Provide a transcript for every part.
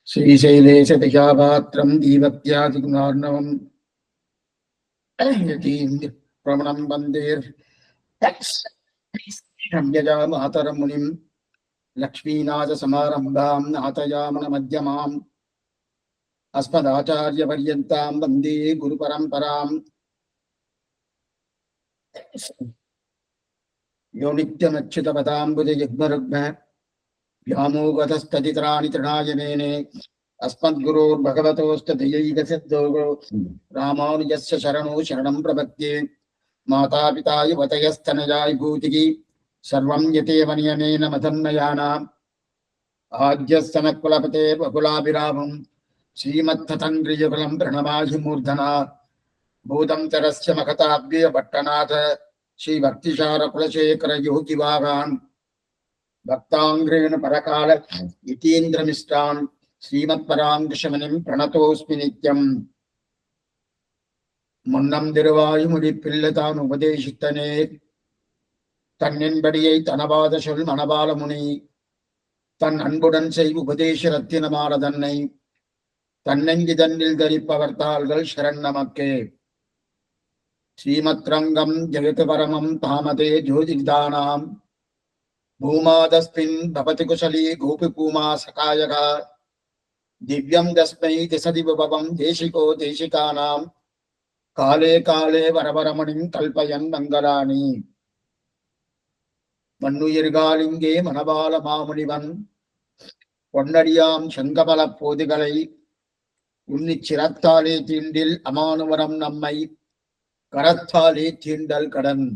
శ్రీశైలేశ విశాపాత్రం దీవత్యాదిగుణార్ణవం యతీంద్ర ప్రమణం వందే రమ్యజా మాతరం మునిం లక్ష్మీనాథ సమారంభాం నాథయామన మధ్యమాం అస్మదాచార్య పర్యంతాం వందే గురు పరంపరాం. యో నిత్యమచ్యుత పదాంబుజ యుగ్మరుగ్మ వ్యామోగతస్తదితరాణి తృణాయనేనే అస్మద్గురోర్భగవతోస్త దయైకసిద్ధో రామానుజస్య శరణో శరణం ప్రపద్యే. మాతాపితా యువతయస్తనయాయ భూతికి సర్వం యతేవ నియమేన మదన్మయానాం. ఆద్యస్తనకులపతే బకులాభిరామం శ్రీమత్తతండ్రియుగలం ప్రణమాహి మూర్ధనా. భూతం చరస్య మఖతాభ్య పట్టనాథ శ్రీభక్తిశార కులశేఖర యోగివాగాన్ భక్తాంగ్రేణ పరకాల యతీంద్రమిష్టాన్ శ్రీమత్పరాంకుశమనిం ప్రణతోస్మి నిత్యం. முன்னம் திருவாயுமொழி பிள்ளைதான் உபதேசித்தனே தன்னின்படியை தனபாத சொல் மணபால முனி தன் அன்புடன் செய் உபதேச ரத்தினமான தன்னை தன்னெங்கி தன்னில் தரிப்பவர் தாள்கள் சரண் நமக்கே. ஸ்ரீமத்ரங்கம் ஜெகத் பரமம் தாமதே ஜோதிதானாம் பூமாதஸ்மின் பவதி குசலி கோபி பூமா சகாயகா திவ்யம் தஸ்மை திசதி விபவம் தேசிகோ தேசிகானாம் காலே காலே வரவரமணிம் கல்பயன் மங்களானி. மண்ணுயிர்காலிங்கே மணபால மாமுனிவன் பொன்னடியாம் செங்கமல போதிகளை உன்னிச்சிரத்தாலே தீண்டில் அமானுவரம் நம்மை கரத்தாலே தீண்டல் கடன்.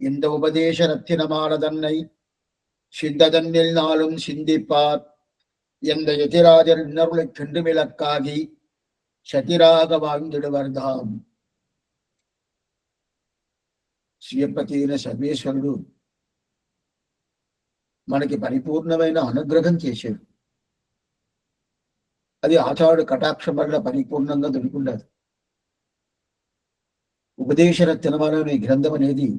இந்த உபதேச ரத்தினமான தன்னை சித்ததன்னில் நாளும் சிந்திப்பார் எந்த எதிராஜர் இன்னருளை கண்டு விளக்காகி శతిరాగ వాంగిడువర్ధాం. శ్రీపతిన సర్వేశ్వరుడు మనకి పరిపూర్ణమైన అనుగ్రహం చేశాడు. అది ఆచార్యుడు కటాక్షం వల్ల పరిపూర్ణంగా దొరికిండదు. ఉపదేశరత్నమాలనే గ్రంథం అనేది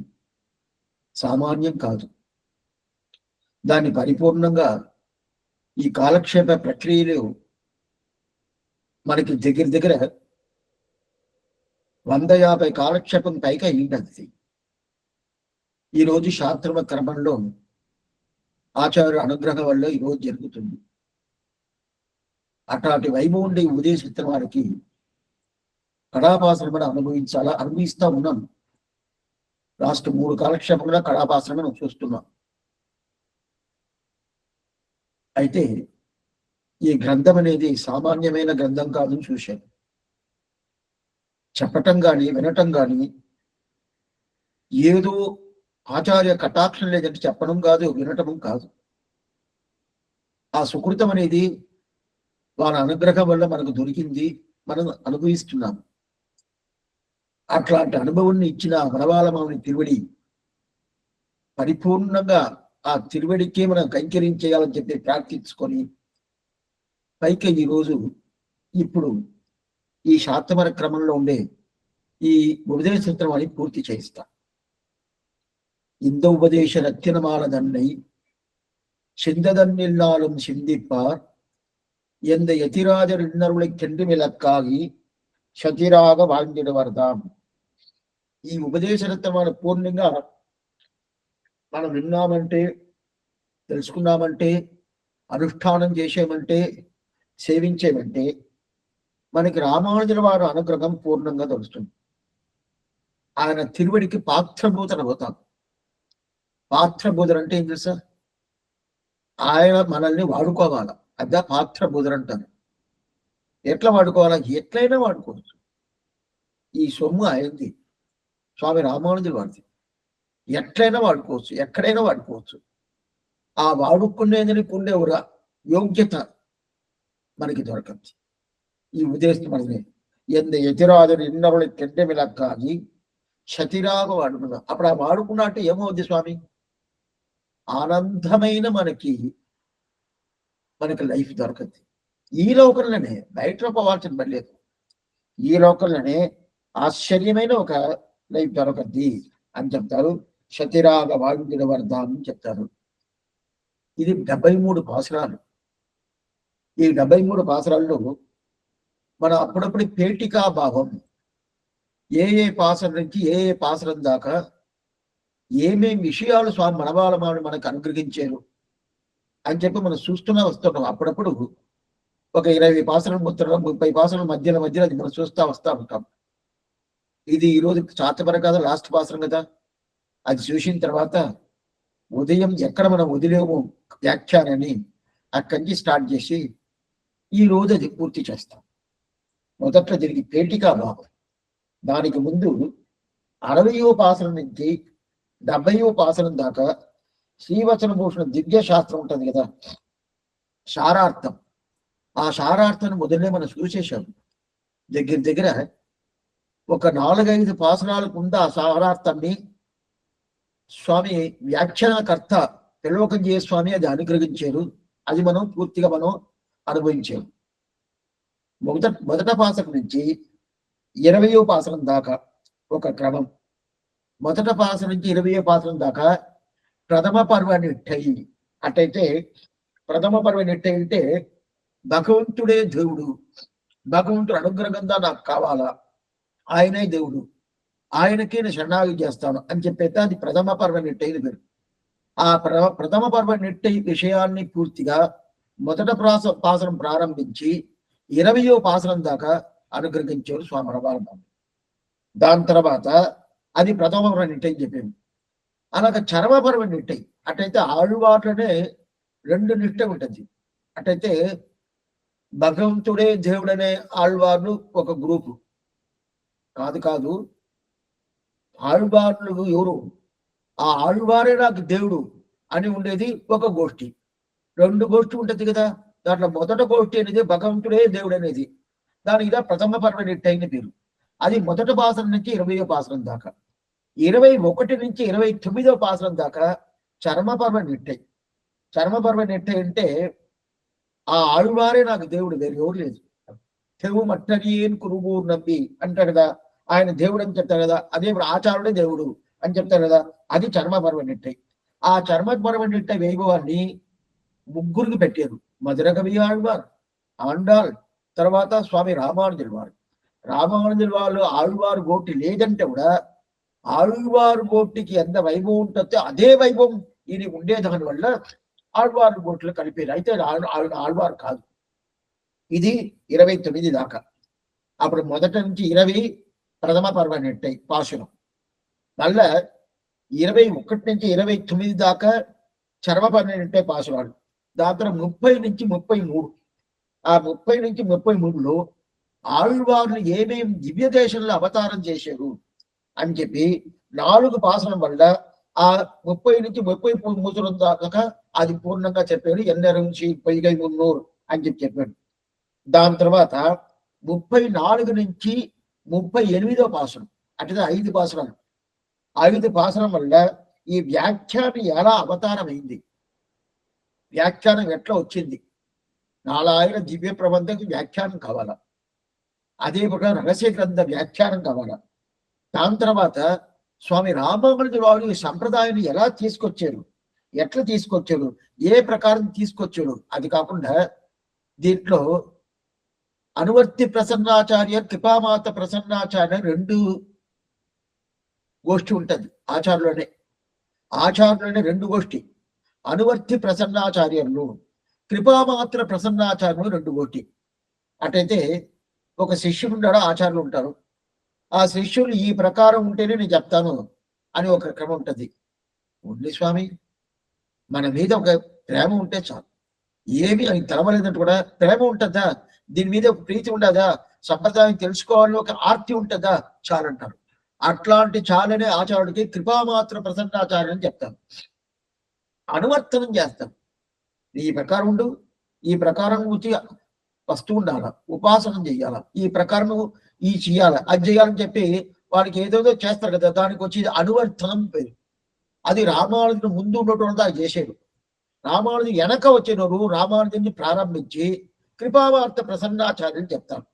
సామాన్యం కాదు. దాన్ని పరిపూర్ణంగా ఈ కాలక్షేప ప్రక్రియలు మనకి దగ్గర 150 కాలక్షేపం పైగా అయింది. ఈరోజు శాస్త్రమ క్రమంలో ఆచార్య అనుగ్రహం వల్ల ఈరోజు జరుగుతుంది. అట్లాంటి వైభవం ఉదయసిత్ర వారికి కళాపాశ్రమను అనుభవిస్తా ఉన్నాం. లాస్ట్ 3 కాలక్షేపంలో కళాపాశ్రమను చూస్తున్నాం. అయితే ఈ గ్రంథం అనేది సామాన్యమైన గ్రంథం కాదని చూశాను. చెప్పటం కానీ వినటం కానీ ఏదో ఆచార్య కటాక్షం లేదంటే చెప్పడం కాదు, వినటం కాదు. ఆ సుకృతం అనేది వాళ్ళ అనుగ్రహం వల్ల మనకు దొరికింది, మనం అనుభవిస్తున్నాము. అట్లాంటి అనుభవాన్ని ఇచ్చిన వనవాలమాని తిరువడి పరిపూర్ణంగా ఆ తిరువడికే మనం కైంకర్యం చెప్పి ప్రార్థించుకొని పైకి ఈరోజు ఇప్పుడు ఈ శాతమర క్రమంలో ఉండే ఈ ఉపదేశ సూత్రం పూర్తి చేస్తా. இந்த உபதேச ரத்தினமால தன்னை சிந்ததன்னில்லாலும் சிந்திப்பார் எந்த యతిరాజర్ இன்னருளை கென்று விளக்காகி శతిరాగ వాంగిడువర్దాం. ఈ ఉపదేశ రత్నమాల పూర్ణంగా మనం విన్నామంటే, తెలుసుకున్నామంటే, అనుష్ఠానం చేసామంటే, సేవించేమంటే మనకి రామానుజుల వారి అనుగ్రహం పూర్ణంగా తెలుస్తుంది. ఆయన తిరువడికి పాత్రభూతన అవుతాం. పాత్రభూతన అంటే ఏం తెలుసా? ఆయన మనల్ని వాడుకోవాలా, అదే పాత్రభూతన అంటారు. ఎట్లా వాడుకోవాలా? ఎట్లయినా వాడుకోవచ్చు. ఈ సొమ్ము అయింది స్వామి రామానుజుల వారిది. ఎట్లయినా వాడుకోవచ్చు, ఎక్కడైనా వాడుకోవచ్చు. ఆ వాడుకునేందుకు ఉండే యోగ్యత మనకి దొరకదు. ఈ ఉద్దేశం మనది ఎంత యతిరాజుడు ఇన్నరులు కెంటే విలక్కాగి శతిరాగ వాడుకున్నా. అప్పుడు ఆ వాడుకున్నా అంటే ఏమవుద్ది స్వామి? ఆనందమైన మనకి లైఫ్ దొరకద్ది. ఈ లోకంలోనే, బయట పోవాల్సిన పని లేదు. ఈ లోకంలోనే ఆశ్చర్యమైన ఒక లైఫ్ దొరకద్ది అని చెప్తారు. శతిరాగ వాంగిడువర్ధాం అని చెప్తారు. ఇది 73 పాసురాలు. ఈ 73 పాసరాల్లో మనం అప్పుడప్పుడు పేటికా భావం, ఏ ఏ పాసరం నుంచి ఏ ఏ పాసరం దాకా ఏమేం విషయాలు స్వామి మనవాళ్ళ మనకు అనుగ్రహించారు అని చెప్పి మనం చూస్తూనే వస్తున్నాం. అప్పుడప్పుడు ఒక 20 పాసరం 30 పాసరం మధ్యలో అది మనం చూస్తా వస్తా ఉంటాం. ఇది ఈరోజు చాతపర కదా, లాస్ట్ పాసరం కదా. అది చూసిన తర్వాత ఉదయం ఎక్కడ మనం వదిలేము వ్యాఖ్యానాన్ని అక్కడి నుంచి స్టార్ట్ చేసి ఈ రోజు అది పూర్తి చేస్తాం. మొదట్లో దీనికి పేటికా భావం. దానికి ముందు 60వ పాసరం నుంచి 70వ పాసరం దాకా శ్రీవచన భూషణ దివ్య శాస్త్రం ఉంటుంది కదా, సారార్థం. ఆ సారార్థాన్ని మొదలనే మనం చూసేసాం. దగ్గర ఒక 4-5 పాసరాలకు ముందు ఆ సారార్థాన్ని స్వామి వ్యాఖ్యానకర్త త్రిలోకంజయ స్వామి అది అనుగ్రహించారు. అది మనం పూర్తిగా మనం అనుభవించాము. మొదట పాసరం నుంచి 20వ పాసరం దాకా ఒక క్రమం. మొదట పాసరం నుంచి 20వ పాసరం దాకా ప్రథమ పర్వ నిట్టై. అట్టయితే ప్రథమ పర్వ నిట్టై అంటే భగవంతుడే దేవుడు, భగవంతుడు అనుగ్రహంగా నాకు కావాలా, ఆయనే దేవుడు, ఆయనకే నేను శరణాగతి చేస్తాను అని చెప్పైతే అది ప్రథమ పర్వ నిట్టైన పేరు. ఆ ప్రథమ పర్వ నిట్టై విషయాన్ని పూర్తిగా మొదట పాసనం ప్రారంభించి 20వ పాసనం దాకా అనుగ్రహించారు స్వామి రమారమ్మ. దాని తర్వాత అది ప్రథమ పర్వ నిట్టై చెప్పాము. అలాగే చరమ పర్వ నిట్టై అటైతే ఆళ్వార్లనే 2 నిట్ట ఉంటుంది. అటైతే భగవంతుడే దేవుడనే ఆళ్వార్లు ఒక గ్రూపు కాదు, ఆళ్వార్లు ఎవరు, ఆ ఆళ్వారే నాకు దేవుడు అని ఉండేది ఒక గోష్ఠి. 2 గోష్ఠి ఉంటుంది కదా. దాంట్లో మొదట గోష్ఠి అనేది భగవంతుడే దేవుడు అనేది, దానికి ప్రథమ పర్వ నిట్టైన పేరు. అది మొదట పాసనం నుంచి 20వ పాసనం దాకా. 21 నుంచి 29వ పాసనం దాకా చర్మ పర్వ నిట్టై. చర్మ పర్వ నిట్టై అంటే ఆ ఆళ్వారే నాకు దేవుడు, వేరు ఎవరు లేదు. తెవు మట్టరియన్ కురుబూరు నమ్మి అంటాడు కదా, ఆయన దేవుడు అని చెప్తారు కదా. అదే ఆచారుడే దేవుడు అని చెప్తారు కదా, అది చర్మ పర్వ నిట్టై. ఆ చర్మ పర్వ నిట్టై వైభవాన్ని 3కి పెట్టారు. మధుర కవి ఆళ్వార్, ఆండాల్, తర్వాత స్వామి రామానుజుల వారు. రామానుజుల వాళ్ళు ఆళ్వారు గోటి లేదంటే కూడా ఆళ్వారు గోటికి ఎంత వైభవం ఉంటుందో అదే వైభవం ఇది ఉండేదాని వల్ల ఆళ్వారు గోట్లు కలిపారు. అయితే ఆళ్వారు కాదు. ఇది 29 దాకా. అప్పుడు మొదట నుంచి 20 ప్రథమ పర్వ నిట్టై పాశురం. మళ్ళా 21 నుంచి 29 దాకా చర్మ పర్వ నిట్టై పాశురాలు. దాని తర్వాత 30 నుంచి 33. ఆ 30 నుంచి 33లో ఆళ్వార్లు ఏమేమి దివ్య దేశంలో అవతారం చేశారు అని చెప్పి 4 పాసనం వల్ల ఆ 30 నుంచి 33 దాకా అది పూర్ణంగా చెప్పాడు. ఎన్నెరంచి పొయ్యిగై మున్నూరు అని చెప్పాడు. దాని తర్వాత 34 నుంచి 38వ పాసనం అంటే 5 పాసనాలు. 5 పాసనం వల్ల ఈ వ్యాఖ్యానం ఎలా అవతారమైంది, వ్యాఖ్యానం ఎట్లా వచ్చింది, 4000 దివ్య ప్రబంధకు వ్యాఖ్యానం కావాలా, అదే ప్రకారం రహస్య గ్రంథ వ్యాఖ్యానం కావాలా. దాని తర్వాత స్వామి రామానుజుల వారు ఈ సంప్రదాయాన్ని ఎలా తీసుకొచ్చారు, ఎట్లా తీసుకొచ్చారు, ఏ ప్రకారం తీసుకొచ్చారు. అది కాకుండా దీంట్లో అనువర్తి ప్రసన్నాచార్య, కృపామాత ప్రసన్నాచార్య 2 గోష్ఠి ఉంటుంది. ఆచార్యులనే 2 గోష్ఠి. అనువర్తి ప్రసన్నాచార్యులు, కృపామాత్ర ప్రసన్నాచార్యులు 2 గోష్ఠి. అటైతే ఒక శిష్యుడు ఉంటాడు, ఆచార్యులు ఉంటారు. ఆ శిష్యులు ఈ ప్రకారం ఉంటేనే నేను చెప్తాను అని ఒక క్రమం ఉంటుంది. ఉంది స్వామి, మన మీద ఒక ప్రేమ ఉంటే చాలు. ఏమి అని తెలవలేదంటే కూడా ప్రేమ ఉంటుందా, దీని మీద ఒక ప్రీతి ఉండదా, సంప్రదాయం తెలుసుకోవాలని ఒక ఆర్తి ఉంటుందా, చాలంటారు. అట్లాంటి చాలనే ఆచార్యుడికి కృపామాత్ర ప్రసన్నాచార్యం అని చెప్తాను. అనువర్తనం చేస్తాం. ఈ ప్రకారం ఉండు, ఈ ప్రకారం వచ్చి వస్తూ ఉండాల, ఉపాసనం చెయ్యాల, ఈ ప్రకారం ఈ చెయ్యాల, అది చేయాలని చెప్పి వాడికి ఏదేదో చేస్తారు కదా, దానికి వచ్చి అనువర్తనం పేరు. అది రామానుజుడు ముందు ఉన్నటువంటి అది చేసేడు. రామానుజు వెనక వచ్చినోరు రామానుజుని ప్రారంభించి కృపావార్త ప్రసన్నాచార్యులు చెప్తారు.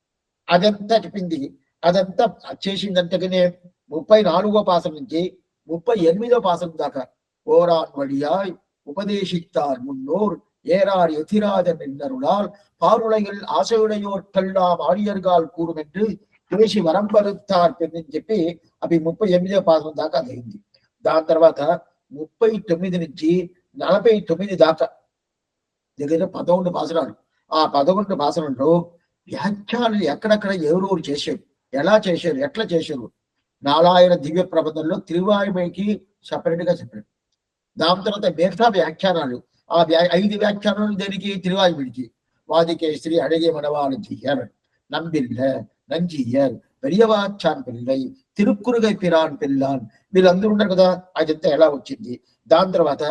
అదంతా చెప్పింది, అదంతా చేసిందంతగానే 34వ పాసనం నుంచి 38వ పాసనం దాకా ఓరాన్ వడియాయ్ ఉపదేశిస్తార్ మున్నోర్ ஏறார் எதிராத நின்றருளால் பாருளையில் ఆశయుడయోర్కల్లాం ఆర్యర్గాల్ కూరుమెன்று దేశి వరంపరుతార్ అని చెప్పి అవి 38వ పాదం దాకా అయింది. దాని తర్వాత 39 నుంచి 49 దాకా దగ్గర 11 పాసరాలు. ఆ 11 పాసరంలో వ్యాఖ్యానాలు ఎక్కడెక్కడ ఎవరెవరు చేశారు, ఎలా చేశారు, ఎట్లా చేశారు. నాలాయన దివ్య ప్రబంధంలో తిరువాయుమైకి సపరేట్ గా చెప్పారు. దాని తర్వాత మిగతా వ్యాఖ్యానాలు ఆ 5 వ్యాఖ్యానాలు దేనికి తిరువాయుడికి வாதிகேஸ்ரீ அழகிய மணவாளஞ்சியர், நம்பில்ல, నంజీయర్, పెరియవాచాన్ పిల్లై, తిరుక్కురుగై పిరాన్ పిల్లాన్, వీళ్ళందరూ ఉన్నారు కదా. అదంతా ఎలా వచ్చింది. దాని తర్వాత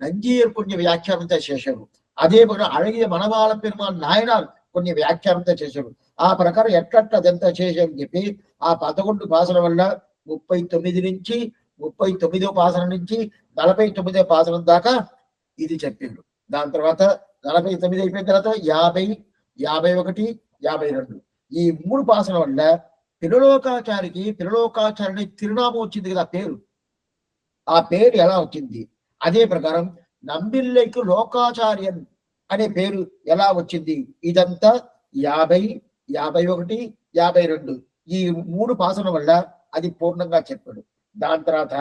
నంజీయర్ కొన్ని వ్యాఖ్యానంతో చేశారు. అదే విధంగా అழகிய మనవాళ పెరుమాళ్ నాయనాలు కొన్ని వ్యాఖ్యానంతో చేశారు. ఆ ప్రకారం ఎట్లట్లా అదంతా చేశారని చెప్పి ఆ 11 పాసన వల్ల 39 నుంచి 39వ పాసనం నుంచి 49వ పాసనం దాకా ఇది చెప్పారు. దాని తర్వాత 49 అయిపోయిన తర్వాత 50, 51, 52 ఈ 3 పాసన వల్ల పిల్లలోకాచార్యుని తిరునామం వచ్చింది కదా పేరు. ఆ పేరు ఎలా వచ్చింది. అదే ప్రకారం నంబిల్లైకు లోకాచార్యన్ అనే పేరు ఎలా వచ్చింది. ఇదంతా 50, 51, 52 ఈ 3 పాసన వల్ల అది పూర్ణంగా చెప్పాడు. దాని తర్వాత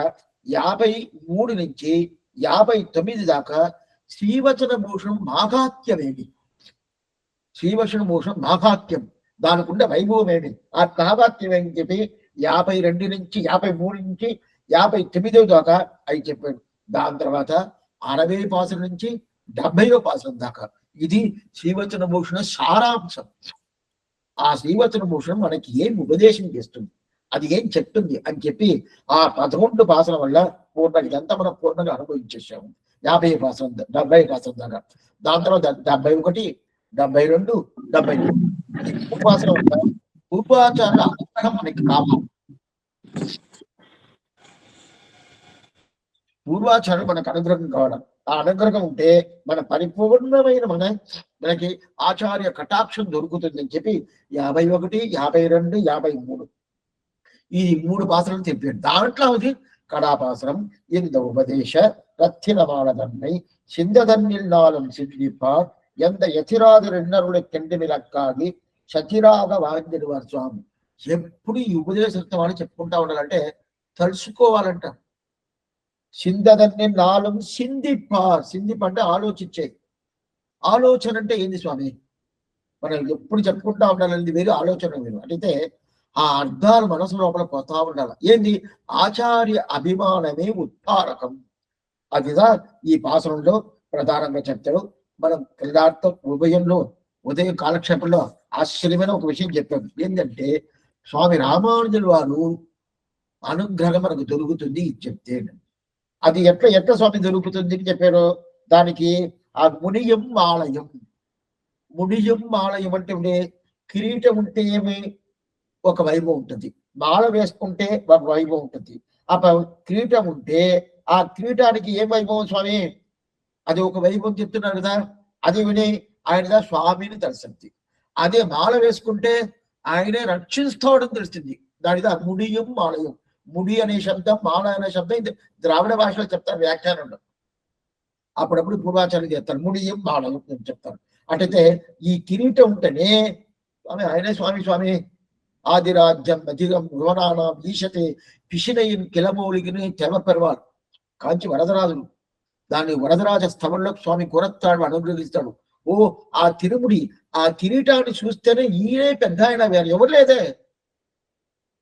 53 నుంచి 59 దాకా శ్రీవచన భూషణం మాఘాత్యమేమి, శ్రీవచన భూషణం మాఘాత్యం దానికుండ వైభవం ఏమి, ఆ మాఘాత్యం ఏమి చెప్పి 52 నుంచి 53 నుంచి 59 దాకా అవి చెప్పాడు. దాని తర్వాత 60 పాసన నుంచి 70వ పాసనం దాకా ఇది శ్రీవచన భూషణ సారాంశం. ఆ శ్రీవచన భూషణం మనకి ఏం ఉపదేశం చేస్తుంది, అది ఏం చెప్తుంది అని చెప్పి ఆ 11 పాసన వల్ల పూర్ణంగా ఇదంతా మనం పూర్ణంగా అనుభవించేసాము. 50 పాసనం 70 పాసనం దాకా. దాని తర్వాత 71, 72, 73 పాసనం వల్ల పూర్వాచార్యుల అనుగ్రహం మనకి కావాలి. పూర్వాచార్యులు మనకు అనుగ్రహం కావడం, ఆ అనుగ్రహం ఉంటే మన పరిపూర్ణమైన మనకి ఆచార్య కటాక్షం దొరుకుతుందని చెప్పి 51, 52, 53 ఈ 3 పాసనలు చెప్పాడు. దాంట్లో అది కడాపాసనం இந்த உபதேச ரத்தினமான தன்மை சிந்ததன்னில் சிந்திப்பார் எந்த எதிராதர் ఎన్నరుల కెండి విలక్కాగి సతిరాగ వాంజనివారు స్వామి. ఎప్పుడు ఈ ఉపదేశం చెప్పుకుంటా ఉండాలంటే తలుసుకోవాలంట. సిందదన్ని నాలుగు సిందిపార్, సిందిపంటే ఆలోచించే. ఆలోచన అంటే ఏంది స్వామి, మనం ఎప్పుడు చెప్పుకుంటా ఉండాలని వేరు, ఆలోచన వేరు. అంటే ఆ అర్థాలు మనసు లోపల పోతా ఉండాలి. ఏంది ఆచార్య అభిమానమే ఉత్తారకం. అదిదా ఈ పాసనంలో ప్రధానంగా చెప్తాడు. మనం క్రీడార్థం ఉదయం కాలక్షేపంలో ఆశ్చర్యమైన ఒక విషయం చెప్పాము. ఏంటంటే స్వామి రామానుజుల వారు అనుగ్రహం మనకు దొరుకుతుంది చెప్తే అది ఎట్లా స్వామి దొరుకుతుంది అని చెప్పారు. దానికి ఆ మునియం ఆలయం, మునియం ఆలయం అంటే కిరీటం ఉంటే ఏమి ఒక వైభవం ఉంటుంది, మాల వేసుకుంటే ఒక వైభవం ఉంటుంది. ఆ కిరీటం ఉంటే ఆ కిరీటానికి ఏం వైభవం స్వామి, అది ఒక వైభవం చెప్తున్నారు కదా. అది విని ఆయన స్వామిని తెలుస్తుంది. అదే మాల వేసుకుంటే ఆయనే రక్షిస్తాడని తెలుస్తుంది. దానిదా ముడియం ఆలయం. ముడి అనే శబ్దం, మాల అనే శబ్దం ఇది ద్రావిడ భాషలో చెప్తారు వ్యాఖ్యానంలో. అప్పుడప్పుడు పూర్వాచార్యులు చెప్తారు ముడియం ఆలయం చెప్తారు. అంటే ఈ కిరీటం ఉంటేనే స్వామి ఆయనే స్వామి ఆదిరాజ్యం అధిగం భువనానం ఈశతే పిశినయిన్ కిలమౌలిగిని తెలపెరవాలు కాంచి వరదరాజులు. దాన్ని వరదరాజ స్థవంలో స్వామి కొరత్తాడు అనుగ్రహిస్తాడు. ఓ ఆ తిరుముడి ఆ కిరీటాన్ని చూస్తేనే ఈయనే పెద్ద ఆయన, వేరు ఎవరు లేదే.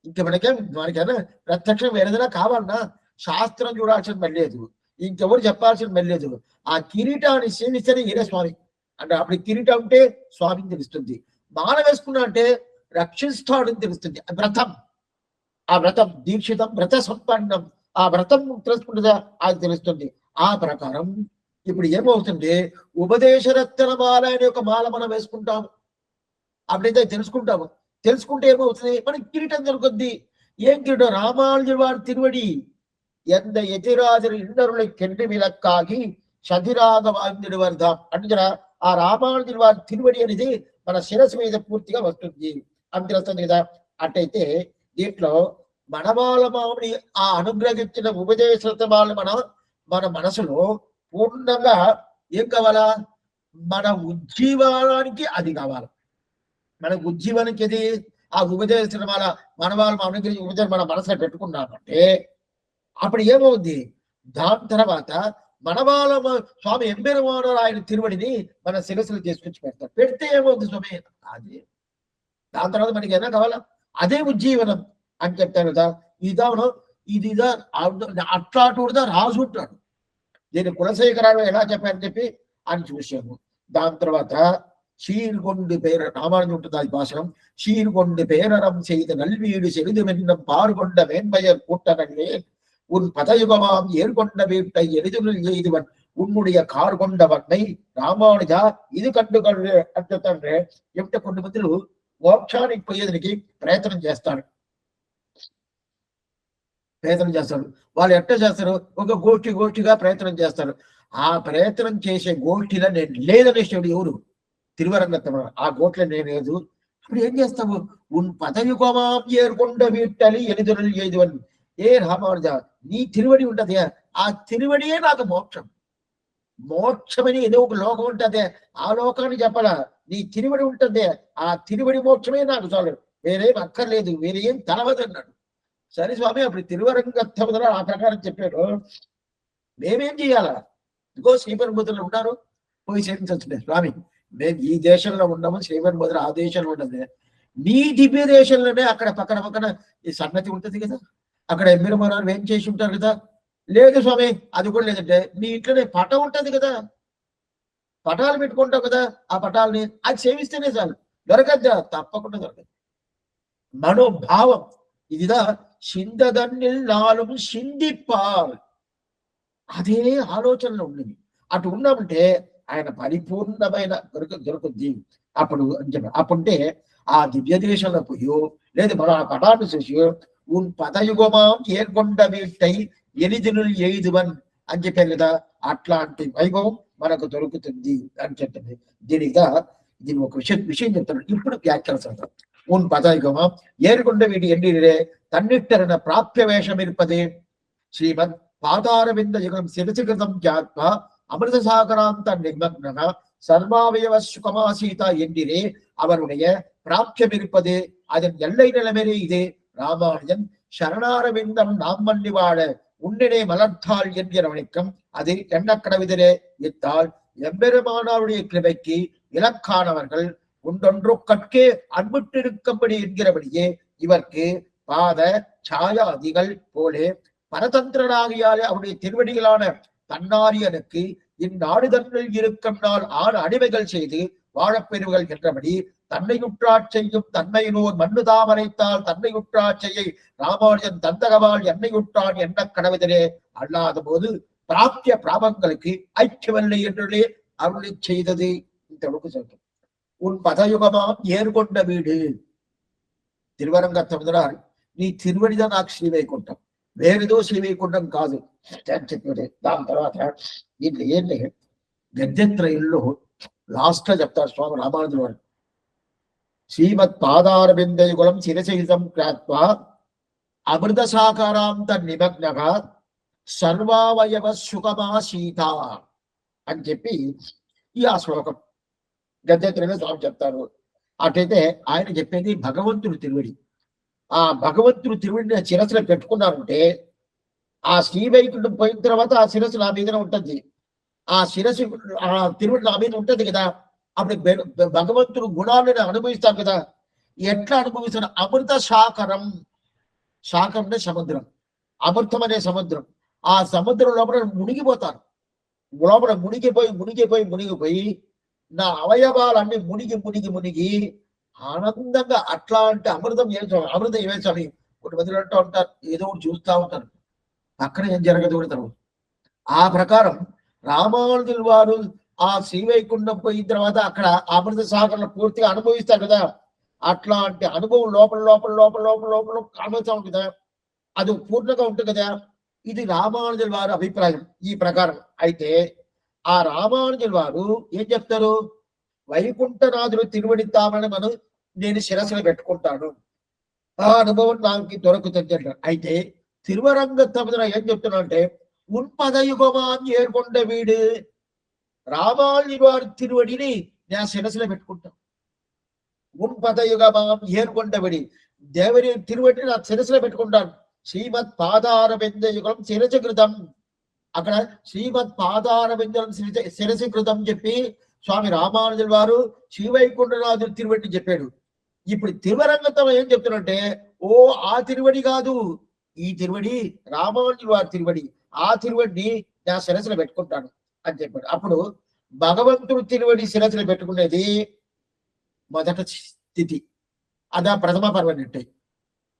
ఇంక మనకైనా ప్రత్యక్షం వేరేదైనా కావాలన్నా శాస్త్రం చూడాల్సిన మెల్లేదు, ఇంకెవరు చెప్పాల్సిన మెల్లేదు. ఆ కిరీటాన్ని సేవిస్తేనే ఈయనే స్వామి అంటే అప్పుడు కిరీటం ఉంటే స్వామిని తెలుస్తుంది. మాల వేసుకున్నా అంటే రక్షిస్తాడని తెలుస్తుంది. వ్రతం, ఆ వ్రతం దీక్షితం వ్రత సంపన్నం, ఆ వ్రతం తెలుసుకుంటుందా అది తెలుస్తుంది. ఆ ప్రకారం ఇప్పుడు ఏమవుతుంది, ఉపదేశరత్న మాల అనే ఒక మాల మనం వేసుకుంటాము. అప్పుడైతే తెలుసుకుంటే ఏమవుతుంది, మనకి కిరీటం దొరుకుద్ది. ఏం కిరీటం, రామానుజుల వారి తిరువడి ఎంత ఎతిరాజులు ఇండరుల కెండి విలక్కాగి సతిరాగ వాంజుడి వర్ధం అంటే ఆ రామానుజుల వారి తిరువడి అనేది మన శిరస్సు మీద పూర్తిగా వస్తుంది అని తెలుస్తుంది కదా. అట్టయితే దీంట్లో మనమాలమాముని ఆ అనుగ్రహించిన ఉపదేశమాలు మన మనసులో పూర్ణంగా ఏం కావాలా, మన ఉజ్జీవనానికి అది కావాలి. మనకు ఉజ్జీవనానికి ఇది ఆ ఉపదేశం మన వాళ్ళు అనుగ్రహించి ఉపదేశం మన మనసులో పెట్టుకున్నామంటే అప్పుడు ఏమవుద్ది? దాని తర్వాత మన వాళ్ళ స్వామి ఎంబెరుమానారు ఆయన తిరువడిని మన శిరస్సులు చేసుకొచ్చి పెడతారు. పెడితే ఏమవుతుంది స్వామి? అది దాని తర్వాత మనకి ఏమైనా కావాలా? అదే ఉజ్జీవనం అని చెప్తారు కదా. ఇదాను ఇదిదా అట్లాంటిదా రాజు ఉంటాడు. దీన్ని కులశేఖరాలు ఎలా చెప్పారని చెప్పి అని చూసాము. దాని తర్వాత சீர்கொண்டு பேர ராமானுஜன் ఉంటుంది అది భాషణం. சீர்கொண்டு பேரறம் செய்த நல்வீடு செறிது வென்னம் பாறுகொண்ட மேன்மையர் கூட்டனே உன் பதயுகமாம் ஏற்கொண்ட வீட்டை எரிதுகள் எய்துவன் உன்னுடைய కారు కొండవన్నై రామానుజ ఇది కండుకొండే అంటే ఏమిటో కొన్ని మందులు మోక్షానికి పోయేదానికి ప్రయత్నం చేస్తాడు. వాళ్ళు ఎట్లా చేస్తారు? ఒక గోష్ఠిగా ప్రయత్నం చేస్తారు. ఆ ప్రయత్నం చేసే గోష్ఠిలో నేను లేదనేసాడు ఎవరు? తిరువరంగత్తమ. ఆ గోట్లో నేను లేదు. ఇప్పుడు ఏం చేస్తావు? ఉన్ పదయుగమాం ఏర్కొండ వీట్టలి ఎనిదులు ఏదువని. ఏ రామానుజ నీ తిరువడి ఉంటది, ఆ తిరువడియే నాకు మోక్షం. మోక్షమని ఏదో ఒక లోకం ఉంటదే, ఆ లోకాన్ని చెప్పాలా. నీ తిరువడి ఉంటదే, ఆ తిరువడి మోక్షమే నాకు చాలు, వేరేం అక్కర్లేదు, వేరేం తలవదన్నాడు. సరే స్వామి, అప్పుడు తిరువరంగత్తములో ఆ ప్రకారం చెప్పాడు. మేమేం చేయాలా? ఇదిగో శ్రీపతిలో ఉన్నారు, పోయి సేవించవచ్చు. స్వామి మేము ఈ దేశంలో ఉన్నాము, శ్రీపతి ఆ దేశంలో ఉన్నది. నీ దివ్య దేశంలోనే అక్కడ పక్కన ఈ సన్నతి ఉంటుంది కదా, అక్కడ ఎమ్మెల్యే ఏం చేసి ఉంటారు కదా. లేదు స్వామి, అది కూడా లేదంటే మీ ఇంట్లోనే పటం ఉంటది కదా, పటాలు పెట్టుకుంటావు కదా, ఆ పటాలని అది సేవిస్తేనే చాలు. దొరకద్దా? తప్పకుండా దొరకదు. మనోభావం ఇదిదా సిందదన్నిల్ నాలుగు సిందిప్పాల్, అదే ఆలోచనలో ఉన్నది. అటు ఉన్నామంటే ఆయన పరిపూర్ణమైన దొరుకుద్ది. అప్పుడు అప్పుంటే ఆ దివ్య దేశంలో పోయో లేదు మనం ఆ పటాన్ని చూసి ఉన్ పదయుగమాం ఏర్కొండ వీట్టై ఎనిదినులు ఎయిదువన్ అని చెప్పారు కదా, అట్లాంటి వైభవం మనకు దొరుకుతుంది అని చెప్తుంది. దీని ఒక విషయం చెప్తాను. ఇప్పుడు వ్యాఖ్యాన చదువుతాం. உன் பதயுகமாம் ஏற்கொண்ட வீடு எண்ணிலே தன்னிட்டரன பிராப்திய வேஷம் இருப்பதே ஸ்ரீமத் பாதாரவிந்த யுகம் சிறுசிகிருதம் ஜாத்மா அமிர்த சாகராந்த நிமக்னக சர்வாவயவ சுகமாசீதா என்றிலே அவருடைய பிராப்தியம் இருப்பது. அதன் எல்லை நிலைமையே இது. ராமானுஜன் சரணாரவிந்தம் நாம் மன்னி வாழ உன்னிடே மலர்த்தாள் என்கிற வணக்கம் அது எண்ணக்கடவிதிலே இத்தால் எம்பெருமானாருடைய கிருபைக்கு இலக்கானவர்கள் உண்டொன்று கற்கே அன்புட்டிருக்கும்படி என்கிறபடியே இவருக்கு பாத சாயாதிகள் போலே பரதந்திரனாகியாலே அவருடைய திருவடிகளான தன்னாரியனுக்கு இந்நாடு தன்னில் இருக்கும் நாள் 6 அடிமைகள் செய்து வாழப்பெறுவர்கள் என்றபடி தன்னையுற்றாட் செய்யும் தன்மையினோர் மண்ணு தாமரைத்தால் தன்னையுற்றாட் செய்யை ராமானுஜன் தந்தகவால் என்னையுற்றான் எண்ண கடவுதலே அல்லாத போது பிராப்திய பிராபங்களுக்கு ஐக்கியமில்லை என்றே அருளை செய்தது. இந்த சொல்றோம். உன் பதயுகமாம் ஏற்கொண்ட வீடு తిరువరంగత్తముదరారు నీ తిరువడిదా నాకు శ్రీవైకుంఠం, వేరేదో శ్రీవైకుంఠం కాదు అని చెప్పాడు. దాని తర్వాత దీంట్లో ఏంటి గద్యత్రయంలో లాస్ట్ లో చెప్తారు స్వామి రామానుజుల వారు. శ్రీమత్ పాదారవిందయుగలం శిరసహితం క్రాత్వా అమృత సాకారాంత నిమగ్నగా సర్వావయవ సుఖమాసీత అని చెప్పి ఈ ఆ శ్లోకం గద్యత్రయంలో స్వామి చెప్తారు. అటైతే ఆయన చెప్పేది భగవంతుడు తిరువడి. ఆ భగవంతుడు తిరువడిని శిరస్సులో పెట్టుకున్నారంటే ఆ శ్రీవైకుంఠం పోయిన తర్వాత ఆ శిరస్సు నా మీదనే ఉంటుంది. ఆ శిరస్సు ఆ తిరువడి నా మీద ఉంటుంది కదా, అప్పుడు భగవంతుడు గుణాలను అనుభవిస్తాం కదా. ఎట్లా అనుభవిస్తాను? అమృత సాకరం. సాకరం అంటే సముద్రం, అమృతం అనే సముద్రం. ఆ సముద్రం లోపల మునిగిపోతారు. లోపల మునిగిపోయి నా అవయవాలన్నీ మునిగి ఆనందంగా అట్లాంటి అమృతం ఏం స్వామి కొన్ని మంది అంటూ ఉంటారు, ఏదో ఒకటి చూస్తూ ఉంటారు, అక్కడ ఏం జరగదు కొడతారు. ఆ ప్రకారం రామానుజుల వారు ఆ శ్రీవైకుంఠం పోయిన తర్వాత అక్కడ అమృత సాగరంలో పూర్తిగా అనుభవిస్తారు కదా. అట్లాంటి అనుభవం లోపల అనుభవిస్తూ ఉంటుంది కదా, అది పూర్ణంగా ఉంటుంది కదా. ఇది రామానుజుల వారి అభిప్రాయం ఈ ప్రకారం. అయితే ఆ రామానుజుల వారు ఏం చెప్తారు? వైకుంఠనాథుడు తిరువడితామని నేను శిరస్సులో పెట్టుకుంటాను, ఆ అనుభవం నాకు దొరుకుతుంది అంటారు. అయితే తిరువరంగత్తమున ఏం చెప్తున్నా అంటే ఉన్పదయుగమాన్ ఏర్కొండ వీడు రామాలి వారి తిరువడిని నేను శిరస్సులో పెట్టుకుంటాను. ఉన్పదయుగమాం ఏర్కొండబడి దేవరి తిరువడిని నా శిరస్సులో పెట్టుకుంటాను. శ్రీమద్ పాదార బిందయుగం శిరచకృతం. అక్కడ శ్రీమద్ పాదార బిందం శిరసకృతం చెప్పి స్వామి రామానుజుల వారు శ్రీవైకుంఠనాథుడు తిరువడిని చెప్పాడు. ఇప్పుడు తిరువరంగతం ఏం చెప్తున్నట్టే, ఓ ఆ తిరువడి కాదు, ఈ తిరువడి రామానుజుల వారి తిరువడి, ఆ తిరువడిని నా శిరస్సులో పెట్టుకుంటాను అని చెప్పాడు. అప్పుడు భగవంతుడు తిరువడి శిరస్సులో పెట్టుకునేది మొదటి స్థితి, అదా ప్రథమ పర్వనిట్టే.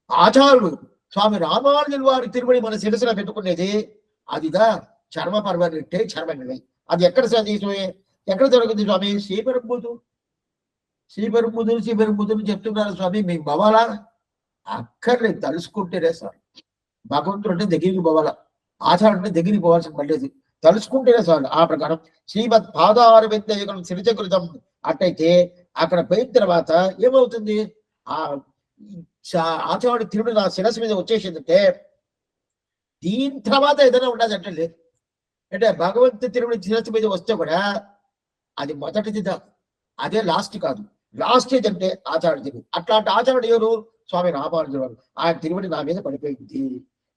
ఆచార్యుడు స్వామి రామానుజుల వారి తిరువడి మన శిరస్సులో పెట్టుకునేది అదిదా చర్మ పర్వనిట్టే చర్మనివై. అది ఎక్కడ సాధించే, ఎక్కడ దొరికింది స్వామి? శ్రీపెరుంబుదూరు. శ్రీపెరుంబుదూరు చెప్తున్నారు స్వామి. మీకు భవాలా అక్కర్లేదు, తలుసుకుంటేనే సార్. భగవంతుడు అంటే దగ్గరికి పోవాలా, ఆచారం అంటే దగ్గరికి పోవాల్సిన పర్లేదు, తలుసుకుంటేనే చాలు. ఆ ప్రకారం శ్రీమద్ పాదార విద్యయుగం శిరచకృతం అట్టయితే అక్కడ పోయిన తర్వాత ఏమవుతుంది? ఆ ఆచార్యుడు తిరుడు నా శిరస్సు మీద వచ్చేసిందంటే దీని తర్వాత ఏదైనా ఉండదంటే లేదు. అంటే భగవంతు తిరుడు శిరస్సు మీద వస్తే కూడా అది మొదటిది, అదే లాస్ట్ కాదు. లాస్ట్ ఏదంటే ఆచార్యుడు తిరుడు. అట్లాంటి ఆచార్యుడు ఎవరు? స్వామి రామానుజుల వారు. ఆయన తిరువడి నా మీద పడిపోయింది,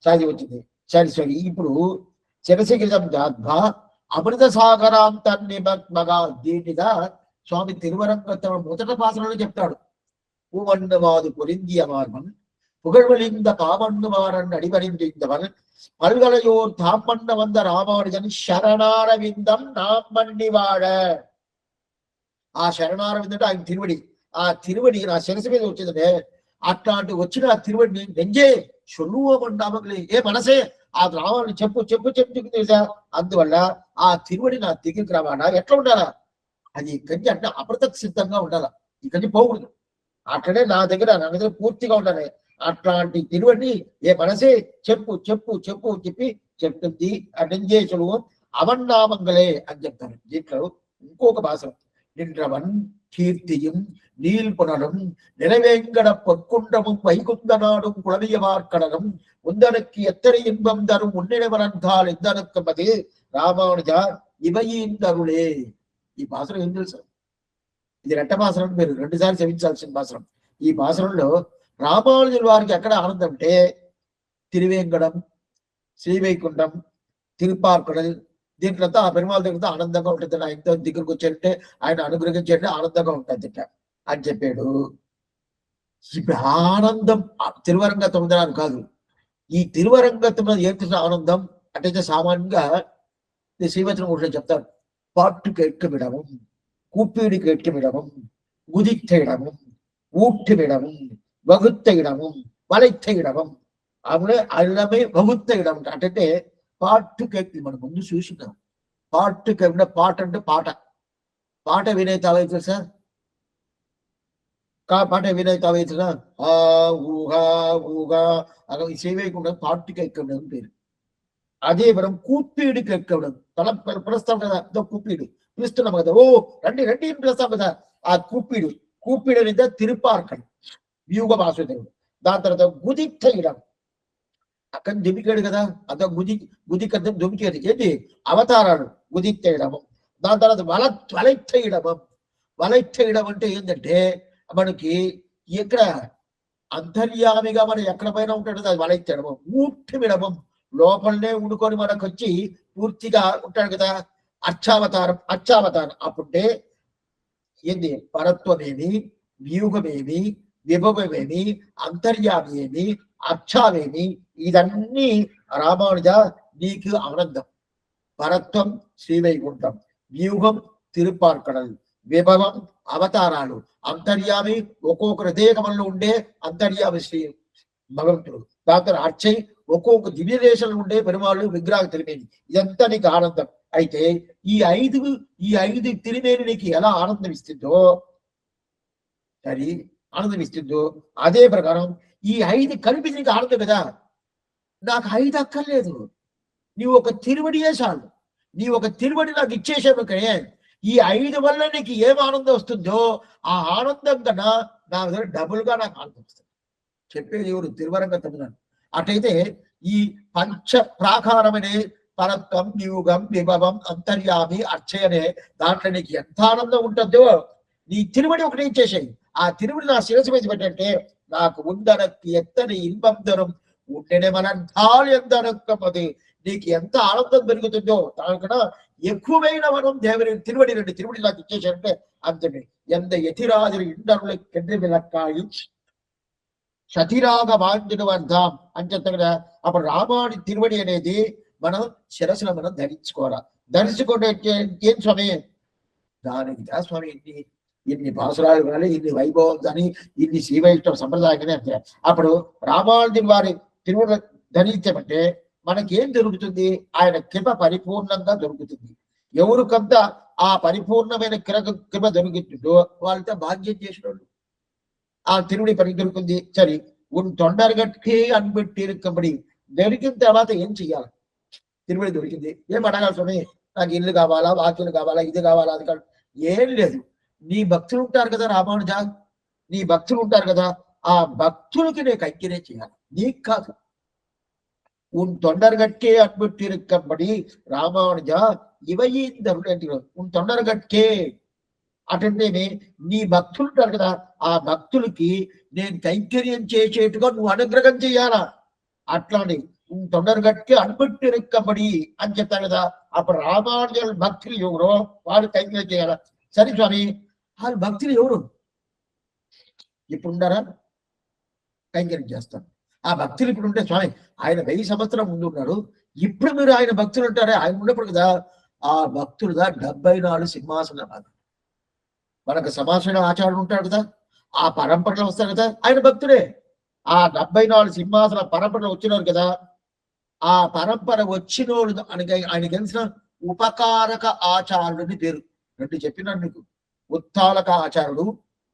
సాగి వచ్చింది. సరే ఇప్పుడు శిరసిగిరిజం జాద్భా అమృత సాగరాంతాన్ని మగా దీనిగా స్వామి తిరువరంగ మొదట పాసనలో చెప్తాడు. பூவண்ணுவாது பொருந்திய மார்பன் புகழ்வழிந்த பாவண்ணுவாரன் அடிபணிந்தவன் பல்கலையோர் தாம்பண்ண வந்த ராமானுஜன் శరణారవిందం నామన్ని వాడ. ఆ శరణారవిందం ఆయన తిరువడి. ఆ తిరువడి నా శిరసు మీద వచ్చిందంటే అట్లాంటి వచ్చిన ఆ తిరువడిని నెంజే సొల్లువమండామని ఏ మనసే ఆ రామాన్ని చెప్పు చెప్పు చెప్పు తెలుసా. అందువల్ల ఆ తిరువడి నా దగ్గరికి రావాలా, ఎట్లా ఉండాలా? అది ఇక్కడి అంటే అప్రత్యక్షితంగా ఉండాలా, ఇక్కడి పోకూడదు. అట్లనే నా దగ్గర పూర్తిగా ఉండాలి. అట్లాంటి తిరువడిని ఏ మనసే చెప్పు చెప్పు చెప్పు చెప్పి చెప్తుంది. నెంజేసులు అవన్నామంగలే అని చెప్తారు. దీంట్లో ఇంకొక భాష నిండ్రవన్ కీర్తిயும் நீல்புணரும் நிலவேங்கட பொற்குண்டமும் வைகுந்தநாடும் குளவியவார்கடலும் உந்தனுக்கு எத்தனை இன்பம் தரும் உன்னிடவரன்கால் எந்தனுக்கும் அது రామానుజా ఇవయిందరులే. ఈ భాషలో ఏం తెలుసు? ఇది రెట్ట భాషలను మీరు 2 సార్లు సేవించాల్సిన భాషనం. ఈ భాషణంలో రామానుజుల వారికి ఎక్కడ ఆనందం అంటే తిరువేంకడం, శ్రీవైకుంఠం, తిరుపార్కడల్, దీంట్లో ఆ పెరుమాళ దగ్గర ఆనందంగా ఉంటుంది. ఆయనతో దగ్గరకు వచ్చారంటే ఆయన అనుగ్రహించంటే ఆనందంగా ఉంటుంది అని చెప్పాడు. ఇప్పుడు ఆనందం తిరువరంగ తొమ్మిదినారు కాదు. ఈ తిరువరంగ తొమ్మిది ఏంటి ఆనందం అంటే సామాన్యంగా శ్రీవచనం కూడా చెప్తారు. பாட்டு கேட்க விடவும், கூப்பீடு கேட்க விடவும், குதித்த இடமும், ஊட்டு விடவும், வகுத்த இடமும், வளைத்த இடமும், అవునే అల్లమే వగుత్త ఇడం అంటే పాటు కేక్కి మనం ముందు చూసినాం. పాటు పాట అంటే పాట వినే తావైతే సార్ పాట వినే తావైతున్నా ఆ ఊహా ఊగా అలా సేవైకుండా పాటు కేక్కడం పేరు. అదే మనం కూప్పీడు కేక్కడం తల పిలుస్తాం కదా, కూప్పీడు పిలుస్తున్నాం కదా, ఓ రండి రండి పిలుస్తాం కదా. ఆ కూప్పీడు అనేది తిరుపార్కం వ్యూగ భాషదేవుడు. దాని తర్వాత గుదిట్ట ఇడం అక్కడ దుమికాడు కదా, అద గుది కద్ద దుమికేది ఏంటి అవతారాలు గుదిత్తేయడము. దాని తర్వాత వలైట్టేయడం అంటే ఏంటంటే మనకి ఎక్కడ అంతర్యామిగా మనం ఎక్కడ పైన ఉంటాడో అది వలైత్తేయడము. ఊట్టి విడమం లోపలనే ఉండుకొని మనకు వచ్చి పూర్తిగా ఉంటాడు కదా. అర్చావతారం అప్పుడే ఏంది పరత్వమేమి, వ్యూహమేమి, విభవమేమి, అంతర్యామి ఏమి, అక్షావేమి, ఇదన్నీ రామానుజ నీకు ఆనందం. పరత్వం శ్రీవైకుంఠం, వ్యూహం తిరుపార్కడల్, విభవం అవతారాలు, అంతర్యామి ఒక్కొక్క హృదయకమంలో ఉండే అంతర్యామి శ్రీ భగవంతుడు. దాంతో అర్చై ఒక్కొక్క దివ్య దేశంలో ఉండే పెరుమాళ్ళు విగ్రహం తిరిమేని. ఇదంతా నీకు ఆనందం. అయితే ఈ ఐదు తిరిమేని నీకు ఎలా ఆనందం ఇస్తుందో సరి ఆనందం ఇస్తుందో అదే ప్రకారం ఈ 5 కలిపి నీకు ఆనందం కదా. నాకు 5 అక్కర్లేదు, నీవు ఒక తిరువడియే చాలు. నీ ఒక తిరువడి నాకు ఇచ్చేసానుకే ఈ 5 వల్ల నీకు ఏం ఆనందం వస్తుందో ఆ ఆనందం కన్నా నా దగ్గర డబుల్గా నాకు ఆనందం వస్తుంది. చెప్పేది ఎవరు? తిరువరంగ తమిళనాడు. అటైతే ఈ పంచ ప్రాకారమనే పరత్వం వ్యూగం విభవం అంతర్యామి అర్చయనే దాంట్లో నీకు ఎంత ఆనందం ఉంటుందో నీ తిరుమడి ఒకటి ఇచ్చేసాయి. ఆ తిరుమడి నా శిరస్సు మీద పెట్టంటే నాకు ఉందనక్కి ఎత్తని ఇల్పం దొరం ఉండనే మనంతాలు ఎందనక్కమది నీకు ఎంత ఆనందం పెరుగుతుందో దానికన్నా ఎక్కువైన మనం దేవుని తిరువడి రెండు తిరువడి నాకు ఇచ్చేసారంటే అంతమే ఎంత యతిరాజులు ఇండరుల కెండ్రి విలక్కాయి సతిరాగ బాంధుడు అర్థం అని చెప్తారు కదా. అప్పుడు రామాని తిరువడి అనేది మనం శిరస్సులో మనం ధరించుకోవాలి. ధరించుకుంటే ఏం స్వామి దానికి స్వామి ఇన్ని పాసురాలు కానీ ఇన్ని వైభవం కానీ ఇన్ని శ్రీవైష్ణవ సంప్రదాయం కానీ అంటే అప్పుడు రామానుజుని వారి తిరువుల ధరించమంటే మనకేం దొరుకుతుంది? ఆయన కృప పరిపూర్ణంగా దొరుకుతుంది. ఎవరికంత ఆ పరిపూర్ణమైన కృప దొరుకుతుందో వాళ్ళతో భాగ్యం చేసిన వాళ్ళు ఆ తిరువుడి పని దొరుకుతుంది. సరే తొండరగట్టే అన్బెట్టి ఇరుక్కబడి దొరికిన తర్వాత ఏం చెయ్యాలి? తిరువుడి దొరికింది, ఏం అడగాలి స్వామి? నాకు ఇల్లు కావాలా, వాక్యులు కావాలా, ఇది కావాలా, అది కాదు, ఏం లేదు. నీ భక్తులు ఉంటారు కదా రామానుజ, నీ భక్తులు ఉంటారు కదా, ఆ భక్తులకి నేను కైక్యనే చేయాలి, నీకు కాదు. உன் தொண்டர்கட்கே அன்புற்றிருக்கபடி రామానుజ ఇవయిందరుడు ఉన్ తొండరగట్కే అటంటేనే నీ భక్తులు ఉంటారు కదా, ఆ భక్తులకి నేను కైంకర్యం చేసేట్టుగా నువ్వు అనుగ్రహం చేయాలా. అట్లానే ఉన్ తొండరగట్కే అன்புற்றிருக்கபடி అని చెప్తారు కదా. అప్పుడు రామానుజుల భక్తులు ఎవరో వాళ్ళు కైంకర్యం చేయాలా. సరే స్వామి, వాళ్ళ భక్తులు ఎవరు ఇప్పుడు ఉన్నారా? కైంకర్యం చేస్తాను. ఆ భక్తులు ఇప్పుడు ఉంటే స్వామి ఆయన 1000 సంవత్సరం ముందు ఉన్నాడు, ఇప్పుడు మీరు ఆయన భక్తులు ఉంటారే, ఆయన ఉన్నప్పుడు కదా ఆ భక్తులుగా 74 సింహాసనాలు. మనకు సమాసన ఆచార్యుడు ఉంటాడు కదా, ఆ పరంపరలో వస్తారు కదా, ఆయన భక్తుడే. ఆ 74 సింహాసన పరంపరలో వచ్చినారు కదా, ఆ పరంపర వచ్చినోడు ఆయన తెలిసిన ఉపకారక ఆచార్యుడిని పేరు రెండు చెప్పినాడు నీకు. ఉత్తాలక ఆచార్యుడు,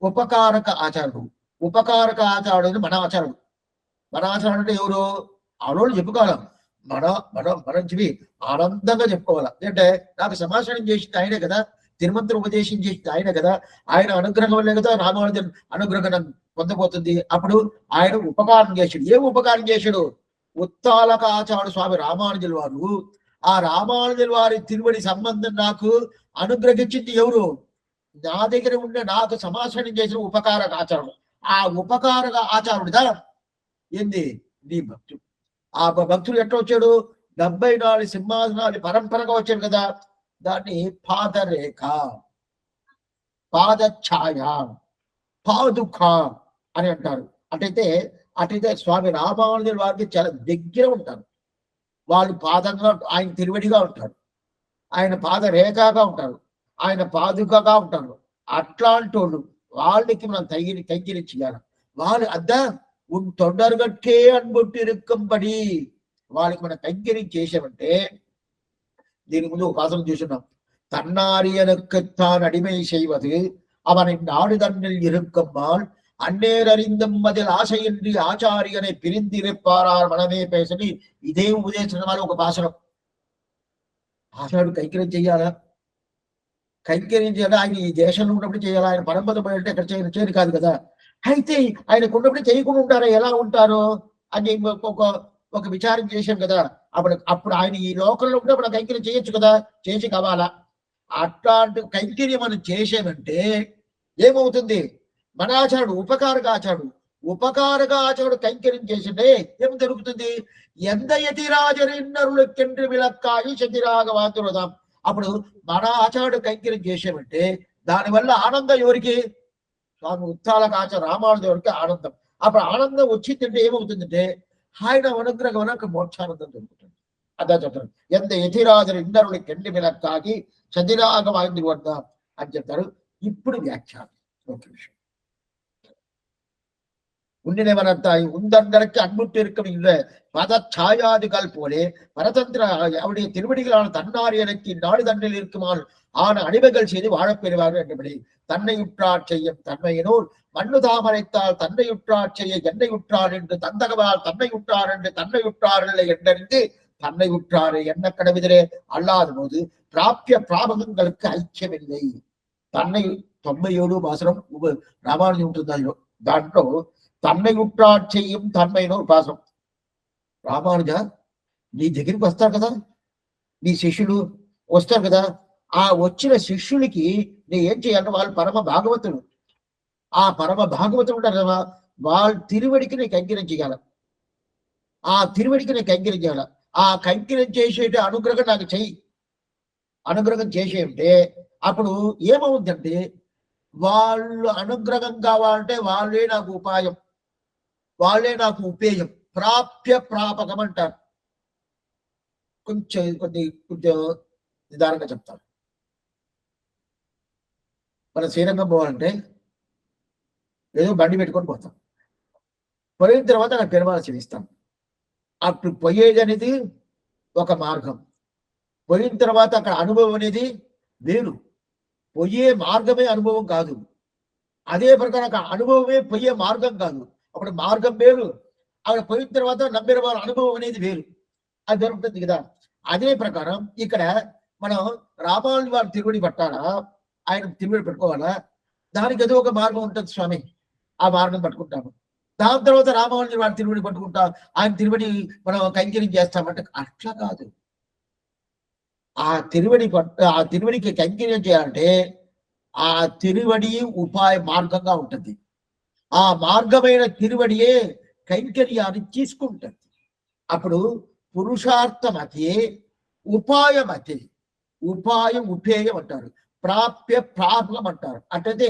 ఉపకారక ఆచార్యుడు. ఉపకారక ఆచార్యుడు మన ఆచార్యుడు. మన ఆచార్యుడు అంటే ఎవరు? ఆడోళ్ళు చెప్పుకోవాలి, మనం చెవి ఆనందంగా చెప్పుకోవాలి. అంటే నాకు సమాచారం చేసింది ఆయనే కదా, తిరుమంత్రం ఉపదేశం చేసింది ఆయన కదా, ఆయన అనుగ్రహం వల్లే కదా రామానుజన్ అనుగ్రహం పొందబోతుంది. అప్పుడు ఆయన ఉపకారం చేశాడు. ఏం ఉపకారం చేశాడు? ఉత్తాలక ఆచార్యుడు స్వామి రామానుజుల వారు, ఆ రామానుజుల వారి తిరువడి సంబంధం నాకు అనుగ్రహించింది ఎవరు? నా దగ్గర ఉండే నాకు సమాచారం చేసిన ఉపకారక ఆచార్యుడు. ఆ ఉపకారక ఆచార్యుడిదా ఏంది? నీ భక్తుడు. ఆ భక్తుడు ఎట్లా వచ్చాడు? 74 సింహాసనాలు పరంపరగా వచ్చాడు కదా, దాన్ని పాదరేఖ, పాదఛాయ, పాదుఖ అని అంటారు. అటైతే స్వామి రామానుజుల వారికి చాలా దగ్గర ఉంటారు. వాళ్ళు పాదంగా ఆయన తిరువడిగా ఉంటారు, ఆయన పాదరేఖగా ఉంటారు, ఆయన పాదుకగా ఉంటారు. అట్లాంటి వాళ్ళు వాళ్ళకి మనం కైకిరి చేయాలి. వాళ్ళు అద్దా ఉన్ తొండరగట్కే అన్బొట్టి ఇరుక్కంబడి వాళ్ళకి మనం కైకిరి చేసామంటే, దీని ముందు ఒక ఆసనం చూస్తున్నాం. தன்னாரியனுக்குத்தான் அடிமை செய்வது அவனை நாடுதன்னில் இருக்கும்மால் அந்நேரறிந்தும் அதில் ஆசையின்றி ఆచార్యனை పిరిందిరిప్పారార్ మనమే పేసని ఇదే ఉపదేశం ఒక భాషణం. ఆచార్యుడు కైంకర్యం చేయాలా? కైంకర్యం చేయాలా? ఆయన ఈ దేశంలో ఉన్నప్పుడు చేయాలా? ఆయన పరంపర అంటే ఎక్కడ చేయని కాదు కదా. అయితే ఆయనకు ఉన్నప్పుడు చేయకుండా ఉంటారా? ఎలా ఉంటారో అని ఒక విచారం చేశాం కదా. అప్పుడు ఆయన ఈ లోకంలో ఉన్నప్పుడు కైంకర్యం చేయొచ్చు కదా, చేసి కావాలా? అట్లాంటి కైంకర్యం మనం చేసామంటే ఏమవుతుంది? మన ఆచారుడు ఉపకారక ఆచారుడు కైంకర్యం చేసింటే ఏం జరుగుతుంది? ఎంత యతిరాజరిన్నరులు కెండ్రి విలక్కాయి శతిరాగవాతురదాం. అప్పుడు మన ఆచారుడు కైంకర్యం చేసామంటే దానివల్ల ఆనందం ఎవరికి? స్వామి ఉత్తాలక ఆచార్య రామానుజుడికి ఆనందం. అప్పుడు ఆనందం వచ్చిందంటే ఏమవుతుందంటే ఆయన అనుగ్రహం వల్ల మోక్షానందం దొరుకుతుంది. అదా చెప్తారు. ఎంత యతిరాజులు ఇందరులు కెండ్రి విలక్కాగి சதிராகவாய்ந்து வந்தார் అని చెప్తారు. ఇప్పుడు వ్యాఖ్యానం ఒక విషయం. உன்னினவனத்தாய் உந்தந்தருக்கு அன்புற்றிருக்கும் இல்ல பதச்சாயாதிகள் போலே பரதந்திர அவருடைய திருவடிகளான தன்னார் எனக்கு நாடு தன்னில் இருக்குமால் ஆன அடிமைகள் செய்து வாழப்பெறுவார்கள் என்றபடி தன்னையுற்றாற் செய்யும் தன்மையினோர் மண்ணு தாமரைத்தால் தன்னையுற்றாற் செய்ய என்னையுற்றார் என்று தந்தகவால் தன்னையுற்றார் என்று தன்னையுற்றாரில்லை என்றறிந்து தன்னை உற்றாரை என்ன கடவுதிரே அல்லாத போது பிராபிய பிராபகங்களுக்கு ஐக்கியமில்லை. తన్నై 97 భాషరం రామానుజం ఉంటుందో దాంట్లో తన్నై ఉట్టాట్ చెయ్యం తన్మైనో భాషం. రామానుజ నీ దగ్గరికి వస్తారు కదా, నీ శిష్యులు వస్తారు కదా, ఆ వచ్చిన శిష్యులకి నేను ఏం చేయాలంటే వాళ్ళు పరమ భాగవతులు. ఆ పరమ భాగవతులు ఉంటారు కదా, వాళ్ళ తిరువడికి నీకు అంకితం చేయాలి. ఆ తిరువడికి నీకు అంకితం చేయాలి. ఆ కంకిరం చేసేట అనుగ్రహం నాకు చెయ్యి. అనుగ్రహం చేసేయంటే అప్పుడు ఏమవుద్దంటే వాళ్ళు అనుగ్రహం కావాలంటే వాళ్ళే నాకు ఉపాయం, వాళ్ళే నాకు ఉపేయం. ప్రాప్య ప్రాపకం అంటారు. కొంచెం కొంచెం నిదానంగా చెప్తాను. మన శ్రీరంగం పోవాలంటే ఏదో బండి పెట్టుకొని పోతాం. పోయిన తర్వాత నాకు పెరుమాళ చెల్లిస్తాం. అప్పుడు పోయేది అనేది ఒక మార్గం. పోయిన తర్వాత అక్కడ అనుభవం అనేది వేరు. పోయే మార్గమే అనుభవం కాదు. అదే ప్రకారం అక్కడ అనుభవమే పోయే మార్గం కాదు. అప్పుడు మార్గం వేరు, అక్కడ పోయిన తర్వాత నమ్మిన వాళ్ళ అనుభవం అనేది వేరు. అది దొరుకుతుంది కదా. అదే ప్రకారం ఇక్కడ మనం రామానుజుల వారి తిరువడి పట్టాలా, ఆయన తిరువడి పెట్టుకోవాలా, దానికి ఏదో ఒక మార్గం ఉంటుంది స్వామి. ఆ మార్గం పట్టుకుంటాము. దాని తర్వాత రామానుజుల వారి తిరువడి పట్టుకుంటాం, ఆయన తిరువడి మనం కైంకర్యం చేస్తామంటే అట్లా కాదు. ఆ తిరువడికి కైంకర్యం చేయాలంటే ఆ తిరువడి ఉపాయ మార్గంగా ఉంటుంది. ఆ మార్గమైన తిరువడియే కైంకర్యాన్ని తీసుకుంటుంది. అప్పుడు పురుషార్థమతి, ఉపాయమతి. ఉపాయం ఉపేయం అంటారు, ప్రాప్య ప్రాప్లం అంటారు. అంటే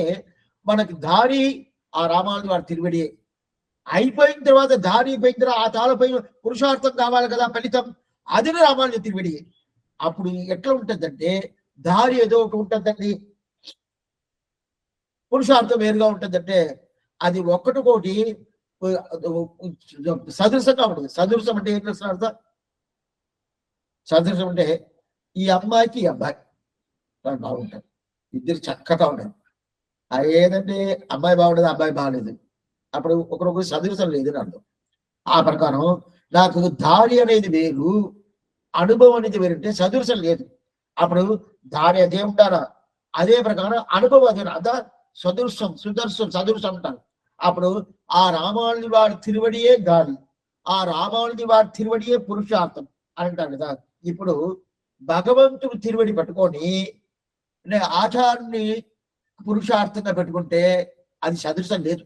మనకి దారి ఆ రామానుజుల వారి తిరువడియే. అయిపోయిన తర్వాత దారి అయిపోయిన తర్వాత ఆ తాళపై పురుషార్థం కావాలి కదా, ఫలితం అది రామానుజ తిరువడియే. అప్పుడు ఎట్లా ఉంటుందంటే దారి ఏదో ఒకటి ఉంటుందండి, పురుషార్థం వేరుగా ఉంటుందంటే అది ఒక్కటికోటి సదృశంగా ఉంటుంది. సదృశం అంటే ఏం చేస్తున్న అర్థం? సదృశం అంటే ఈ అమ్మాయికి ఈ అబ్బాయి బాగుంటారు, ఇద్దరు చక్కగా ఉంటారు. ఏదంటే అమ్మాయి బాగుండదు, అబ్బాయి బాగలేదు, అప్పుడు ఒకరొకరు సదృశం లేదని అర్థం. ఆ ప్రకారం నాకు దారి అనేది వేరు, అనుభవం అనేది వేరంటే సదృశం లేదు. అప్పుడు దారి అదే ఉండాలా, అదే ప్రకారం అనుభవం అదే అదా సదృశం, సుదర్శం, సదృశం అంటారు. అప్పుడు ఆ రామానుజుల వారి తిరువడియే దారి, ఆ రామానుజుల వారి తిరువడియే పురుషార్థం అని అంటారు కదా. ఇప్పుడు భగవంతుడు తిరువడి పట్టుకొని ఆచార్యుని పురుషార్థంగా పెట్టుకుంటే అది సదృశం లేదు,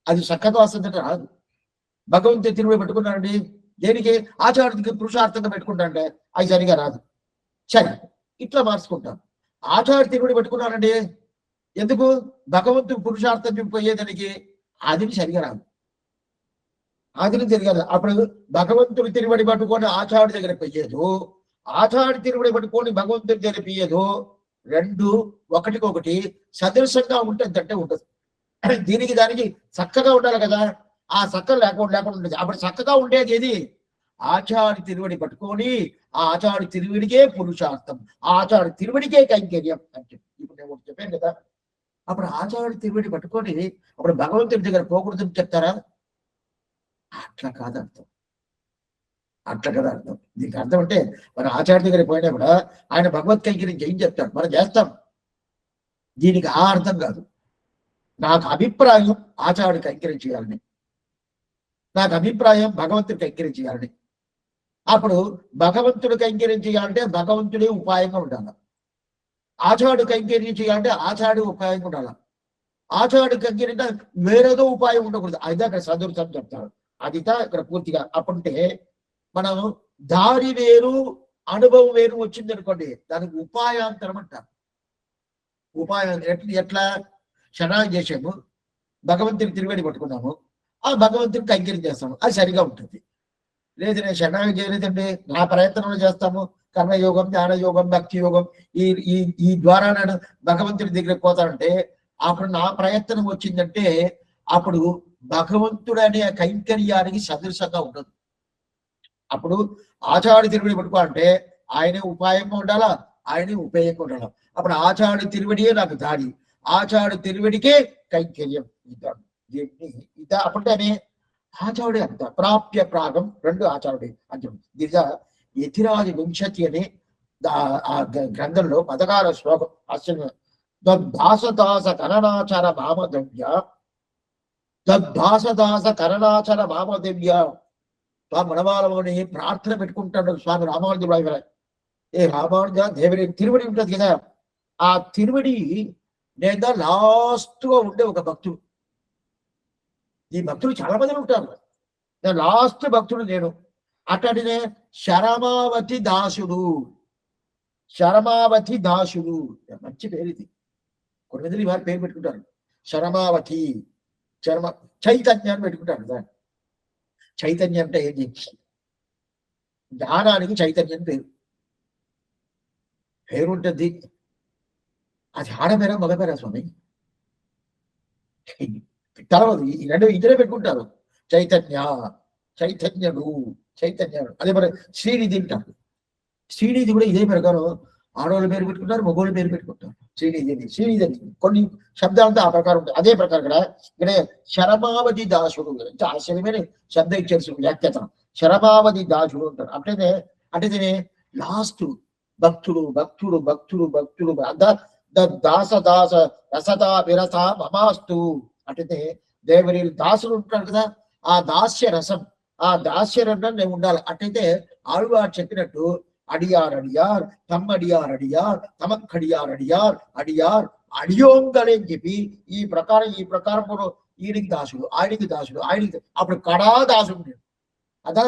అది చక్కగా వస్తుందంటే రాదు. భగవంతుడి తిరువడి పెట్టుకున్నానండి, దేనికి? ఆచార్యుడికి పురుషార్థంగా పెట్టుకుంటానంటే అది సరిగా రాదు. సరే, ఇట్లా మార్చుకుంటాం. ఆచార్య తిరువడి పెట్టుకున్నానండి, ఎందుకు? భగవంతుడు పురుషార్థం పోయేదానికి అది సరిగా రాదు, అది తెలియదు. అప్పుడు భగవంతుడి తిరువడి పట్టుకొని ఆచార్య దగ్గర పోయేదు, ఆచార్య తిరువడి పట్టుకొని భగవంతుడి దగ్గర పోయేదు, రెండు ఒకటికొకటి సదృశంగా ఉంటుందంటే ఉంటుంది. దీనికి దానికి చక్కగా ఉండాలి కదా, ఆ చక్కగా లేకుండా ఉంటుంది. అప్పుడు చక్కగా ఉండేది ఏది? ఆచార్య తిరువడి పట్టుకొని ఆ ఆచార్య తిరువడికే పురుషార్థం, ఆ ఆచార్య తిరువడికే కైంకర్యం అని చెప్పి ఇప్పుడు నేను చెప్పాను కదా. అప్పుడు ఆచార్య తిరువడి పట్టుకొని అప్పుడు భగవంతుడి దగ్గర పోకూడదని చెప్తారా? అట్లా కాదు అర్థం, అట్లా కదా అర్థం. దీనికి అర్థం అంటే మన ఆచార్య దగ్గర పోయినా కూడా ఆయన భగవత్ కైంకర్యం ఏం చెప్తాడు, మనం చేస్తాం. దీనికి ఆ అర్థం కాదు. నాకు అభిప్రాయం ఆచార్యుడి కైంకర్యం చేయాలని, నాకు అభిప్రాయం భగవంతుడి కైంకర్యం చేయాలని. అప్పుడు భగవంతుడి కైంకర్యం చేయాలంటే భగవంతుడే ఉపాయంగా ఉండాలి, ఆచార్యుడు కైంకర్యం చేయాలంటే ఆచార్యుడు ఉపాయంగా ఉండాలి. ఆచార్యుడు కైంకర్యం వేరేదో ఉపాయం ఉండకూడదు. అయితే అక్కడ సదృశం చెప్తాడు. అది ఇక్కడ పూర్తిగా. అప్పుంటే మనం దారి వేరు, అనుభవం వేరు వచ్చింది అనుకోండి, దానికి ఉపాయాంతరం అంటారు. ఉపాయం ఎట్లా? శరణాగతి చేసాము, భగవంతుని తిరువడి పట్టుకున్నాము, ఆ భగవంతుని కైంకర్యం చేస్తాము, అది సరిగా ఉంటుంది. లేదు నేను శరణాగతి చేయలేదండి, నా ప్రయత్నంలో చేస్తాము, కర్మయోగం, జ్ఞానయోగం, భక్తి యోగం, ఈ ఈ ఈ ద్వారా నేను భగవంతుని దగ్గరికి పోతానంటే అప్పుడు నా ప్రయత్నం వచ్చిందంటే అప్పుడు భగవంతుడు అనే కైంకర్యానికి సదృశంగా ఉండదు. అప్పుడు ఆచార్య తిరువడి పట్టుకోవాలంటే ఆయనే ఉపాయంగా ఉండాలా, ఆయనే ఉపేయంగా ఉండాలా. అప్పుడు ఆచార్య తిరువడియే నాకు దారి, ఆచార్య తిరువడికే కైంకర్యం. దీన్ని అప్పుడే ఆచార్యుడే అంత ప్రాప్య ప్రాగం రెండు ఆచార్యుడే అని దీనిగా యతిరాజ వింశతి అనే ఆ గ్రంథంలో పదకార శ్లోకం ఆశ్చర్యం. తద్భాసదాస కరణాచర భామదవ్య, తద్భాసదాస కరణాచర భామదవ్య స్వామి మనవాళ్ళని ప్రార్థన పెట్టుకుంటాడు స్వామి రామానుజుడు వారు. ఏ రామానుజ దేవరి తిరువడి ఉంటుంది కదా, ఆ తిరువడి లేదా లాస్ట్ గా ఉండే ఒక భక్తుడు. ఈ భక్తులు చాలా మంది ఉంటారు, లాస్ట్ భక్తుడు నేను. అట్లాంటినే శరమావతి దాసుడు, శరమావతి దాసుడు మంచి పేరు ఇది. కొన్ని మంది వారి పేరు పెట్టుకుంటారు శరమావతి, శర్మ చైతన్యాన్ని పెట్టుకుంటారు కదా. చైతన్యం అంటే ఏంటి? జ్ఞానానికి చైతన్యం పేరుంటుంది. అది ఆడపేరా మగపేరా స్వామి తర్వాత ఈ రెండు ఇద్దరే పెట్టుకుంటారు. చైతన్య, చైతన్యుడు, చైతన్యుడు. అదే మరి శ్రీనిధి అంటారు. శ్రీనిధి కూడా ఇదే ప్రకారం ఆడవాళ్ళ పేరు పెట్టుకుంటారు, మగవాళ్ళ పేరు పెట్టుకుంటారు. శ్రీనిధి, శ్రీనిధి కొన్ని శబ్దాలతో ఆ ప్రకారం ఉంటాయి. అదే ప్రకారం ఇక్కడ శరమావతి దాసుడు ఆశ్చర్యమైన శబ్దం ఇచ్చారు వ్యాఖ్యాతం. శరమావతి దాసుడు అంటారు. అంటే లాస్ట్ భక్తుడు, భక్తుడు, భక్తుడు, భక్తుడు. దాస దాస రసదా విరస మమాస్తు. అంటే దేవరి దాసుడు ఉంటాడు కదా, ఆ దాస్య రసం, ఆ దాస్య రసం నేను ఉండాలి. అంటే ఆళ్వారు చెప్పినట్టు అడియార్ అడియార్, తమ్మడియార్ అడియార్, తమక్కడియార్ అడియార్, అడియార్ అడియోంగలే అని చెప్పి ఈ ప్రకారం ఈయనకి దాసుడు, ఆయనకి దాసుడు, ఆయనకి అప్పుడు కడాదాసుడు. అదా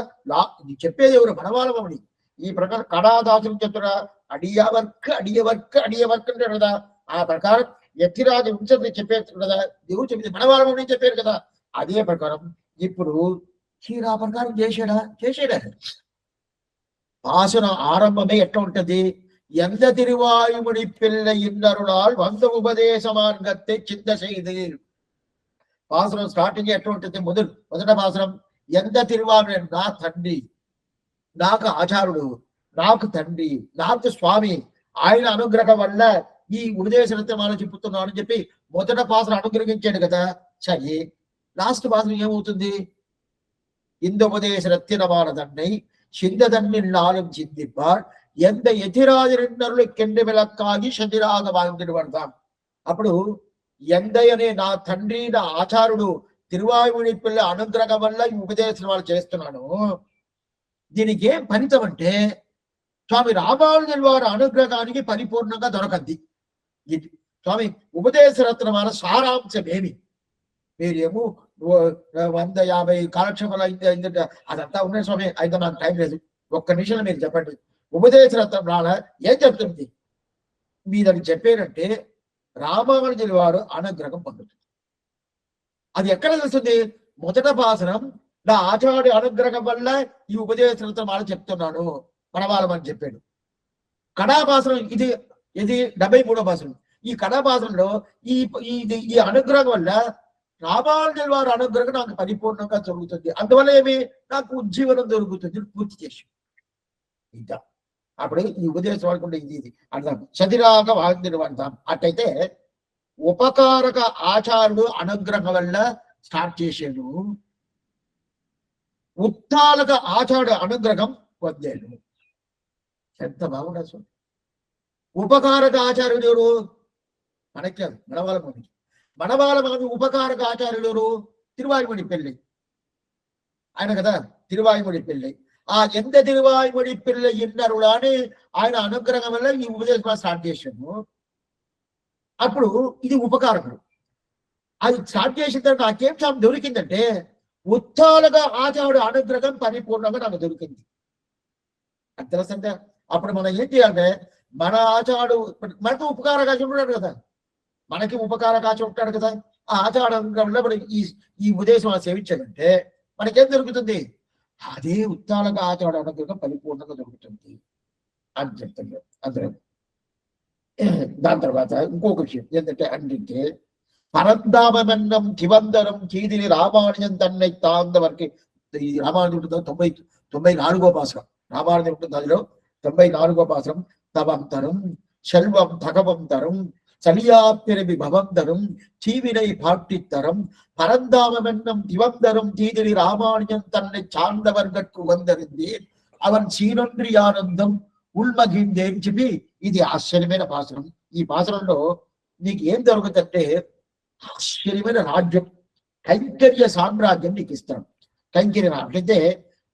చెప్పేది ఎవరు? మనవాళ్ళమని. ఈ ప్రకారం కడాదాసుడు చెప్తున్నా అడియవర్క్ అంటారు కదా. ఆ ప్రకారం యతిరాజు ఉంచని చెప్పేది కదా, దేవుడు చెప్పింది మనవాళ్ళమని చెప్పారు కదా. అదే ప్రకారం ఇప్పుడు ఆ ప్రకారం చేసాడా పాసన ఆరంభమే ఎట్లా ఉంటది? ఎంత తిరువాయుముడి పిల్ల ఇన్నరునాల్ వంద ఉపదేశ మార్గத்தை చింత செய்து. పాసనం స్టార్టింగ్ ఎట్లా ఉంటుంది? మొదట పాసనం ఎంత తిరువాయుడు, నా తండ్రి, నాకు ఆచారుడు, నాకు తండ్రి, నాకు స్వామి, ఆయన అనుగ్రహం వల్ల ఈ ఉపదేశ రత్నమాల చెప్పుతున్నాను అని చెప్పి మొదట పాసన అనుగ్రహించాడు కదా. సరే, లాస్ట్ పాసనం ఏమవుతుంది? இந்த உபதேச ரத்தினமான தன்னை சிந்ததன்னில் நாளும் சிந்திப்பார் எந்த எதிராஜரின்னருளை కెండి విలక్కాగి శతిరాగ వాంగిడుపడతాం. అప్పుడు ఎందయనే నా తండ్రి, నా ఆచారుడు, తిరువాయుముడి పిల్ల అనుగ్రహం వల్ల ఈ ఉపదేశం వాళ్ళు చేస్తున్నాను. దీనికి ఏం ఫలితం అంటే స్వామి రామానుజుల వారి అనుగ్రహానికి పరిపూర్ణంగా దొరకద్ది. ఇది స్వామి ఉపదేశ రత్నమాల సారాంశం ఏమి? మీరేమో 150 కాలక్షేపాలు అయిందంటే అదంతా ఉన్నాయి స్వామి, అయితే నాకు టైం లేదు. ఒక్క నిమిషంలో మీరు చెప్పండి, ఉపదేశ రత్నమాల ఏం చెప్తుంది? మీదని చెప్పారంటే రామానుజుల వారు అనుగ్రహం పొందుతుంది. అది ఎక్కడ తెలుస్తుంది? మొదట భాషణం నా ఆచార్య అనుగ్రహం వల్ల ఈ ఉపదేశ రత్నమాల చెప్తున్నాను మనవాళ్ళమని చెప్పాడు. కళాభాషణం ఇది 73వ భాషణం. ఈ కళాభాషణలో ఈ అనుగ్రహం వల్ల రామానుజుల వారి అనుగ్రహం నాకు పరిపూర్ణంగా జరుగుతుంది. అందువల్ల ఏమి? నాకు ఉజ్జీవనం దొరుకుతుంది పూర్తి చేసి. ఇంకా అప్పుడు ఈ ఉపదేశం వాడుకుంటే ఇది అర్థం. శతిరాగ వాంగిని వాడతాం. అట్టయితే ఉపకారక ఆచారుడు అనుగ్రహం వల్ల స్టార్ట్ చేసాడు, ఉత్తాలక ఆచార్యుడు అనుగ్రహం పొందాడు. ఎంత బాగుండదు. ఉపకారక ఆచార్యుడు ఎవరు? మనకి మనవాళ్ళ ఉపకారక ఆచార్యుడు ఎవరు? తిరువాయుముడి పిల్లి ఆయన కదా. తిరువాయుముడి పిల్లి ఆ ఎంత తిరువాయుముడి పిల్ల ఇన్నరులా అని ఆయన అనుగ్రహం వల్ల ఈ ఉపదేశం స్టార్ట్ చేశాము. అప్పుడు ఇది ఉపకారకుడు. అది స్టార్ట్ చేసిన తర్వాత నాకేం చాలా దొరికిందంటే ఉత్తాలుగా ఆచార్యుడు అనుగ్రహం పరిపూర్ణంగా నాకు దొరికింది. అది తెలుసంటే అప్పుడు మనం ఏం చేయాలంటే మన ఆచార్యుడు మనకు ఉపకారకాచం ఉంటాడు కదా, మనకి ఉపకారకాచం ఉంటాడు కదా. ఆ ఆచారంలో మనం ఈ ఉపదేశం సేవించాలంటే మనకేం దొరుకుతుంది? అదే ఉత్తాలుగా ఆచార్యుడు అనుగ్రహం పరిపూర్ణంగా దొరుకుతుంది అని చెప్తాడు అందరం. దాని తర్వాత ఇంకొక విషయం ఏంటంటే అంటే పరంధామన్నం కివందరం కీదిని రామానుజం తన్నై తాంద వరకు. ఈ రామానుజం ఉంటుంది 94వ పాసరం. రామానుజం ఉంటుంది అందులో 94వ పాసరం. తవంతరం శల్వం తగవంతరం చలియాప్తిరవి భవంతరం చీవినై పాట్టిత్తరం పరంధామన్నం దివందరం కీదిని రామానుజం తన్నై చాందవర్గకు వందరింది అవన్ చీనొండ్రి ఆనందం ఉల్మగిందే అని చెప్పి ఇది ఆశ్చర్యమైన పాసరం. ఈ పాసరంలో నీకు ఏం దొరుకుతుందంటే ఆశ్చర్యమైన రాజ్యం, కైంకర్య సామ్రాజ్యం నీకు ఇస్తాడు. కైంకర్య అంటే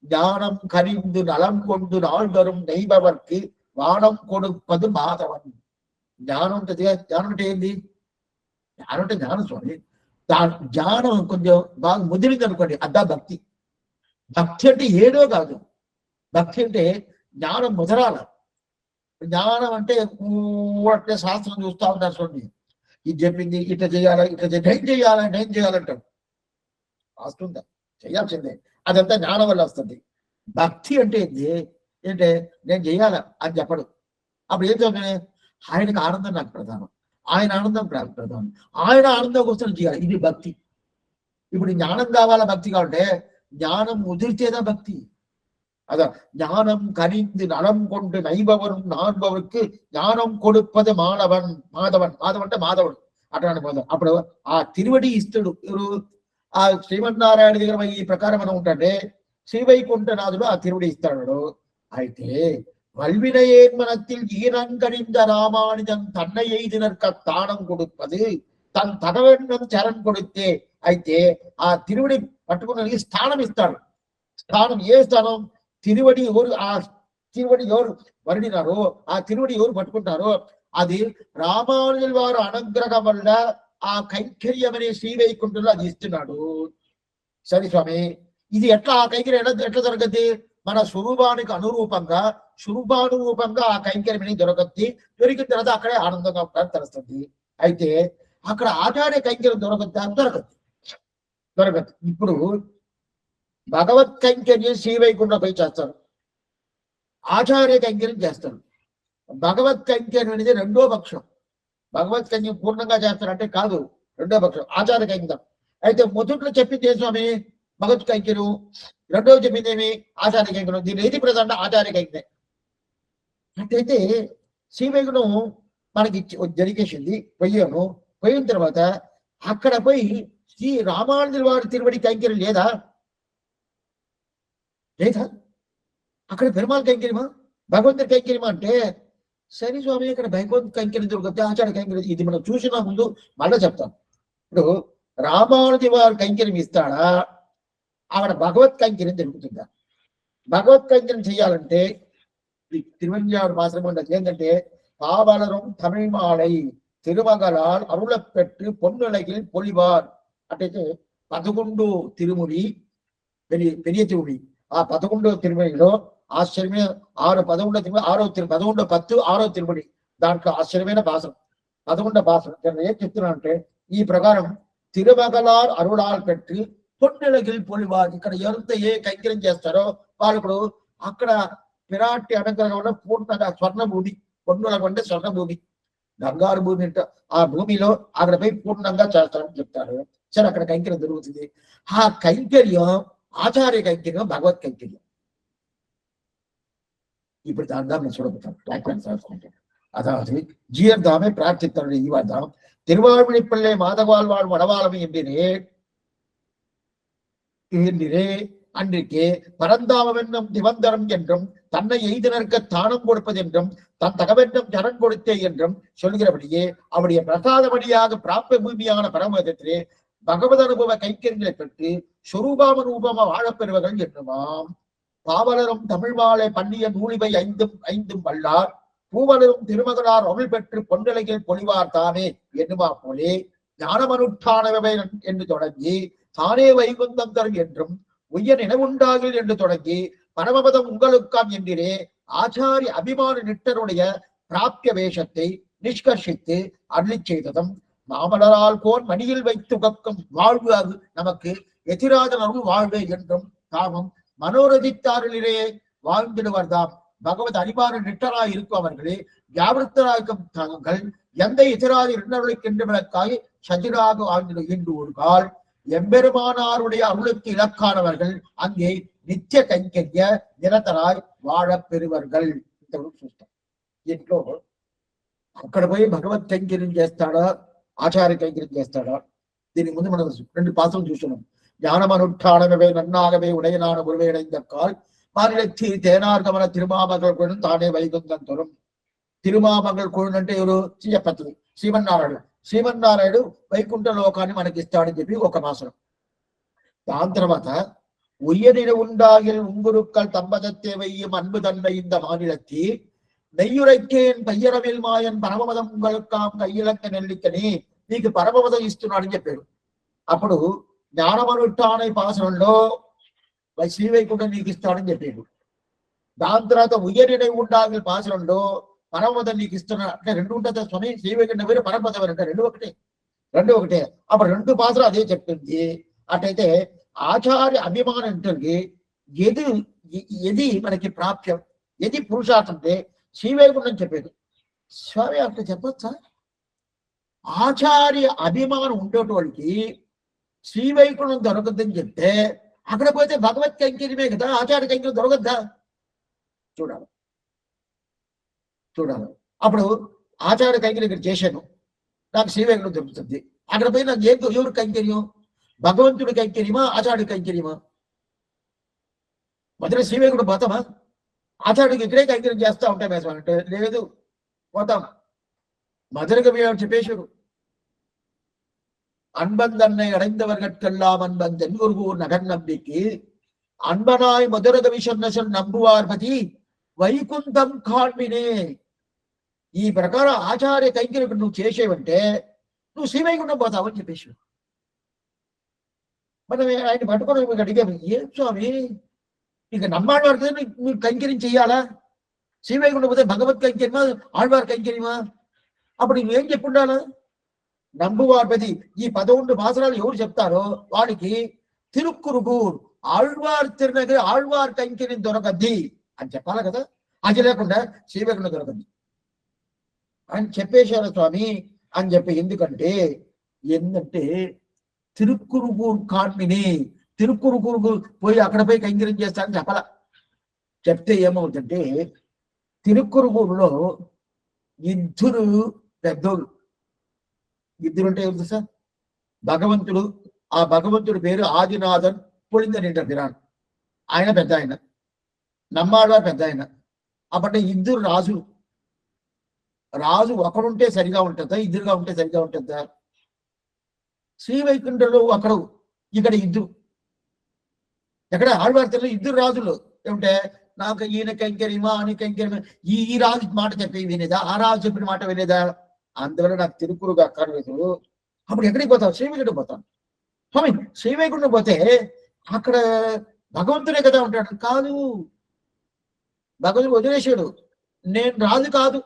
ஞானம் கனிந்து நலம் கொண்டு நாள் வரும் நெய்பவர்க்கு వాణం కొడుపదు మాధవన్. జ్ఞానం అంటే జ్ఞానం అంటే ఏంది? జ్ఞానం అంటే జ్ఞానం స్వామి. జ్ఞానం కొంచెం బాగా ముదిరింది అనుకోండి, అద్దా భక్తి. భక్తి అంటే ఏదో కాదు. భక్తి అంటే జ్ఞానం ముదరాల. జ్ఞానం అంటే అంటే శాస్త్రం చూస్తా ఉంటారు చూడండి, ఇది చెప్పింది ఇట్లా చేయాలి, ఇట్లా ఏం చేయాలంటే ఏం చేయాలంటాడు. వస్తుందా? చేయాల్సిందే. అదంతా జ్ఞానం వల్ల వస్తుంది. భక్తి అంటే ఏంటి? ఏంటంటే నేను చేయాల అని చెప్పడు. అప్పుడు ఏం చదువునే? ఆయనకు ఆనందం నాకు ప్రధానం, ఆయన ఆనందం ప్రధానం, ఆయన ఆనందం కోసం చేయాలి. ఇది భక్తి. ఇప్పుడు జ్ఞానం కావాలా భక్తి కావాలంటే జ్ఞానం ముదిరితేదా భక్తి. అదా ஞானம் கனிந்து நலம் கொண்டு நைபவரும் நான்பவருக்கு జ్ఞానం కొడుపది మాధవన్. మాధవన్ అంటే మాధవుడు అట్లాంటి మాధవ్. అప్పుడు ఆ తిరువడి ఇస్తాడు ఎవరు? ఆ శ్రీమన్నారాయణ దగ్గర ఈ ప్రకారం మనం ఉంటే శ్రీవైకుంఠనాథుడు ఆ తిరువడి ఇస్తాడు. అయితే வல்வினையேன் மனத்தில் ஈரங்கணிந்த ராமானுஜன் தன்னை எய்தினர்க்க தானம் கொடுப்பது తన తగవెన్నం చరణ్ కొడితే. అయితే ఆ తిరువడి పట్టుకున్న స్థానం ఇస్తాడు. స్థానం ఏ స్థానం? తిరువడి ఎవరు ఆ తిరువడి ఎవరు వర్ణినారో, ఆ తిరువడి ఎవరు పట్టుకుంటారో అది రామానుజుల వారు అనుగ్రహం వల్ల ఆ కైంకర్యం అనే శ్రీవైకుంఠంలో అది ఇస్తున్నాడు. సరే స్వామి, ఇది ఎట్లా ఆ కైంకర్యం ఎట్లా జరగద్ది? మన స్వరూపానికి స్వరూపానురూపంగా ఆ కైంకర్యం దొరకద్ది. దొరికిన తర్వాత అక్కడే ఆనందంగా ఉంటారు తెలుస్తుంది. అయితే అక్కడ ఆచార్య కైంకర్యం దొరకద్దు. ఇప్పుడు భగవత్ కైంకర్యం శ్రీవైకుంఠం పోయి చేస్తారు, ఆచార్య కైంకర్యం చేస్తారు. భగవత్ కైంకర్యం అనేది రెండో పక్షం. భగవత్ కైంకర్యం పూర్ణంగా చేస్తారంటే కాదు, రెండో పక్షం ఆచార్య కైంకర్యం. అయితే మొదట్లో చెప్పింది ఏ స్వామి? భగవత్ కైంకర్యం. రెండో చెప్పింది ఏమి? ఆచార్య కైంకర్యం. దీని ఏది ప్రధాన? ఆచార్య కైంకర్యం. అట్లయితే శ్రీవైకుంఠం మనకి జరిగేసింది, పోయిన తర్వాత అక్కడ పోయి శ్రీ రామానుజుల వారి తిరువడి కైంకర్యం లేదా? అక్కడ పెరుమాళ్ కైంకర్యమా, భగవంతుడి కైంకర్యమా అంటే సరే స్వామి ఇక్కడ భగవంతు కైంకర్యం దొరుకుతుంది, ఆచార్య కైంకర్యం. ఇది మనం చూసిన ముందు మళ్ళీ చెప్తాం. ఇప్పుడు రామానుజి వారు కైంకర్యం ఇస్తాడా, అక్కడ భగవత్ కైంకర్యం జరుగుతుందా? భగవత్ కైంకర్యం చేయాలంటే తిరువెంజాడు మాత్రమే ఉండదు. ఏంటంటే పావలరం తమిళ్ మాళై తిరుమగలాల్ అరుళపెట్టు పొన్నులగిల్ పొలివార్. అంటే 11 తిరుముడి పెరియ తిరుముడి. ఆ 11వ తిరుమడిలో ఆశ్చర్యమైన 11వ తిరుమడి 11వ 10 6వ తిరుమడి. దాంట్లో ఆశ్చర్యమైన భాషం 11వ భాషం. ఏం చెప్తున్నా అంటే ఈ ప్రకారం తిరుమగలార్ అరుళాల్ పెట్టి పొన్నులగిల్ పొలివార్. ఇక్కడ ఎవరితో ఏ కైంకర్యం చేస్తారో వాళ్ళు ఇప్పుడు అక్కడ విరాటి అనుగ్రహంలో పూర్ణంగా స్వర్ణభూమి, పొన్నుల అంటే స్వర్ణభూమి, బంగారు భూమి అంటే ఆ భూమిలో అక్కడ పోయి పూర్ణంగా చేస్తారని చెప్తారు. సరే అక్కడ కైంకర్యం జరుగుతుంది. ఆ కైంకర్యం ఆచార్య కైంకర్యం, భగవత్ కైంకర్యం. இப்படி தான் தான் சொல்லப்பட்டார். அதாவது ஜீயர்தாமே பிரார்த்தித்தருடைய ஈவார்தாம் திருவாழ்மொழிப்பிள்ளை மாதவாழ்வாழ் வடவாளமை என்றே அன்றைக்கே பரந்தாமென்னும் நிபந்தரம் என்றும் தன்னை எய்தினர்க்க தானம் கொடுப்பது என்றும் தன் தகவென்னும் ஜனம் கொடுத்தே என்றும் சொல்கிறபடியே அவருடைய பிரசாதபடியாக பிராப்த பூமியான பரமதத்திலே பகவத் அனுபவ கைங்கரியங்களை பெற்று சொரூபாம ரூபமா வாழப்பெறுவர்கள் என்னுமாம். பாவலரும் தமிழ் மாலை பண்ணிய நூலிவை ஐந்தும் வல்லார் பூவலரும் திருமகனார் அருள் பெற்று பொன்னிலையில் பொலிவார் தானே என்னுமா போலே ஞானமனுஷ்டானவை என்று தொடங்கி தானே வைகுந்தம் தரும் என்றும் உய்ய நினைவுண்டாகில் என்று தொடங்கி பரமபதம் உங்களுக்காம் என்றே ஆச்சாரிய அபிமான நிட்டருடைய பிராப்திய வேஷத்தை நிஷ்கர்ஷித்து அருளி செய்ததும் மாமலரால் கோன் மணியில் வைத்து உகக்கும் வாழ்வு அது நமக்கு எதிராஜன் அருள் வாழ்வு என்றும் தாமும் மனோரதித்தாரிலே வாழ்ந்திடுவர்தாம். பகவத் அபிமான நிட்டராய் இருக்கும் அவர்களே வியாபிருத்தராய்க்கும் தாங்கள் எந்த எதிராதி இரண்டர்களுக்கென்று விளக்காய் சஜிராக வாழ்ந்திடும் என்று ஒரு கால் எம்பெருமானாருடைய அருளுக்கு இலக்கானவர்கள் அங்கே నిత్య కైంకర్య నిరతరాయ్ వాழ పెరువర్గల్. ఇంతవరకు చూస్తాం. దీంట్లో అక్కడ పోయి భగవత్ కైంకర్యం చేస్తాడా, ఆచార్య కైంకర్యం చేస్తాడా? దీనికి ముందు మనం 2 పాత్రలు చూస్తున్నాం. ஞானமனுஷ்டானவே நன்னாகவே உடையனான ஒருவே இணைந்தக்கால் மாநிலத்தி தேனார்கமன திருமாமகள் கொழும் தானே వైకుంఠం తొరం. తిరుమామగల్ కొడును అంటే ఎవరు? శ్రీపతి శ్రీమన్నారాయణుడు. శ్రీమన్నారాయణుడు వైకుంఠ లోకాన్ని మనకి ఇస్తాడని చెప్పి ఒక మాసం. దాని తర్వాత உயரின உண்டாகில் உங்குருக்கள் தம்பதத்தே வையும் அன்பு தன்மை இந்த மாநிலத்தி నెయ్యురైకేన్ పయ్యరవిల్ మాయన్ పరమపదం ఉంగళకాం కయ్యలంక నెల్లికని నీకు పరమపదం ఇస్తున్నాడని చెప్పాడు. అప్పుడు జ్ఞానమనుష్ఠాన పాసనంలో శ్రీవైకుంఠం నీకు ఇస్తాడని చెప్పాడు. దాని తర్వాత ఉయ్యరినై ఉండాలి పాసనంలో పరమపదం నీకు ఇస్తున్నా అంటే రెండు ఉంటుంది స్వామి. శ్రీవైకుంఠం వేరు పరమపదం వేరు అంటే రెండు ఒకటే. అప్పుడు రెండు పాసలు అదే చెప్తుంది. అటైతే ఆచార్య అభిమానం ఉంటుంది. ఎది మనకి ప్రాప్యం, ఎది పురుషార్థం అంటే శ్రీవైకుంఠం చెప్పేది. స్వామి అట్లా చెప్పొచ్చా? ఆచార్య అభిమానం ఉండేటోళ్ళకి శ్రీవైకుంఠం దొరకద్దని చెప్తే అక్కడ పోతే భగవత్ కైంకర్యమే కదా, ఆచార్య కైంకర్యం దొరకద్దా? చూడాలి. అప్పుడు ఆచార్య కైంకర్యం ఇక్కడ చేశాను, నాకు శ్రీవైకుంఠం దొరుకుతుంది. అక్కడ పోయి నాకు ఎవరు కైంకర్యం? భగవంతుడి కైంకర్యమా, ఆచార్య కైంకర్యమా? మొదట శ్రీవైకుంఠం పోతామా? ఆచార్యుడికి ఇక్కడే కైంకర్యం చేస్తా ఉంటాం అంటే లేదు, పోతాం. மதுரக చెప్పేశారు, அன்பந்தன்னை அடைந்தவர்கட்கெல்லாம் அன்பன் தென்குருகூர் நகர் நம்பிக்கு அன்பனாய் மதுரகவி சொன்ன நம்புவார்பதி వైకుంఠం కాణ్మినే. ఈ ప్రకారం ఆచార్య కైంకర్యం నువ్వు చేసేవంటే నువ్వు శ్రీవైకుంఠం పోతావని చెప్పేసి మనం ఆయన పట్టుకొని అడిగాము, ఏం స్వామి ఇక నమ్మాడు వాడితే మీరు కైంకర్యం చెయ్యాలా? శ్రీవైకుంఠం పోతే భగవత్ కైంకర్యమా, ఆళ్వార్ కైంకర్యమా? అప్పుడు నువ్వేం చెప్పుండాలా? నంబువార్పది ఈ 11 భాషలు ఎవరు చెప్తారో వాడికి తిరుక్కురుగూర్ ఆళ్వార్ తిరునగరి ఆళ్వార్ కైంకర్యం దొరకద్ది అని చెప్పాలి కదా. అది లేకుండా శ్రీవైకుంఠం దొరకద్ది అని చెప్పేశారు స్వామి అని చెప్పి. ఎందుకంటే తిరుక్కురుగూర్ కాణ్మిని, తిరుక్కురుగూరు పోయి అక్కడ పోయి కైంకర్యం చేస్తానని చెప్పాల. చెప్తే ఏమవుతుందంటే తిరుక్కురుగూరులో ఇద్దరు పెద్దోళ్ళు, ఇద్దరు అంటే ఎవరు సార్? భగవంతుడు. ఆ భగవంతుడి పేరు ఆదినాథన్ పొళిందని పిరాన్. ఆయన పెద్ద ఆయన, నమ్మాళ్ళ పెద్ద ఆయన. అప్పటి ఇద్దరు రాజులు. రాజు ఒకడుంటే సరిగా ఉంటుందా, ఇద్దరుగా ఉంటే సరిగా ఉంటుందా? శ్రీవైకుంఠంలో ఒకడు, ఇక్కడ ఇద్దరు. ఎక్కడ ఆళ్వార్తల్లో ఇద్దరు రాజులు ఏమిటే నాకు ఈయన కైంకర్యమా అని కైంకర్యమా, ఈ రాజు మాట చెప్పి వినేదా, ఆ రాజు చెప్పిన మాట వినేదా? అందువల్ల నాకు తిరుక్కురుగా అక్కర్లేదు. అప్పుడు ఎక్కడికి పోతావు? శ్రీవైకుంఠం పోతాను. స్వామి శ్రీవైకుంఠం పోతే అక్కడ భగవంతుడే కదా ఉంటాడు. కాదు, భగవంతుడు వదిలేశాడు. నేను రాజు కాదు.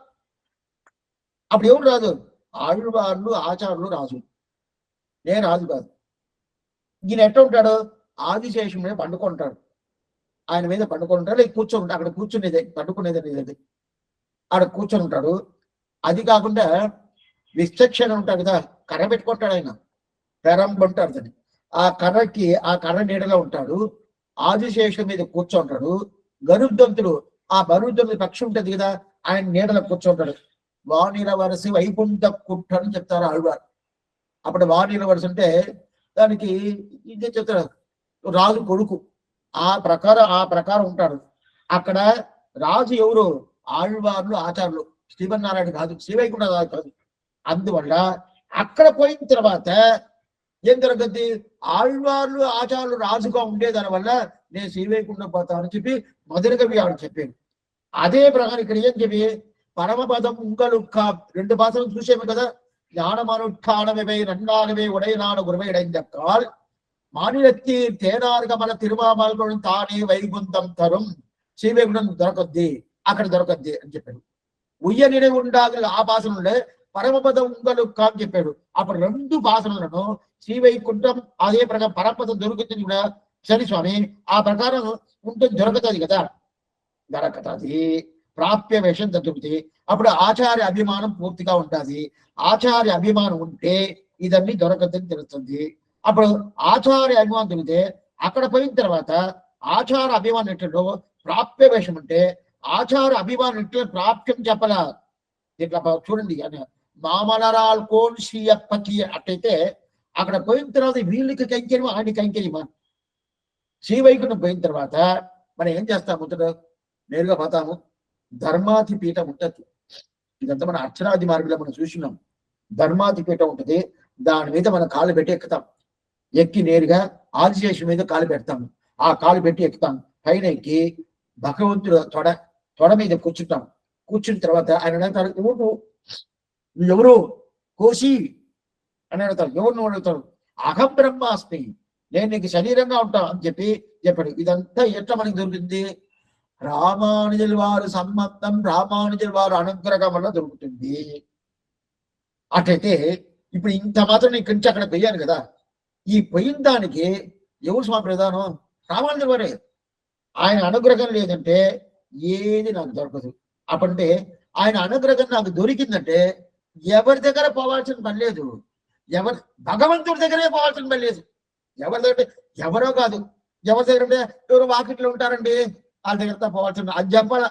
అప్పుడు ఎవరు రాజు? ఆళ్వార్లు ఆచార్యులు రాజు, నేను రాజు కాదు. ఈయన ఎట్లా ఉంటాడు? ఆదిశేషం మీద పండుకుంటాడు. ఆయన మీద పండుకొని ఉంటాడు, కూర్చొని ఉంటాడు. అక్కడ కూర్చునేదే పండుకునేది అనేది ఆడ కూర్చొని ఉంటాడు. అది కాకుండా విచక్షణ ఉంటాడు కదా, కర్ర పెట్టుకుంటాడు ఆయన, పెరంబ ఉంటాడు దాన్ని. ఆ కర్ర నీడలో ఉంటాడు. ఆదిశేషం మీద కూర్చుంటాడు. గరుద్దంతుడు, ఆ గరుద్దంతుడి పక్షి ఉంటుంది కదా, ఆయన నీడలో కూర్చుంటాడు. వానీల వరసి వైకుంఠ కుట్ట అని చెప్తారు ఆళ్వారు. అప్పుడు వానీల వరస అంటే దానికి ఇదే చెప్తాడు, రాజు కొడుకు. ఆ ప్రకారం ఉంటాడు. అక్కడ రాజు ఎవరు? ఆళ్వార్లు ఆచార్యులు, శ్రీమన్నారాయణ కాదు, శ్రీవైకుంఠ కాదు. అందువల్ల అక్కడ పోయిన తర్వాత ఏం జరగద్ది? ఆళ్వార్లు ఆచార్యులు రాజుగా ఉండేదాని వల్ల నేను శ్రీవైకుంఠం పోతానని చెప్పి మధురకవి ఆవిడ చెప్పాను. అదే ప్రకారం ఇక్కడ ఏం చెప్పి పరమపదం ఉంగలు 2 భాషలు చూసేమి కదా. ஞானமனுஷ்டானமே நன்னாகவே உடையனான குருவையடைந்தால் மாநிலத்தி తేనార్గమల తిరుమామలను తానే వైకుంఠం తరం శ్రీవైకుంఠం దొరకద్ది, అక్కడ దొరకద్ది అని చెప్పాడు. ఉయ్యనినే ఉండాలి ఆ భాషనుండే పరమపదం ఉంగలు అని చెప్పాడు. అప్పుడు 2 భాషలను శ్రీవైకుంఠం అదే ప్రకారం పరమపదం దొరుకుతుంది కూడా. సరే స్వామి, ఆ ప్రకారం ఉంటుంది, దొరకతుంది కదా. దొరకతుంది, ప్రాప్య వేషం దొరుకుతుంది. అప్పుడు ఆచార్య అభిమానం పూర్తిగా ఉంటుంది. ఆచార్య అభిమానం ఉంటే ఇదన్నీ దొరకద్దని తెలుస్తుంది. అప్పుడు ఆచార్య అభిమానం దొరికితే అక్కడ పోయిన తర్వాత ఆచార అభిమానం ఎట్లలో ప్రాప్య వేషం ఉంటే ఆచార అభిమానం ఎట్ల ప్రాప్యం చెప్పలా. ఇట్లా చూడండి, మామలరాల్ కోన్ శ్రీయప్పకి అట్టయితే అక్కడ పోయిన తర్వాత వీళ్ళకి కైంకర్యమా, ఆయన కైంకర్యమా? శ్రీవైకుంఠం పోయిన తర్వాత మనం ఏం చేస్తాము? నేరుగా పోతాము, ధర్మాతి పీఠం ఉంటుంది. ఇదంతా మన అక్షరాది మార్గంలో మనం చూసినాం. ధర్మాతి పీఠం ఉంటుంది, దాని మీద మనం కాలు పెట్టి ఎక్కుతాం. ఎక్కి నేరుగా ఆదిశేషం మీద కాలు పెడతాము. ఆ కాలు పెట్టి ఎక్కుతాం. పైన ఎక్కి భగవంతుడు తొడ మీద కూర్చుంటాం. కూర్చున్న తర్వాత ఆయన అడుగుతాడు, ఎవరు కోసి అని అడుగుతారు. ఎవరు నువ్వు అడుగుతాడు. అహం బ్రహ్మాస్మి, నేను నీకు శరీరంగా ఉంటాను అని చెప్పాడు. ఇదంతా ఎట్లా మనకి దొరుకుతుంది? రామానుజుల వారు సమ్మతం, రామానుజుల వారు అనుగ్రహం వల్ల దొరుకుతుంది. అట్లయితే ఇప్పుడు ఇంత మాత్రం ఇక్కడి నుంచి అక్కడ పోయాను కదా, ఈ పోయిన దానికి ఎవరు స్వామి ప్రధానం? రామానుజుల వారే. ఆయన అనుగ్రహం లేదంటే ఏది నాకు దొరకదు. అప్పుడంటే ఆయన అనుగ్రహం నాకు దొరికిందంటే ఎవరి దగ్గర పోవాల్సిన పని లేదు, భగవంతుడి దగ్గరే పోవాల్సిన పని లేదు. ఎవరి దగ్గర ఎవరో కాదు, ఎవరి దగ్గర అంటే ఎవరు వాకిట్లో ఉంటారండి వాళ్ళ దగ్గర పోవాల్సిన, అది చెప్పాలా,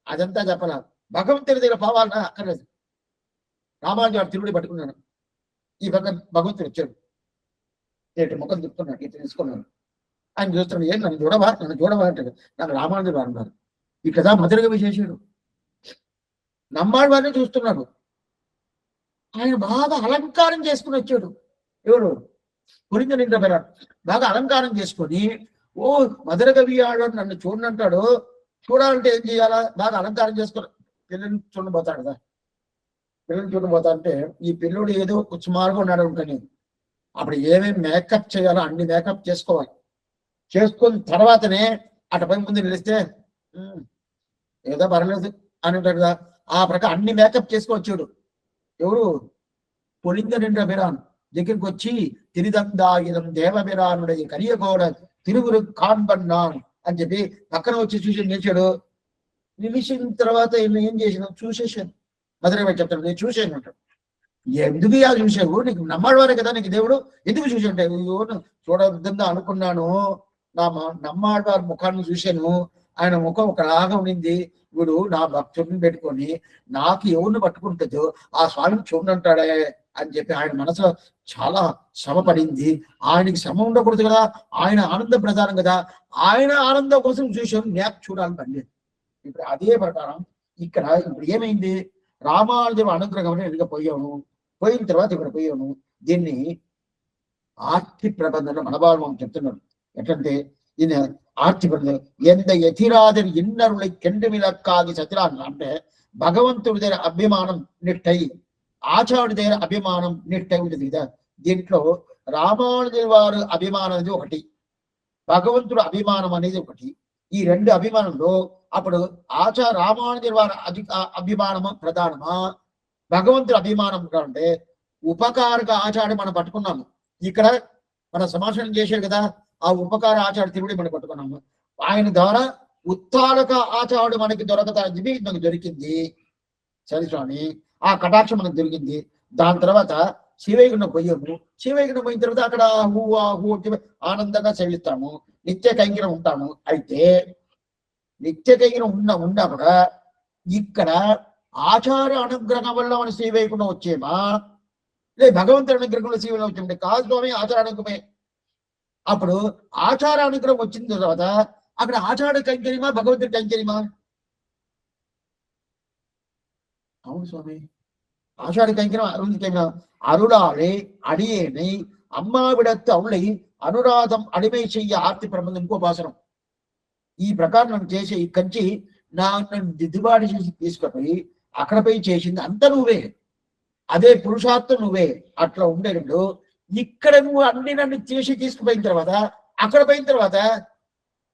అదంతా చెప్పాలా. భగవంతుడి దగ్గర పోవాలన్నా అక్కర్లేదు. రామానుజు వాడు తిరుడి పట్టుకున్నాను, ఈ పక్క భగవంతుడు వచ్చాడు, ఏటి ముఖం తిప్పుకున్నాడు, ఇటు తీసుకున్నాడు. ఆయన చూస్తున్నాడు, ఏం నన్ను చూడవా అంటాడు. నాకు రామానుజుడు వారు అన్నారు. ఇట్లా మధురగా విశేషుడు నమ్మాడు వారిని చూస్తున్నాడు. ఆయన బాగా అలంకారం చేసుకుని వచ్చాడు. ఎవరు? పురింజ నిండా బాగా అలంకారం చేసుకొని, ఓ మధుర కవి ఆడు నన్ను చూడనంటాడు. చూడాలంటే ఏం చేయాలా? బాగా అలంకారం చేసుకుని పిల్లల్ని చూడబోతాడు కదా. పిల్లల్ని చూడబోతా అంటే ఈ పిల్లోడు ఏదో సుమారుగా ఉన్నాడు అనుకని అప్పుడు ఏమేమి మేకప్ చేయాలో అన్ని మేకప్ చేసుకోవాలి. చేసుకున్న తర్వాతనే అటుపై ముందు నిలిస్తే ఏదో పర్లేదు అని ఉంటాడు కదా. ఆ ప్రకారం అన్ని మేకప్ చేసుకొచ్చాడు. ఎవరు? పొలింద నిండా బిరాన్ దగ్గరికి వచ్చి తిరిదందాగిరం దేవబిరానుడై కరియగోడ తిరుగురు కాన్బన్నాన్ అని చెప్పి పక్కన వచ్చి చూసి నిలిచాడు. నిలిచిన తర్వాత ఏం చేసిన చూసేసాను. మధురగా చెప్తాడు, నేను చూసాను అంటాడు. ఎందుకు ఇలా చూసావు? నీకు నమ్మాడవారే కదా నీకు దేవుడు, ఎందుకు చూసాంటే చూడవద్దా అనుకున్నాను. నా నమ్మాడవారి ముఖాన్ని చూశాను, ఆయన ముఖం ఒకలాగా ఉండింది. వీడు నా భక్తుడిని పెట్టుకొని నాకు ఎవరిని పట్టుకుంటుందో ఆ స్వామిని చూడంటాడే అని చెప్పి ఆయన మనసులో చాలా శ్రమ పడింది. ఆయనకి శ్రమ ఉండకూడదు కదా, ఆయన ఆనంద ప్రధానం కదా, ఆయన ఆనందం కోసం చూసాను, నాకు చూడాలని పనిలేదు. ఇప్పుడు అదే ప్రకారం ఇక్కడ ఇప్పుడు ఏమైంది? రామానుజుల అనుగ్రహం ఎదుగా పోయాను, పోయిన తర్వాత ఇక్కడ పోయాను. దీన్ని ఆర్తి ప్రబంధన మనభావం చెప్తున్నాడు. ఎట్లంటే ఈయన ఆర్తి ప్రబంధం ఎంత ఎతిరాదని ఇన్నరులై కెండుమిలక్కాగి సతిరాన్ అంటే భగవంతుడి దగ్గర అభిమానం నిట్టై, ఆచార్యుడి దగ్గర అభిమానం నిట్టై ఉంటుంది కదా. దీంట్లో రామానుజుల వారు అభిమానం అనేది ఒకటి, భగవంతుడు అభిమానం అనేది ఒకటి. ఈ రెండు అభిమానంలో అప్పుడు రామానుజుల వారి అభిమానము ప్రధానమా, భగవంతుడు అభిమానం అంటే ఉపకారక ఆచార్య మనం పట్టుకున్నాము. ఇక్కడ మన సమాచారం చేశాడు కదా, ఆ ఉపకార ఆచార్య తిరుడి మనం పట్టుకున్నాము. ఆయన ద్వారా ఉత్తారక ఆచార్యుడు మనకి దొరకదని చెప్పి మనకు దొరికింది. సరే స్వామి, ఆ కటాక్షం మనకు దొరికింది. దాని తర్వాత శివైగుండం పోయాము. శివైగుండం పోయిన తర్వాత అక్కడ హూ ఆనందంగా సేవిస్తాము, నిత్య కైంకర్యం ఉంటాము. అయితే నిత్య కైంకర్యం ఉన్నా కూడా ఇక్కడ ఆచార అనుగ్రహం వల్ల మన శ్రీవైకుంఠం వచ్చేమా, లే భగవంతుడి అనుగ్రహంలో శ్రీవైకుంఠం వచ్చే కాదు స్వామి, ఆచార అనుగ్రహమే. అప్పుడు ఆచార అనుగ్రహం వచ్చిన తర్వాత అక్కడ ఆచార కైంకర్యమా, భగవంతుడి కైంకర్యమా? అవును స్వామి, ஆஷாட கைங்கரம் அருள் கைங்கரம் அருளாலே அடியேனை அம்மாவிடத்து அவளை అనురాధం అడిమై చెయ్యి ఆర్తి ప్రబంధం ఇంకో భాషనం. ఈ ప్రకారం నన్ను చేసే ఈ కంచి నన్ను దిద్దుబాటు చేసి తీసుకుపోయి అక్కడపై చేసింది అంత నువ్వే, అదే పురుషార్థం నువ్వే. అట్లా ఉండేటప్పుడు ఇక్కడ నువ్వు అన్ని నన్ను చేసి తీసుకుపోయిన తర్వాత అక్కడ పోయిన తర్వాత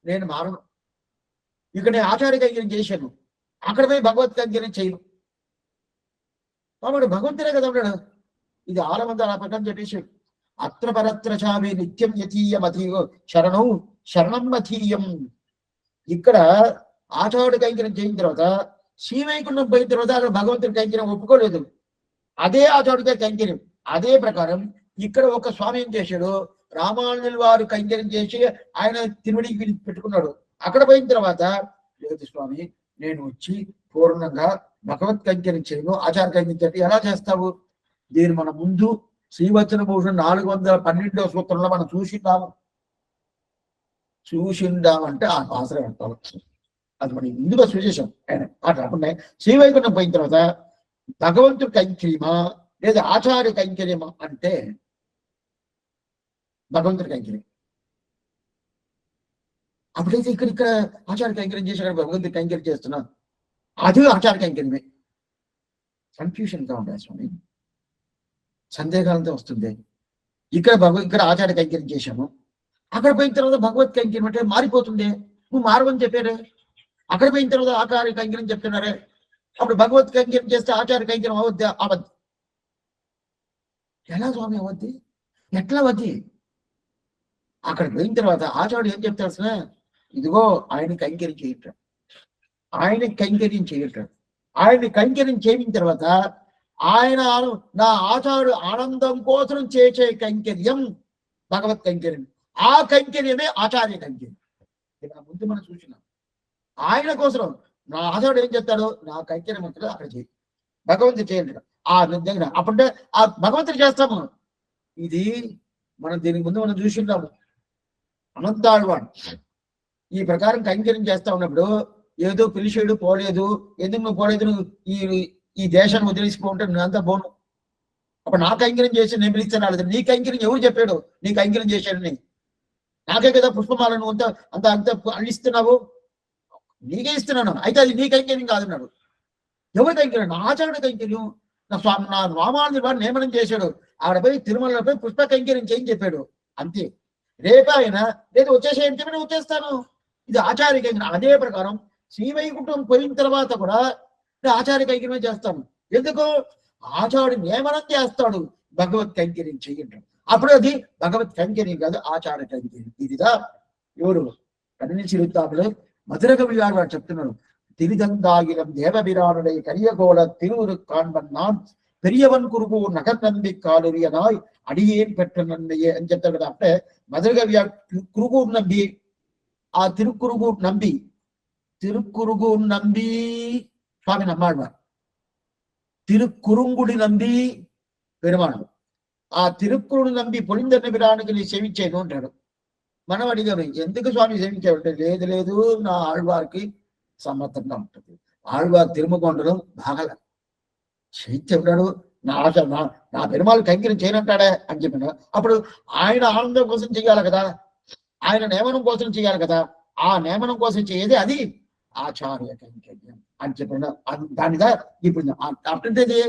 నేను మారను. ఇక్కడ నేను ఆచార్య కైంకర్యం చేశాను, అక్కడ పోయి భగవత్ కైంకర్యం చేయను. కాబట్టి భగవంతుడే కదా ఉన్నాడు. ఇది 600 ప్రకారం చెప్పేశాడు. అత్ర పరత్ర చావి నిత్యం యతీయం అతీయో శరణం శరణం అతీయం. ఇక్కడ ఆచార్యుడి కైంకర్యం చేయిన తర్వాత శ్రీవైకుంఠం పోయిన తర్వాత అక్కడ భగవంతుడి కైంకర్యం ఒప్పుకోలేదు, అదే ఆచార్యుడిగా కైంకర్యం. అదే ప్రకారం ఇక్కడ ఒక స్వామి ఏం చేశాడు, రామానుజుల వారు కైంకర్యం చేసి ఆయన తిరువడికి పెట్టుకున్నాడు. అక్కడ పోయిన తర్వాత లేదు స్వామి, నేను వచ్చి పూర్ణంగా భగవత్ కైంకర్యం చేయను, ఆచార కైంకర్యం ఎలా చేస్తావు? దీని మన ముందు శ్రీవచన భూషణ్ 412వ సూత్రంలో మనం చూసిండామంటే ఆ ఆశ్రయం అంటాం. అది మనం ముందుగా చూసేసాం. అట్లా కాకుండా శ్రీవైకుంఠం పోయిన తర్వాత భగవంతుడి కైంకర్యమా లేదా ఆచార్య కైంకర్యమా అంటే భగవంతుడి కైంకర్యం. అప్పుడైతే ఇక్కడ ఆచార కైంకర్యం చేసి అక్కడ భగవంతుడి కైంకర్యం చేస్తున్నా, అది ఆచార కైంకర్యమే. కన్ఫ్యూషన్గా ఉండాలి స్వామి, సందేహాలతో వస్తుంది. ఇక్కడ ఆచార కైంకర్యం చేశాము, అక్కడ పోయిన తర్వాత భగవత్ కైంకర్యం అంటే మారిపోతుంది. నువ్వు మారవని చెప్పారే, అక్కడ పోయిన తర్వాత ఆచార కైంకర్యం చెప్తున్నారే, అప్పుడు భగవత్ కైంకర్యం చేస్తే ఆచార కైంకర్యం అవద్దా? అవద్దు. ఎలా స్వామి అవద్ది? ఎట్లా అవద్ది? అక్కడ పోయిన తర్వాత ఆచార్యుడు ఏం చెప్తాల్సిన, ఇదిగో ఆయన కైంకర్యం చేయటం, ఆయన కైంకర్యం చేయటం, ఆయన కైంకర్యం చేయిన తర్వాత ఆయన నా ఆచార్యుడు ఆనందం కోసం చేసే కైంకర్యం భగవత్ కైంకర్యం. ఆ కైంకర్యమే ఆచార్య కైంకర్యం. ఇలా ముందు మనం చూసినాం. ఆయన కోసం నా ఆచార్యుడు ఏం చెప్తాడు, నా కైంకర్యం అంటాడు అక్కడ చేయి, భగవంతుడు చేయండి ఆ దగ్గర. అప్పుడే ఆ భగవంతుడు చేస్తాము. ఇది మనం దీనికి ముందు మనం చూసింటాము. అనంతాழ்వాడు ఈ ప్రకారం కైంకర్యం చేస్తా ఉన్నప్పుడు ఏదో పిలిచేడు పోలేదు, ఎందుకు నువ్వు పోలేదు, నువ్వు ఈ దేశాన్ని వదిలేసిపోంటే నేను అంతా పోను, అప్పుడు నా కైంకర్యం చేసి నేను పిలిస్తాను. నీ కైంకర్యం ఎవరు చెప్పాడు నీ కైంకర్యం చేశాడని? నాకే కదా పుష్పమాలను అంత అంత అంత అల్లిస్తున్నావు, నీకే ఇస్తున్నాను, అయితే అది నీ కైంకర్యం కాదన్నాడు. ఎవరి కైంకర్యం? నా ఆచార్యుడి కైంకర్యం. నా రామానుజుడు వాడు నియమనం చేశాడు, ఆడపై తిరుమలపై పుష్ప కైంకర్యం చేయని చెప్పాడు, అంతే. రేపు ఆయన లేదు వచ్చేసేయండి చెప్పి వచ్చేస్తాను, ఇది ఆచార్య కైంకర్యం. అదే ప్రకారం శ్రీవైకుంఠం పోయిన తర్వాత కూడా ఆచార్య కైంకర్యం చేస్తాను. ఎందుకు? ఆచార్యుడు నియమనం చేస్తాడు భగవత్ కైంకర్యం చెయ్యండి, అప్పుడు అది భగవత్ కైంకర్యం కాదు, ఆచార్య కైంకర్యం. ఇదిదా ఎవరు కన్నీ చిరుతాములు మధుర కవి వాడు చెప్తున్నాడు. తిరిదందాగిలం దేవబిరానుడై కరియగోళ తిరువురు కాన్బన్ நான் பெரியவன் குருகு நகர் நம்பி காலுரியனாய் அடியேன் பெற்ற நன்மையே అని చెప్తాడు కదా. అంటే మధుర కవి కురుగూరు నంబి, ఆ తిరుక్కురుగూరు నంబి స్వామి నమ్మాడు, తిరుక్కురుంగుడి నంబి పెరుమాడు, ఆ తిరుక్కురుడు నంబి పొలిందన్న బిరానికి నీ సేవించేను అంటాడు. మనం అడిగాము ఎందుకు స్వామి సేవించాడంటే, లేదు లేదు నా ఆళ్వారికి సమర్థంగా ఉంటుంది, ఆళ్వారు తిరుమకొండలు బాగా చెప్పాడు, నా పెరుమాళ్ళు కైంకర్యం చేయనంటాడే అని చెప్పిన. అప్పుడు ఆయన ఆనందం కోసం చేయాలి కదా, ఆయన నియమనం కోసం చేయాలి కదా, ఆ నియమనం కోసం చేయేది అది ఆచార్య కైంకర్యం అని చెప్పిన. దానిదా ఇప్పుడు అప్పుడేది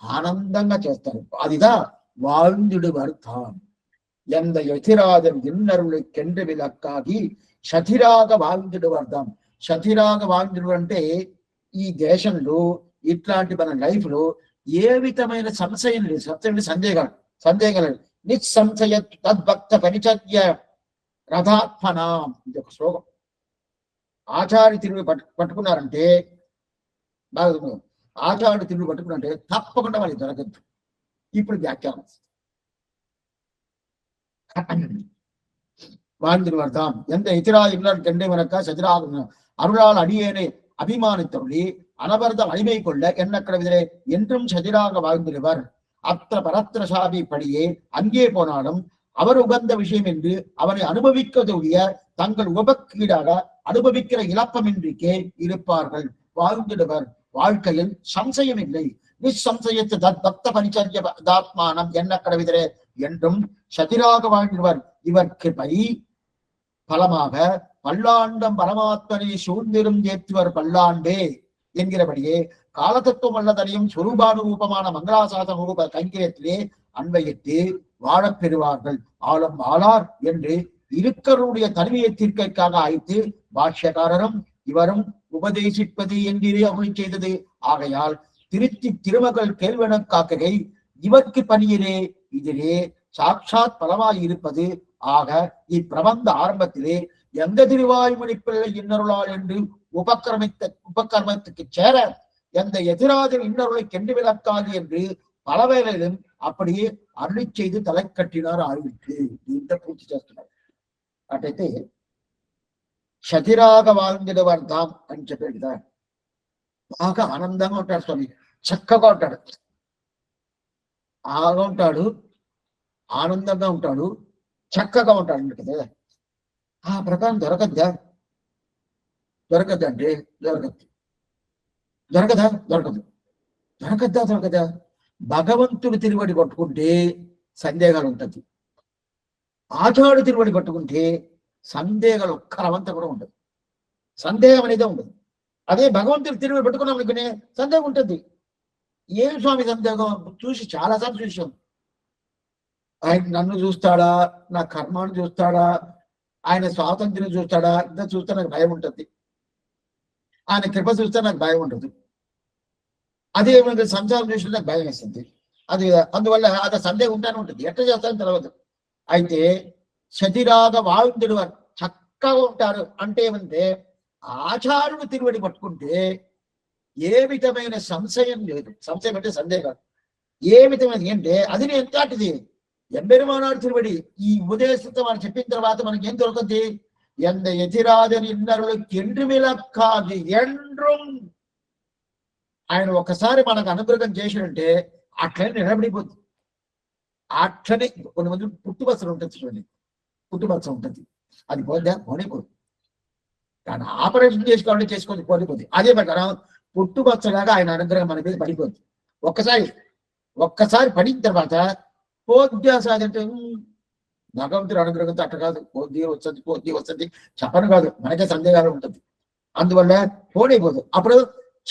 ఆనందంగా చేస్తారు, అదిదా வாழ்ந்திடு வர்த்தான் எந்த எதிராதன் இன்னருளை కెండ్రి విలక్కాగి శతిరాగ வாழ்ந்திடு వర్దాం. శతిరాగ வாழ்ந்திడు అంటే ఈ దేశంలో ఇట్లాంటి మన లైఫ్ లో ఏ విధమైన సంశయం లేదు, సందేహాలు నిస్సంశయ తద్భక్త పరిచర్య రథాత్మనాం. ఇది ఒక శ్లోకం. ఆచార్య తిరుగు పట్టుకున్నారంటే బాగా, ఆచార్యుడు తిరుగు పట్టుకున్నారంటే తప్పకుండా వాళ్ళకి దొరకద్దు. ఇప్పుడు వ్యాఖ్యానం வாழ்ந்திடு வர்தாம் எந்த எதிரா இல்லார் கெண்டை வனக்கா சதிராக அருளால் அடியேனை அபிமானித்தருளி அனவரதம் அடிமை கொள்ள எண்ணக்கடவிதரே என்றும் சதிராக வாழ்ந்திடுவர். அத்த பரத்திர சாபி படியே அங்கே போனாலும் அவர் உகந்த விஷயம் என்று அவனை அனுபவிக்கக்கூடிய தங்கள் உபக்கீடாக அனுபவிக்கிற இலப்பமின்றிக்கே இருப்பார்கள். வாழ்ந்திடுவர், வாழ்க்கையில் சம்சயம் இல்லை. நிசம்சயத்து தத்த பரிச்சரிய தாத்மானம் எண்ணக்கடவிதரே என்றும் சதிராக வாழ்ந்திடுவர். இவர் கிருபை பலமாக பல்லாண்டம் பரமாத்மனை சூழ்ந்திரும் ஏற்றுவர் பல்லாண்டே என்கிறபடியே காலதத்துவம் அல்லதனையும் சுரூபானுரூபமான மங்களாசாசன ரூப கைங்கரியத்திலே அன்வையிட்டு வாழப் பெறுவார்கள். ஆளும் ஆளார் என்று இருக்கருடைய தனிமையை தீர்க்கைக்காக ஆய்த்து பாஷ்யக்காரரும் இவரும் உபதேசிப்பது என்றே அருளி செய்தது. ஆகையால் திருத்தி திருமகள் கேள்வன காக்ககை இவர்க்கு பணியிலே இதிலே சாட்சாத் பலமாய் இருப்பது. ஆக இப்பிரபந்த ஆரம்பத்திலே எந்த திருவாய்மொழி பிள்ளை இன்னருளால் என்று உபக்கர்மத்துக்கு சேர எந்த எதிராஜர் இன்னருளை கெண்டு விளக்காது என்று பலவேளையிலும் அப்படியே అరుళి செய்து తల కట్టినారు ఆవిడ్కి. దీంతో పూర్తి చేస్తున్నారు. అటైతే శతిరాగ వాంగిడు వర్ధం అని చెప్పాడు కదా, బాగా ఆనందంగా ఉంటాడు స్వామి, చక్కగా ఉంటాడు, బాగా ఉంటాడు, ఆనందంగా ఉంటాడు, చక్కగా ఉంటాడు కదా. ఆ ప్రకారం దొరకద్దా? దొరకద్దంటే దొరకద్దు. దొరకదా? దొరకదు. దొరకద్దా? భగవంతుడు తిరువడి పట్టుకుంటే సందేహాలు ఉంటుంది, ఆచార్యుడు తిరువడి పట్టుకుంటే సందేహాలు ఒక్క రవంత కూడా ఉండదు. సందేహం అనేది ఉండదు. అదే భగవంతుడు తిరుగు పెట్టుకున్నాం అనుకునే సందేహం ఉంటుంది. ఏం స్వామి సందేహం? చూసి చాలాసార్లు చూసాం. ఆయన నన్ను చూస్తాడా, నా కర్మాన్ని చూస్తాడా, ఆయన స్వాతంత్ర్యం చూస్తాడా, ఇంత చూస్తే నాకు భయం ఉంటుంది. ఆయన కృప చూస్తే నాకు భయం ఉంటుంది. అదే సంసారం చూస్తే నాకు భయం వేస్తుంది. అది అందువల్ల అది సందేహం ఉంటానే ఉంటుంది. ఎట్లా చేస్తానో తెలియదు. అయితే శతిరాగ వాయుంతుడు చక్కగా ఉంటారు అంటే ఏమంటే ఆచారుడు తిరువడి పట్టుకుంటే ఏ విధమైన సంశయం లేదు. సంశయం అంటే సందేహం. ఏ విధమైన అంటే అది నేను ఎంతటిది ఎంబెరుమానాడు తిరువడి ఈ ఉపదేశంతో మనం చెప్పిన తర్వాత మనకి ఏం దొరుకుతుంది? ఎంత ఎతిరాజని ఇన్నరులు కెండ్రి మిలక్కాది ఎండ్రం. ఆయన ఒకసారి మనకు అనుగ్రహం చేసినంటే అట్లనే నిలబడిపోతుంది. అట్లనే కొన్ని మంది పుట్టుబస్సలు ఉంటుంది చూడండి, పుట్టుబస్స ఉంటుంది, అది పోద్దా? పోనిపోదు. కానీ ఆపరేషన్ చేసుకోవాలంటే చేసుకొని పోనిపోతుంది. అదే ప్రకారం పుట్టుబచ్చలాగా ఆయన అనుగ్రహం మన మీద పడిపోతుంది. ఒక్కసారి పడిన తర్వాత పోద్యాసాది అంటే భగవంతుడు అనుగ్రహంతో అట్ట కాదు, పోద్ది వస్తుంది చెప్పను కాదు, మనకే సందేహాలు ఉంటుంది. అందువల్ల పోనైపోదు. అప్పుడు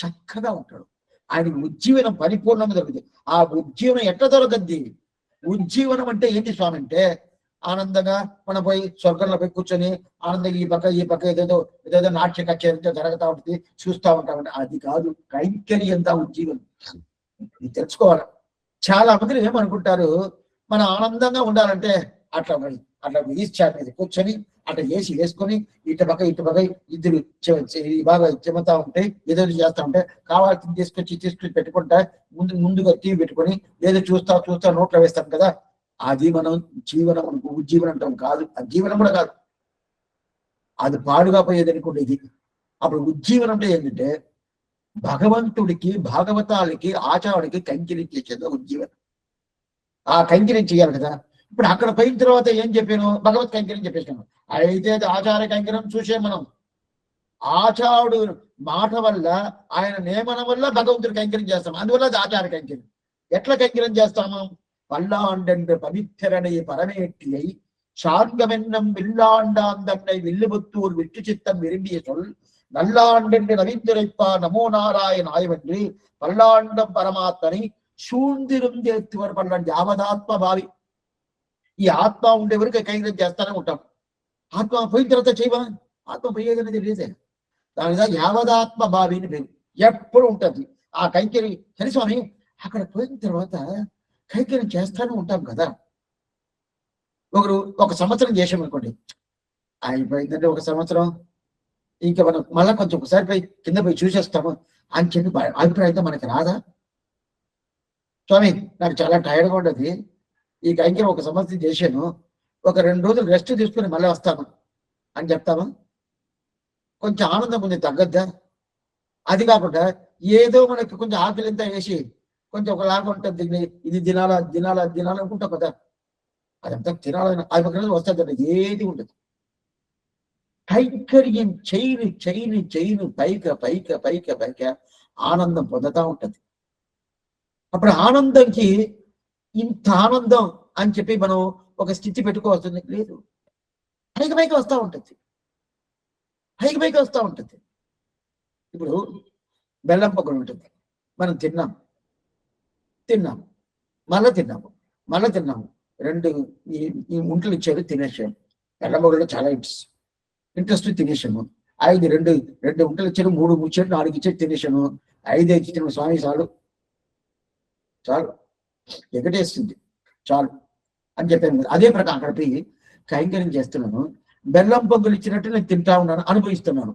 చక్కగా ఉంటాడు. ఆయనకి ఉజ్జీవనం పరిపూర్ణంగా దొరుకుతుంది. ఆ ఉజ్జీవనం ఎట్లా దొరకద్ది? ఉజ్జీవనం అంటే ఏంటి స్వామి అంటే ఆనందంగా మనం పోయి స్వర్గంలో పోయి కూర్చొని ఆనందంగా ఈ పక్క ఏదేదో నాట్య కచేరీతో జరుగుతూ ఉంటుంది, చూస్తూ ఉంటామంటే అది కాదు. కైంకర్యంతా ఉజ్జీవనం. ఇది తెలుసుకోవాలి. చాలా మంది ఏమనుకుంటారు, మనం ఆనందంగా ఉండాలంటే అట్లా ఈశ్చార్ మీద కూర్చొని అట్లా వేసుకొని ఇటు పక్క ఇద్దరు బాగా చెమతా ఉంటాయి, ఏదో చేస్తా ఉంటాయి, కావాల్సింది తీసుకొచ్చి పెట్టుకుంటా ముందుగా టీవీ పెట్టుకొని ఏదో చూస్తా నోట్లో వేస్తాం కదా. అది మనం జీవనం ఉజ్జీవనం అంటాం కాదు. అది జీవనం కూడా కాదు, అది పాడుగా పోయేది అనుకుంటేది. అప్పుడు ఉజ్జీవనం అంటే ఏంటంటే భగవంతుడికి, భాగవతాలకి, ఆచారానికి కైంకర్యం చేసేది ఉజ్జీవనం. ఆ కైంకర్యం చేయాలి కదా. ఇప్పుడు అక్కడ పోయిన తర్వాత ఏం చెప్పాను? భగవత్ కైంకర్యం చెప్పేసాను. అయితే ఆచార కైంకర్యం చూసే మనం ఆచారుడు మాట వల్ల, ఆయన నియమనం వల్ల భగవంతుడి కైంకర్యం చేస్తాం. అందువల్ల అది ఆచార కైంకర్యం. ఎట్లా కైంకర్యం చేస్తాము? பல்லாண்டென்று பவித்திரனை பரமேற்றியை சார்கமென்னம் வில்லாண்டாந்தன்னை வில்லுபுத்தூர் விட்டு சித்தம் விரும்பிய சொல் நல்லாண்டென்று நவீந்துரைப்பா நமோ நாராயண ஆய்வென்று பல்லாண்டம் பரமாத்தனை சூழ்ந்திருந்தேத்துவர் పల్లండి యావదాత్మ భావి. ఈ ఆత్మ ఉండే వరకు కైంకర్యం చేస్తానే ఉంటాం. ఆత్మ పోయిన తర్వాత చేయవా? ఆత్మ పోయేదనేది లేదే. దాని యావదాత్మ భావి అని పేరు. ఎప్పుడు ఉంటుంది ఆ కైంకర్యం. సరే స్వామి, అక్కడ పోయిన తర్వాత కైంకర్యం చేస్తానే ఉంటాం కదా. ఒక సంవత్సరం చేసామనుకోండి, అయిపోయిందంటే ఒక సంవత్సరం, ఇంకా మనం మళ్ళా కొంచెం ఒకసారి పోయి కింద పోయి చూసేస్తాము అని చెప్పి అభిప్రాయంతో మనకి రాదా? స్వామి నాకు చాలా టైర్డ్గా ఉండదు, ఈ కైంకర్యం ఒక సంవత్సరం చేశాను, ఒక 2 రోజులు రెస్ట్ తీసుకుని మళ్ళీ వస్తాను అని చెప్తామా? కొంచెం ఆనందం కొంచెం తగ్గద్దా? అది కాకుండా ఏదో మనకి కొంచెం ఆకలి ఎంత వేసి కొంచెం ఒకలాగా ఉంటుంది, ఇది తినాలనుకుంటాం కదా. అదంతా తినాలని 5 రోజులు వస్తుంది, ఏది ఉండదు. కైంకర్యం చేయని పైక ఆనందం పొందుతా ఉంటుంది. అప్పుడు ఆనందంకి ఇంత ఆనందం అని చెప్పి మనం ఒక స్థితి పెట్టుకోవాల్సింది లేదు. పైకి వస్తూ ఉంటుంది, పైకి వస్తూ ఉంటుంది. ఇప్పుడు బెల్లం పొగలు ఉంటుంది, మనం తిన్నాము, మళ్ళీ తిన్నాము 2 ఈ ముంటలు ఇచ్చారు, తినేసాము. బెల్లం పొగలు చాలా ఇంట్రెస్ట్ తినేసాము. 2 ఉంటలు ఇచ్చారు, 3 ముచ్చారు, 4 ఇచ్చారు, తినేసాను. 5 ఇచ్చిన స్వామి చాలు ఎగటేస్తుంది, చాలు అని చెప్పాను. అదే ప్రకారం అక్కడ పోయి కైంకర్యం చేస్తున్నాను, బెల్లం పొంగులు ఇచ్చినట్టు నేను తింటా ఉన్నాను, అనుభవిస్తాను.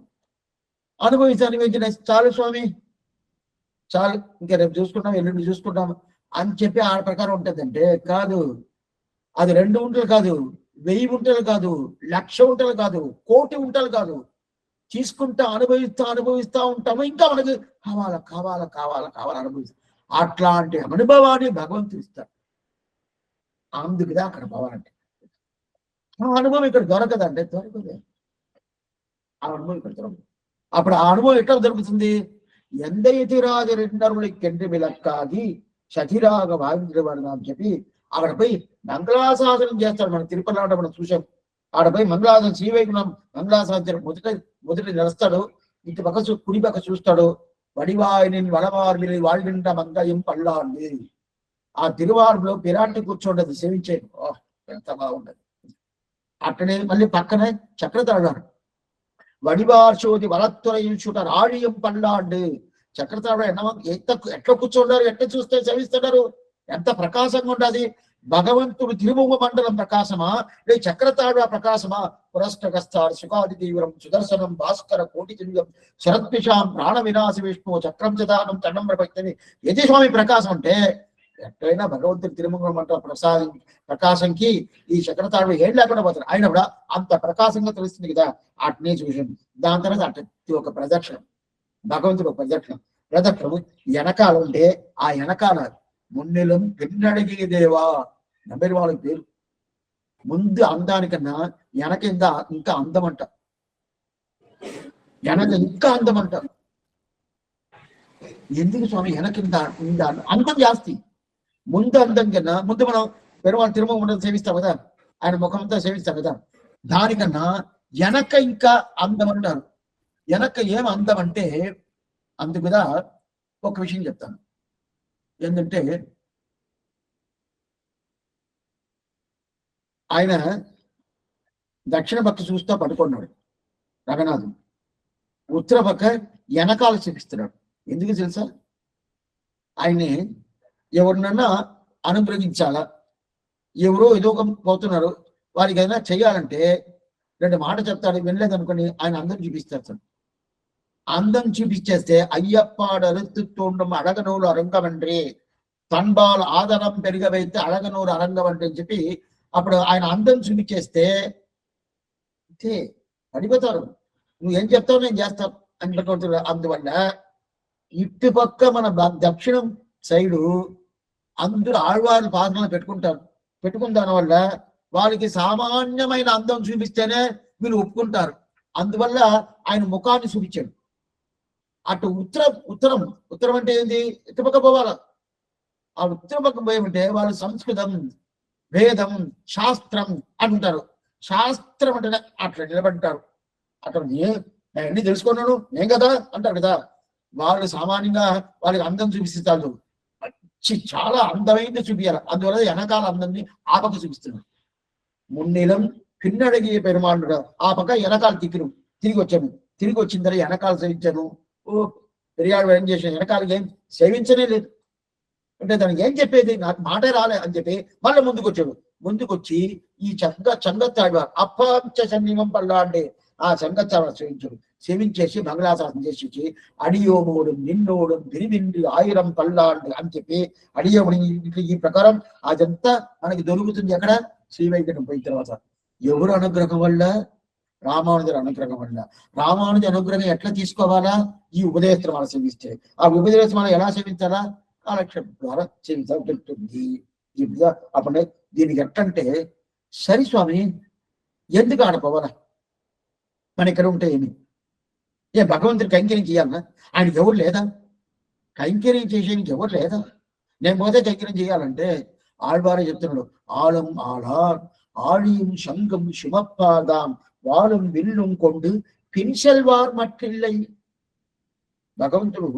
చాలు స్వామి చాలు, ఇంకా రేపు చూసుకుంటాం, ఎల్లుండి చూసుకుంటాం అని చెప్పి ఆ ప్రకారం ఉంటుందంటే కాదు. అది 2 ఉంటలు కాదు, 1000 ఉంటలు కాదు, 1,00,000 ఉంటలు కాదు, 1,00,00,000 ఉంటలు కాదు. తీసుకుంటా అనుభవిస్తా ఉంటాము. ఇంకా మనకు కావాలా అనుభవిస్తాం. అట్లాంటి అనుభవాన్ని భగవంతుడు ఇస్తాడు. అందుకుదా అక్కడ పోవాలంటే ఆ అనుభవం ఇక్కడ దొరకదంటే దొరకదు. ఆ అనుభవం ఇక్కడ దొరకదు. అప్పుడు ఆ అనుభవం ఎట్లా దొరుకుతుంది? ఎందైతిరాజు 2 కెండ్రి విలక్కాగి శతిరాగ భావించబడిన అని చెప్పి అక్కడ పోయి మంగళాశాసనం చేస్తాడు. మనం తిరుపతిలో మనం చూసాం, ఆడపోయి మంగళాసనం శ్రీవైకుంఠం మంగళాసనం మొదటి నడుస్తాడు. ఇటు పక్క కుడి పక్క చూస్తాడు. వడివాయిని వడవారి వాళ్ళింట మంగయం పల్లాండి. ఆ తిరువారులో పిరాంటి కూర్చోండి సేవించే ఎంత బాగుండదు. అట్టనే మళ్ళీ పక్కనే చక్రతాడారు. వడివార్చోది వలత్తురయించుట రాడియం పల్లాండి. చక్రతాడు ఎట్లా కూర్చోండారు, ఎట్లా చూస్తే సేవిస్తున్నారు, ఎంత ప్రకాశంగా ఉండదు. భగవంతుడు తిరుముఖ మండలం ప్రకాశమా, లే చక్రతాడు ప్రకాశమా. పురస్కస్తాడు సుఖాది తీవ్రం సుదర్శనం భాస్కర కోటి దివ్యం శరత్పిషాం ప్రాణ వినాశి విష్ణు చక్రం చదానం తండం ప్రపక్తిని యతిస్వామి ప్రకాశం అంటే ఎట్లయినా భగవంతుడి తిరుముఖ మండలం ప్రకాశంకి ఈ చక్రతాడు ఏం లేకుండా పోతారు. ఆయన కూడా అంత ప్రకాశంగా తెలుస్తుంది కదా. అట్నే చూసాను. దాని తర్వాత అటు ఒక ప్రదక్షిణం, భగవంతుడు ప్రదక్షిణం. వెనకాల ఉంటే ఆ వెనకాల మున్నెలం పిన్నడిగి దేవా నమ్మేరు వాళ్ళకి పేరు. ముందు అందానికన్నా వెనక ఇంకా అందం అంట, వెనక ఇంకా అందం అంట. ఎందుకు స్వామి వెనకింద అందం జాస్తి, ముందు అందం కన్నా ముందు మనం పెరుమాళ తిరుమల ఉండదు సేవిస్తాం కదా, ఆయన ముఖంతో సేవిస్తాం కదా, దానికన్నా వెనక ఇంకా అందం అంటారు. వెనక ఏం అందం అంటే అందుకు కదా ఒక విషయం చెప్తాను. ఏంటంటే ఆయన దక్షిణ పక్క చూస్తూ పడుకున్నాడు రఘునాథుడు, ఉత్తర పక్క వెనకాల చూపిస్తున్నాడు. ఎందుకు తెలుసా? ఆయన్ని ఎవరినన్నా అనుగ్రహించాలా, ఎవరో ఏదో పోతున్నారు వారికి ఏదైనా చెయ్యాలంటే రెండు మాట చెప్తాడు, వినలేదనుకోని ఆయన అందరం చూపిస్తాడు. అందం చూపించేస్తే అయ్యప్పాడు అరుతుతుండం అడగనూరు అరంగమండ్రి తన్బాల్ ఆదరం పెరిగవైతే అడగనూరు అరంగమండ్రి అని చెప్పి అప్పుడు ఆయన అందం చూపించేస్తే అంతే పడిపోతారు. నువ్వేం చెప్తావు నేను చేస్తాను అని. అందువల్ల ఇటుపక్క మన దక్షిణం సైడు అందరూ ఆళ్వారు పాదనలు పెట్టుకున్న దాని వల్ల వాళ్ళకి సామాన్యమైన అందం చూపిస్తేనే వీళ్ళు ఒప్పుకుంటారు. అందువల్ల ఆయన ముఖాన్ని చూపించాడు. అటు ఉత్తరం అంటే ఏంది? ఇటుపక్క పోవాల. ఆ ఉత్తర పక్క పోయమంటే వాళ్ళు సంస్కృతం వేదం శాస్త్రం అంటారు. శాస్త్రం అంటే అట్లా నిలబడతారు. అక్కడ అన్ని తెలుసుకున్నాను నేను కదా అంటారు కదా. వాళ్ళు సామాన్యంగా వాళ్ళకి అందం చూపిస్తారు. చాలా అందమైంది చూపించాలి. అందువల్ల వెనకాల అందాన్ని ఆ పక్క చూపిస్తున్నాడు. మున్నిలం పిన్నడిగి పెరుమాళ్ళు ఆ పక్క వెనకాల తిరిగి వచ్చాను. తిరిగి వచ్చిన తర్వాత వెనకాల సేవించాను. పెరియాడు ఏం చేశాను, వెనకాలకి ఏం సేవించనే లేదు అంటే దానికి ఏం చెప్పేది, నాకు మాటే రాలే అని చెప్పి మళ్ళీ ముందుకొచ్చి ఈ చంగత్తాడు అప్పాంచ సన్నిమం పల్లాండే ఆ చంగత్తాడు సేవించేసి మంగళాశాసనం చేసి అడియోమోడు నిన్నోడు బిరివిండి ఆయిరం పల్లాండు అని చెప్పి అడియోముడి ఈ ప్రకారం అదంతా మనకి దొరుకుతుంది. ఎక్కడ? శ్రీవైకుంఠం పోయిన తర్వాత. ఎవరు అనుగ్రహం వల్ల? రామానుజుల అనుగ్రహం వల్ల. రామానుజ అనుగ్రహం ఎట్లా తీసుకోవాలా? ఈ ఉపదేశమాల సేవిస్తే. ఆ ఉపదేశమాల ఎలా సేవించాలా? కాలక్షేపం ద్వారా సేవించాలి. అప్పుడు దీనికి ఎట్లంటే సరి స్వామి ఎందుకు ఆడపోవాలా, మన ఇక్కడ ఉంటే ఏమి భగవంతుడి కైంకర్యం చేయాలన్నా? ఆయనకి ఎవరు లేదా? కైంకర్యం చేసేందుకు ఎవరు లేదా? నేను పోతే కైంకర్యం చేయాలంటే ఆళ్వారే చెప్తున్నాడు. ఆళం ఆళార్ ఆழியும் శంఖం சுமப்பாதாம் వాళం విల్లుం కొండు పిన్సెల్వార్ మట్టిల్లై. భగవంతుడు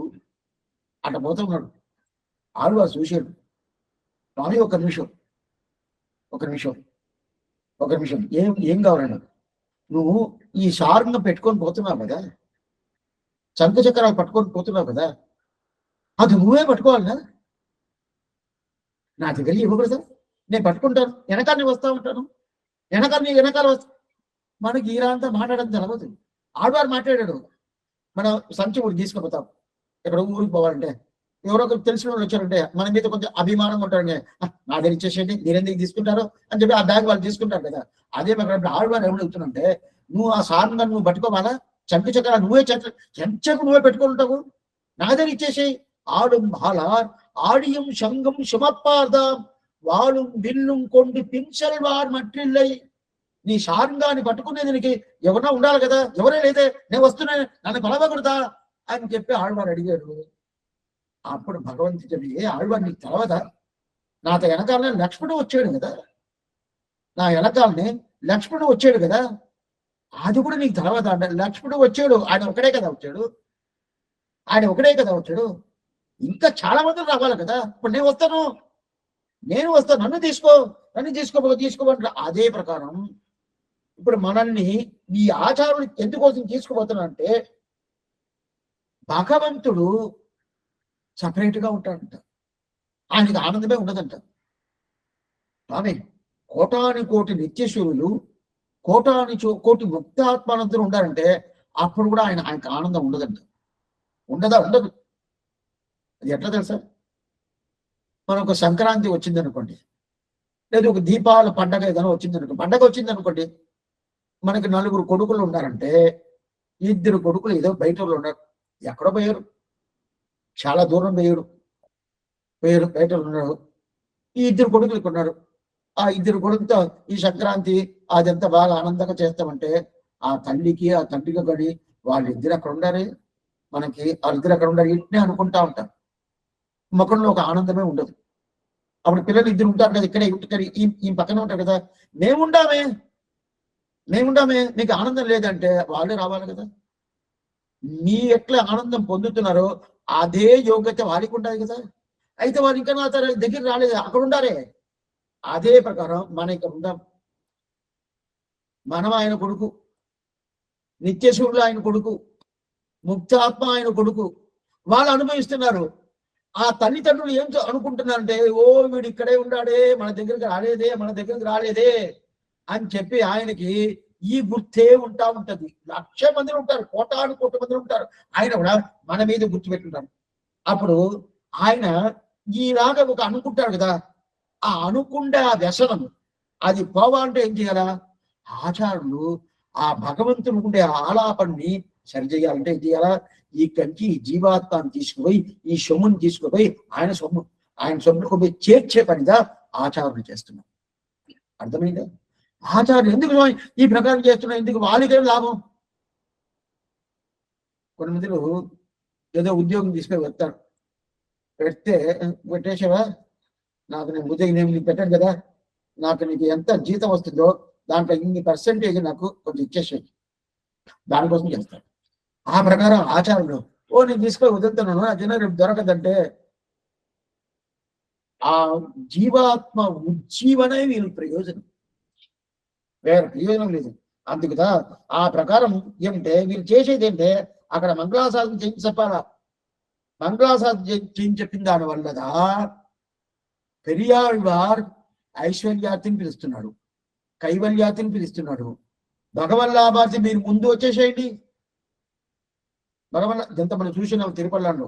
అట్ట పోతున్నాడు. ఆళ్వారు చూశాడు. స్వామి ఒక నిమిషం ఏం కావాలన్నా? నువ్వు ఈ సారంగం పెట్టుకొని పోతున్నావు కదా, చంక చక్రాలు పట్టుకొని పోతున్నావు కదా, అది నువ్వే పట్టుకోవాలన్నా? నా దగ్గర ఇవ్వకూడదా? నేను పట్టుకుంటాను, వెనకాలని వస్తా ఉంటాను, వెనకాల వస్తా. మనకి ఈరంతా మాట్లాడడం జరగదు. ఆడవారు మాట్లాడాడు. మనం సంచి ఊరికి తీసుకుపోతాం. ఎక్కడ ఊరికి పోవాలంటే ఎవరో ఒకరు తెలిసిన వాళ్ళు వచ్చారంటే మన మీద కొంచెం అభిమానంగా ఉంటారండి. నా దగ్గర ఇచ్చేసేయండి, మీరెందుకు తీసుకుంటారో అని చెప్పి ఆ బ్యాగ్ వాళ్ళు తీసుకుంటారు కదా. అదే ప్రకారం ఆడవారు ఎవరు చెప్తున్నంటే నువ్వు ఆ సారంగా నువ్వు పట్టుకోవాలా, చంకి చక్ర నువ్వే చెంచకు నువ్వే పెట్టుకుంటావు, నా దగ్గర ఇచ్చేసేయి. ఆడుం బాలార్ ఆడియం శంగం సుమప్పార్దాం వాళుం విల్లుం కొండి పిన్సెల్వార్ మట్టిల్లై. నీ సారంగాన్ని పట్టుకునే దీనికి ఎవరన్నా ఉండాలి కదా, ఎవరే లేదే, నేను వస్తున్నా, నన్ను కొలవకూడదా అని చెప్పి ఆళ్వారు అడిగాడు. అప్పుడు భగవంతుడు చెప్పి, ఆళ్వారు నీకు తెలవదా? నాతో వెనకాలనే లక్ష్మణుడు వచ్చాడు కదా, నా వెనకాలని లక్ష్మణుడు వచ్చాడు కదా, అది కూడా నీకు తర్వాత లక్ష్మణుడు వచ్చాడు, ఆయన ఒకడే కదా వచ్చాడు, ఇంకా చాలా మంది రావాలి కదా. ఇప్పుడు నేను వస్తాను, నన్ను తీసుకోబోతున్నా. అదే ప్రకారం ఇప్పుడు మనల్ని ఈ ఆచారాలు ఎందుకోసం తీసుకుపోతున్నానంటే, భగవంతుడు సపరేట్గా ఉంటాడంట, ఆయనకి ఆనందమే ఉండదంట. ఆమె కోటాని కోటి నిత్యశూరులు, కోటి ముక్తాత్మానందరూ ఉండాలంటే అప్పుడు కూడా ఆయనకి ఆనందం ఉండదంట. ఉండదు. అది ఎట్లా తెలుసా? మనం ఒక సంక్రాంతి వచ్చిందనుకోండి, లేదా ఒక దీపావళి పండగ ఏదైనా వచ్చిందనుకోండి, మనకి 4 కొడుకులు ఉన్నారంటే 2 కొడుకులు ఏదో బయట ఉన్నారు, ఎక్కడో పోయారు, చాలా దూరం పోయారు, బయట ఉన్నారు. ఈ 2 కొడుకులు ఇక్కడ ఉన్నారు. ఆ 2 కొడుకుతో ఈ సంక్రాంతి అదంతా బాగా ఆనందంగా చేస్తామంటే ఆ తల్లికి ఆ తండ్రికి కానీ వాళ్ళిద్దరు అక్కడ ఉండాలి, మనకి వాళ్ళిద్దరు అక్కడ ఉండాలి ఇట్నే అనుకుంటా ఉంటారు. ముఖంలో ఒక ఆనందమే ఉండదు. అప్పుడు పిల్లలు 2 ఉంటారు కదా, ఇక్కడ ఈ పక్కన ఉంటారు కదా, మేముండామే మీకు ఆనందం లేదంటే వాళ్ళే రావాలి కదా. మీ ఎట్లా ఆనందం పొందుతున్నారో అదే యోగ్యత వారికి ఉండాలి కదా. అయితే వాళ్ళు ఇంకా నా దగ్గర రాలేదు, అక్కడ ఉండాలి. అదే ప్రకారం మన ఇక్కడ ఉందాం. మనం ఆయన కొడుకు, నిత్యశూరులు ఆయన కొడుకు, ముక్తాత్మ ఆయన కొడుకు, వాళ్ళు అనుభవిస్తున్నారు. ఆ తల్లిదండ్రులు ఏం అనుకుంటున్నారంటే, ఓ వీడు ఇక్కడే ఉన్నాడే, మన దగ్గరికి రాలేదే అని చెప్పి ఆయనకి ఈ గుర్తే ఉంటది. 1,00,000 మంది ఉంటారు, కోటాను కోటి మంది ఉంటారు, ఆయన కూడా మన మీద గుర్తు పెట్టుకుంటారు. అప్పుడు ఆయన ఈలాగా ఒక అనుకుంటాడు కదా, ఆ అనుకుండే ఆ వ్యసనం అది పోవాలంటే ఏం చేయాలా? ఆచార్యులు ఆ భగవంతుని ఉండే ఆలాపన్ని సరిచేయాలంటే ఏం చేయాలా? ఈ కంచి జీవాత్మాన్ని తీసుకుపోయి, ఈ సొమ్ముని తీసుకుపోయి ఆయన సొమ్ముకు పోయి చేర్చే పనిగా ఆచార్యులు చేస్తున్నారు. అర్థమైందా? ఆచార్యులు ఎందుకు ఈ ప్రకారం చేస్తున్నారు? ఎందుకు? వాళ్ళకేం లాభం? కొంతమందిలో ఏదో ఉద్యోగం తీసుకొని వస్తారు, పెట్టేసావా, నాకు నేను ఉద్యోగం నేను పెట్టాను కదా, నాకు నీకు ఎంత జీతం వస్తుందో దాంట్లో ఇన్ని పర్సెంటేజ్ నాకు కొంచెం ఇచ్చేసేది, దానికోసం చేస్తాడు. ఆ ప్రకారం ఆచార్యులు నేను తీసుకొని వదులుతున్నాను, ఆ జనం రేపు దొరకదంటే ఆ జీవాత్మ ఉజ్జీవనే వీళ్ళు ప్రయోజనం, వేరే ప్రయోజనం లేదు. అందుకుదా ఆ ప్రకారం ఏమిటే వీళ్ళు చేసేది ఏంటే, అక్కడ మంగళాశాసనం చేయించి చెప్పాలా. మంగళాశాసనం చేయించి చెప్పిన దాని వల్లదా పెరియాళ్వార్ ఐశ్వర్యాతిని పిలుస్తున్నాడు, కైవల్యాతిని పిలుస్తున్నాడు. భగవల్లాభాతి మీరు ముందు వచ్చేసేయండి. ఇదంతా మనం చూసినాం తిరుపతిలో.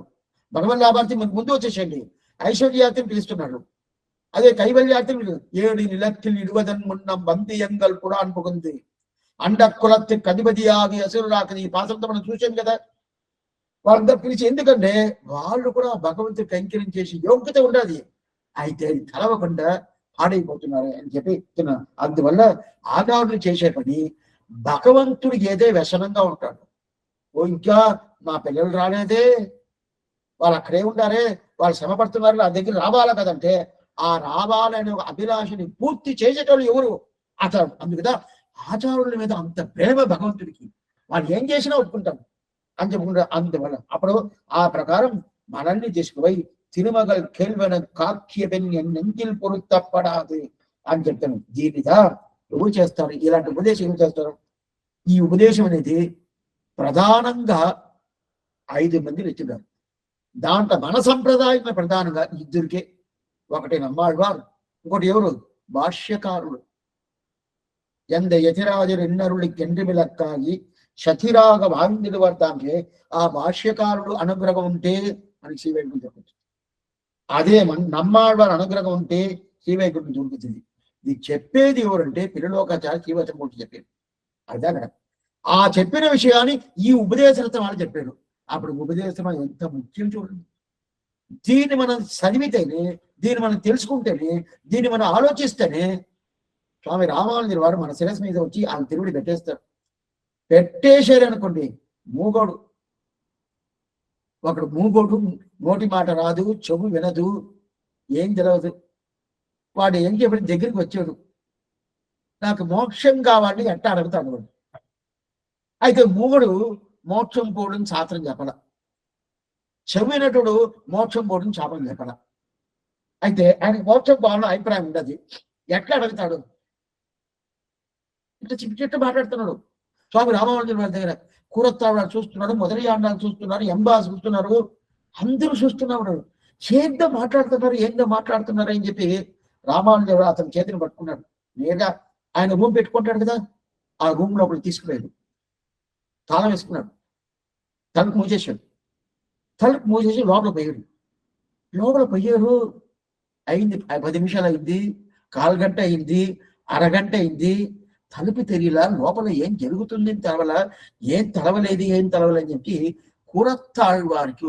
భగవల్లాభాతి ముందు వచ్చేసేయండి. ఐశ్వర్యాతిని పిలుస్తున్నాడు. అదే కైవల్యాతిని 7 நிலத்தில் 20 முன்னம் బందియంగల్ పురాణ్ పుగుంది అండ కులత్తికి అధిపతి ఆగి అసురురాకని ఈ పాత్రతో మనం చూసాం కదా. వాళ్ళందరూ పిలిచి, ఎందుకంటే వాళ్ళు కూడా భగవంతుడి కైంకర్యం చేసి యోగ్యత ఉండాలి, అయితే కలవకుండా పాడైపోతున్నారు అని చెప్పి చెప్తున్నారు. అందువల్ల ఆచార్యులు చేసే పని భగవంతుడికి ఏదే వ్యసనంగా ఉంటాడు. ఇంకా మా పిల్లలు రాలేదే, వాళ్ళు అక్కడే ఉండారే, వాళ్ళు శ్రమ పడుతున్నారు, నా దగ్గర రావాలా కదంటే ఆ రావాలనే ఒక అభిలాషని పూర్తి చేసేటోళ్ళు ఎవరు? ఆచార్యులు. అందుకదా ఆచార్యుల మీద అంత ప్రేమ భగవంతుడికి, వాళ్ళు ఏం చేసినా ఒప్పుకుంటాం అని చెప్పుకుంటారు. అందువల్ల అప్పుడు ఆ ప్రకారం మనల్ని తీసుకుపోయి తిరుమగల్ కేల్వెన కాక్యబెన్ నెంజిల్ పొరుత్తప్పడాదు అని చెప్తాను. దీనిదా ఎవరు చేస్తారు? ఇలాంటి ఉపదేశం ఏం చేస్తారు? ఈ ఉపదేశం అనేది ప్రధానంగా 5 మంది ఇచ్చినారు. దాంట్లో మన సంప్రదాయం ప్రధానంగా 2కే. ఒకటి నమ్మాళ్వారు, ఇంకోటి ఎవరు? భాష్యకారుడు. ಎಂದ ಯತಿರಾಜರೆನ್ನರುಳಿಗೆ ಕೆಂಡ್ರಿಮಿಲಕ್ಕಾಗಿ శతిరాగ వాంగిలు వర్తాంటే ఆ భాష్యకారుడు అనుగ్రహం ఉంటే మనకి శ్రీవైకుంఠం దొరుకుతుంది. అదే నమ్మాళ్వారి అనుగ్రహం ఉంటే శ్రీవైకుంఠం దొరుకుతుంది. ఇది చెప్పేది ఎవరంటే పిల్లలోకాచార్య శ్రీవచమూర్తి చెప్పారు. అదే కదా ఆ చెప్పిన విషయాన్ని ఈ ఉపదేశరత్న వాళ్ళు చెప్పారు. అప్పుడు ఉపదేశం ఎంత ముఖ్యం చూడండి. దీన్ని మనం చదివితేనే, దీన్ని మనం తెలుసుకుంటేనే, దీన్ని మనం ఆలోచిస్తేనే స్వామి రామానుజుల వారు మన శిరస్సు మీద వచ్చి ఆయన తిరువుడి పెట్టేశారు అనుకోండి. మూగోడు ఒకడు, మూగోడు, నోటి మాట రాదు, చెవు వినదు, ఏం తెలియదు, వాడు ఏం చెప్పి దగ్గరికి వచ్చాడు, నాకు మోక్షం కావాలని ఎట్ట అడుగుతాడు వాడు. అయితే మూగుడు మోక్షం పోవడం శాస్త్రం చెప్పల, చెవినటుడు మోక్షం పోవడం శాపం చెప్పల. అయితే ఆయన మోక్షం పోవాలని అభిప్రాయం ఉండదు, ఎట్లా అడుగుతాడు? ఇట్లా చిట్టి చిట్ట మాట్లాడుతున్నాడు. స్వామి రామానుజుల వారి దగ్గర కూరత్తాడు చూస్తున్నాడు, మొదలయ్యాండాలు చూస్తున్నారు, ఎంబాస్ చూస్తున్నారు, అందరూ చూస్తున్నారు. ఏందో మాట్లాడుతున్నారు అని చెప్పి రామానుజుడు అతని చేతిని పట్టుకున్నాడు. నేరుగా ఆయన రూమ్ పెట్టుకుంటాడు కదా, ఆ రూమ్ లోపల తీసుకుపోయాడు, తాళం వేసుకున్నాడు, తలుపు మూసేసాడు. తలుపు మూసేసి లోపల పోయారు. అయింది 10 నిమిషాలు అయింది, 1/4 గంట అయింది, అరగంట అయింది, తలుపు తెరిలా, లోపల ఏం జరుగుతుంది తెలవల, ఏం తెలవలేదని చెప్పి కూరత్తాళ్ళ వారికి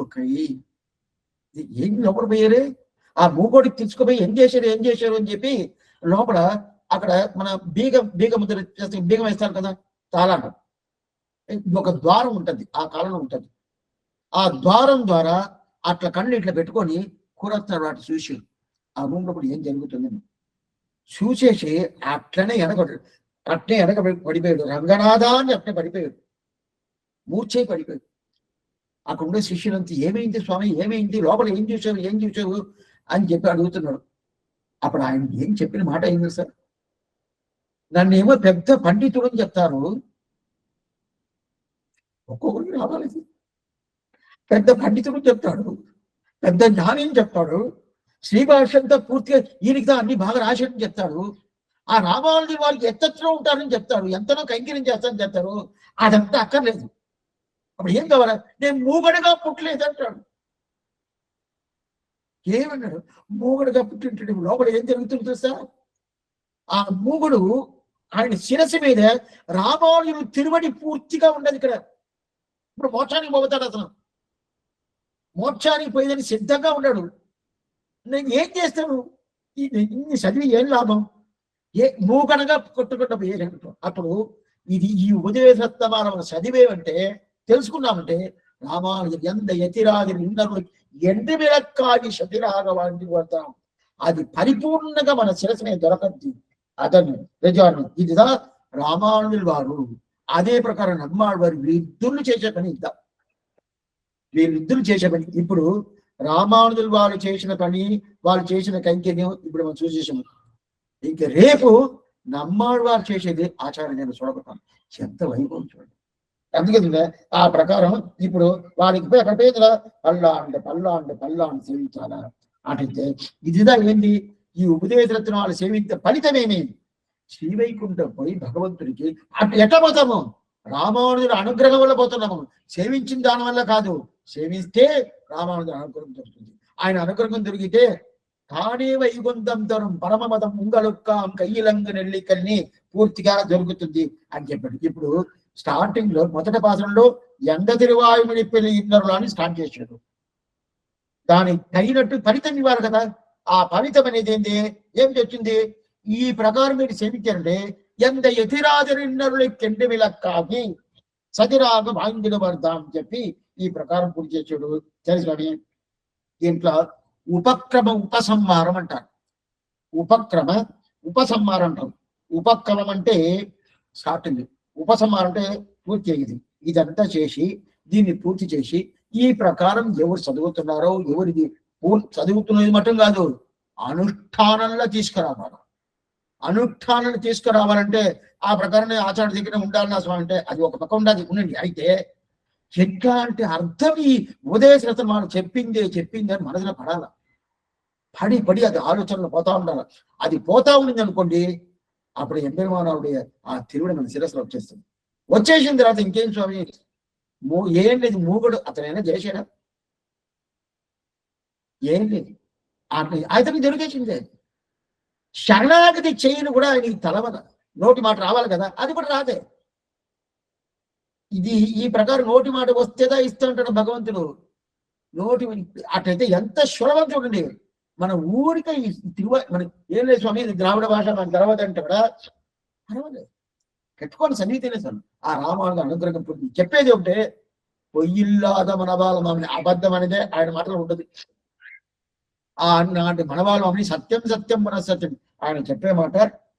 ఏం లోపల పోయారే, ఆ మూగోడికి తీసుకుపోయి ఏం చేశారు అని చెప్పి లోపల అక్కడ మన బీగం వేస్తారు కదా, తాళాలు, ఒక ద్వారం ఉంటుంది, ఆ కాలంలో ఉంటుంది. ఆ ద్వారం ద్వారా అట్లా కళ్ళు ఇట్లా పెట్టుకొని కూరత్తాడు వాటి చూసి ఆ రూమ్ లో కూడా ఏం జరుగుతుందని చూసేసి అట్లనే వెనక పడిపోయాడు. రంగనాథాన్ని అట్నే పడిపోయాడు, మూర్ఛై పడిపోయాడు. అక్కడ ఉండే శిష్యులంతా ఏమైంది స్వామి, ఏమైంది, లోపల ఏం చూసావు అని చెప్పి అడుగుతున్నాడు. అప్పుడు ఆయన ఏం చెప్పిన మాట అయింది సార్, నన్నేమో పెద్ద పండితుడు అని చెప్తారు, ఒక్కొక్కరికి రావాలి, పెద్ద పండితుడు చెప్తాడు, పెద్ద జ్ఞాని చెప్తాడు, శ్రీభాష్యంతో పూర్తిగా ఈయనకి అన్ని బాగా రాశాడని చెప్తాడు, ఆ రామానుజుల వారికి ఎత్తట్లో ఉంటారని చెప్తాడు, ఎంతనో కైంకర్యం చేస్తారని చెప్తారు. అదంతా అక్కర్లేదు. అప్పుడు ఏం కావాలా, నేను మూగడగా పుట్టలేదు అంటాడు. ఏమన్నాడు, మూగడుగా పుట్టింటాడు, లోపల ఏం జరుగుతుంది తెలుసా, ఆ మూగుడు ఆయన శిరస్సు మీద రామానుజులు తిరువడి పూర్తిగా ఉండదు. ఇక్కడ ఇప్పుడు మోక్షానికి పోతాడు, అతను మోక్షానికి పోయేదని సిద్ధంగా ఉన్నాడు. నేను ఏం చేస్తాను, ఇన్ని చదివి ఏం లాభం, మూగనగా కొట్టుకుంటా పోయేటప్పుడు. అప్పుడు ఈ ఉపదేశత్తమానం చదివేవంటే తెలుసుకున్నామంటే రామానుజుడు ఎంత యతిరాజు నిన్నరు ఎండి విలక్కాగి శతిరాగవాన్ని పడతాం, అది పరిపూర్ణంగా మన శిరస్సునే దొరకద్ది. అతను నిజాన్ని ఇదిదా రామానుజుల వారు, అదే ప్రకారం నమ్మాడు వారు వీరిద్దరు చేసే పని ఇప్పుడు రామానుజుల వారు చేసిన పని, వాళ్ళు చేసిన కైంకర్యం ఇప్పుడు మనం చూసేసాము. ఇంక రేపు నమ్మాడు వారు చేసేది ఆచార్య నేను చూడబోతాను, ఎంత వైభవం చూడండి. అందుకని ఆ ప్రకారం ఇప్పుడు వారికి పోయి అక్కడ పేదల పల్లాండు సేవించాలా అంటే ఇదిదా ఏంది, ఈ ఉపదేశరత్నం వాళ్ళు సేవించే ఫలితమేమి, శ్రీవైకుంఠం పోయి భగవంతుడికి అట్లా ఎట్లా పోతాము, రామానుజుల అనుగ్రహం వల్ల పోతున్నాము, సేవించిన దాని వల్ల కాదు. సేవిస్తే రామానుజుల అనుగ్రహం దొరుకుతుంది. ఆయన అనుగ్రహం దొరికితే తానే వైకుంఠం తరం పరమమదం ఉంగళొక్కాం కయ్యిలంగ నెల్లికల్ని పూర్తిగా దొరుకుతుంది అని చెప్పాడు. ఇప్పుడు స్టార్టింగ్ లో మొదటి పాసంలో ఎండ తిరువాయుమడి పెళ్లి ఇన్నరులు అని స్టార్ట్ చేశాడు. దానికి తగినట్టు ఫలితం ఇవ్వాలి కదా. ఆ ఫలితం అనేది ఏంటి, ఏమిటి వచ్చింది, ఈ ప్రకారం మీరు సేవించారంటే ఎంత యతిరాజరిన్నరులు కెండి విలక్కాగి సతిరాగ భాంగిన పడతాం అని చెప్పి ఈ ప్రకారం పూర్తి చేసాడు. తెలుసుకొని దీంట్లో ఉపక్రమ ఉపసంహారం అంటారు. ఉపసంహారం అంటారు. ఉపక్రమం అంటే స్టార్టింగ్, ఉపసంహారం అంటే పూర్తి అయ్యింది. ఇదంతా చేసి దీన్ని పూర్తి చేసి ఈ ప్రకారం ఎవరు చదువుతున్నారో, ఎవరిది చదువుతున్నది మటం కాదు, అనుష్ఠానంలో తీసుకురావాలంటే ఆ ప్రకారం ఆచార్య దగ్గర ఉండాలన్నా స్వామి అంటే అది ఒక పక్క ఉండండి. అయితే ఎట్లాంటి అర్థం ఈ ఉపదేశరత్నం మనం చెప్పింది అని మనసులో పడాల, పడి అది ఆలోచనలు పోతా ఉండాలి. అది పోతా ఉండింది అనుకోండి, అప్పుడు ఎంబెరుమానవుడి ఆ తిరువుడు మన శిరస్సులో వచ్చేసిన తర్వాత ఇంకేం స్వామి ఏం లేదు, మూగుడు అతనైనా చేసాడా, ఏం లేదు, అతనికి దొరికేసిందే. శరణాగతి చేయను కూడా ఆయనకి తలవద, నోటి మాట రావాలి కదా, అది కూడా రాదే. ఇది ఈ ప్రకారం నోటి మాట వస్తేదా ఇస్తూ ఉంటాడు భగవంతుడు. నోటి అట్లయితే ఎంత సులభం చూడండి. మన ఊరికే మనకి ఏం లేదు స్వామి ద్రావిడ భాష మనకు తెలవదంటే కూడా పర్వాలేదు, పెట్టుకోండి సన్నిహితనే సార్. ఆ రామానుజ అనుగ్రహం చెప్పేది ఒకటే, పొయ్యిల్లాద మనవాళ్ళమని అబద్ధం అనేదే ఆయన మాటలు ఉంటుంది. ఆ నాటి మనవాళ్ళమని సత్యం మన సత్యం ఆయన చెప్పే మాట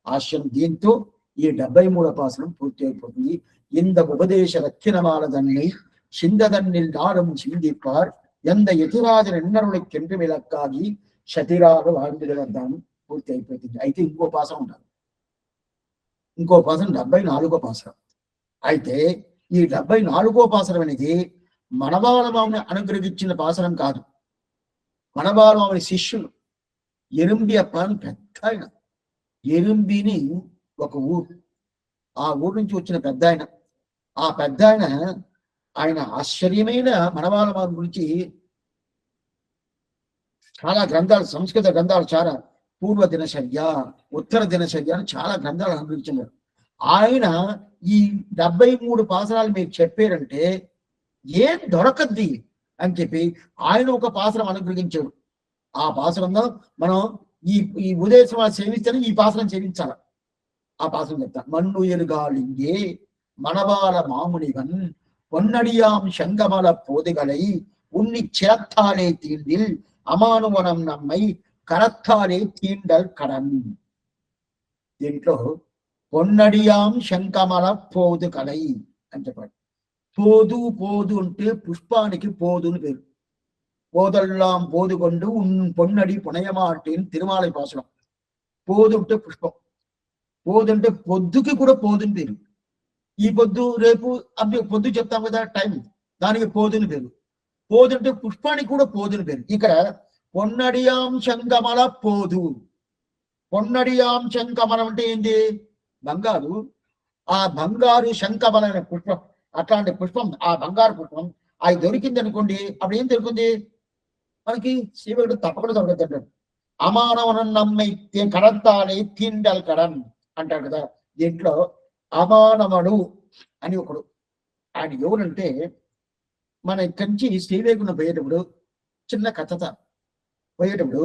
ఆశ్యం. దీంతో ఈ 73వ పాసనం పూర్తి అయిపోతుంది. இந்த உபதேச ரத்தினமானதன்னை சிந்ததன்னில் நாடும் சிந்திப்பார் எந்த எதிராజన ఎన్నరులకి కెంటు విలక్కాగి శతిరాగ வாழ்ந்துగలద్దాను పూర్తి అయిపోతుంది. అయితే ఇంకో పాసనం ఉండాలి. ఇంకో పాసనం 74వ పాసనం. అయితే ఈ 74వ పాసనం అనేది మనబాలమావుని అనుగ్రహించిన పాసనం కాదు. మనబాలమావుని శిష్యులు ఎరుంబి అప్ప అని పెద్ద ఆయన. ఎరుంబిని ఒక ఊరు, ఆ ఊరు నుంచి వచ్చిన పెద్ద ఆయన. ఆ పెద్ద ఆయన ఆశ్చర్యమైన మనబాలమావుని గురించి చాలా గ్రంథాలు, సంస్కృత గ్రంథాలు, చాలా పూర్వ దినచర్య, ఉత్తర దినచర్య అని చాలా గ్రంథాలు అనుగ్రహించారు. ఆయన ఈ 73 పాసనాలు మీకు చెప్పారంటే ఏం దొరకద్ది అని చెప్పి ఆయన ఒక పాసనం అనుగ్రహించాడు. ఆ పాసనంలో మనం ఈ ఉదయం సేవిస్తేనే ఈ పాసనం సేవించాల. ఆ పాసనం చెప్తా. మన్ను ఎరుగాలింగే మనబాల మామునివన్ பொன்னடியாம் செங்கமல போதுகளை உன்னி சிரத்தாலே தீண்டில் అమానువనం నమ్మై కరత్తాలే తీండల్ కడన్. దీంట్లో పొన్నడియాం శంకమల పోదు కలై అని చెప్పాడు. పోదు పోదు అంటే పుష్పానికి పోదు అని పేరు. పోదల్లాం పోదుకొండు పొన్నడి పునయమాటేని తిరుమాలై పాసనం. పోదు అంటే పుష్పం, పోదు అంటే పొద్దుకి కూడా పోదుని పేరు. ఈ పొద్దు రేపు అంటే పొద్దు చెప్తాం కదా టైం, దానికి పోదుని పేరు. పోదు అంటే పుష్పానికి కూడా పోదుని పేరు. ఇక్కడ పొన్నడియాం శంకమల పోదు. పొన్నడియాం శంకమలం అంటే ఏంటి? బంగారు. ఆ బంగారు శంకమలైన పుష్పం, అట్లాంటి పుష్పం, ఆ బంగారు పుష్పం అది దొరికింది అనుకోండి, అప్పుడు ఏం దొరుకుతుంది మనకి? శివుడు తప్పకుండా దొరకదు అంటాడు. అమానవనం నమ్మై కడత్తాలే తిండల్ కడన్ అంటాడు కదా. దీంట్లో అమానవుడు అని ఒకడు, ఆయన ఎవరంటే మన ఇక్కడి నుంచి శ్రీవేగుండం పోయేటప్పుడు చిన్న కథత పోయేటప్పుడు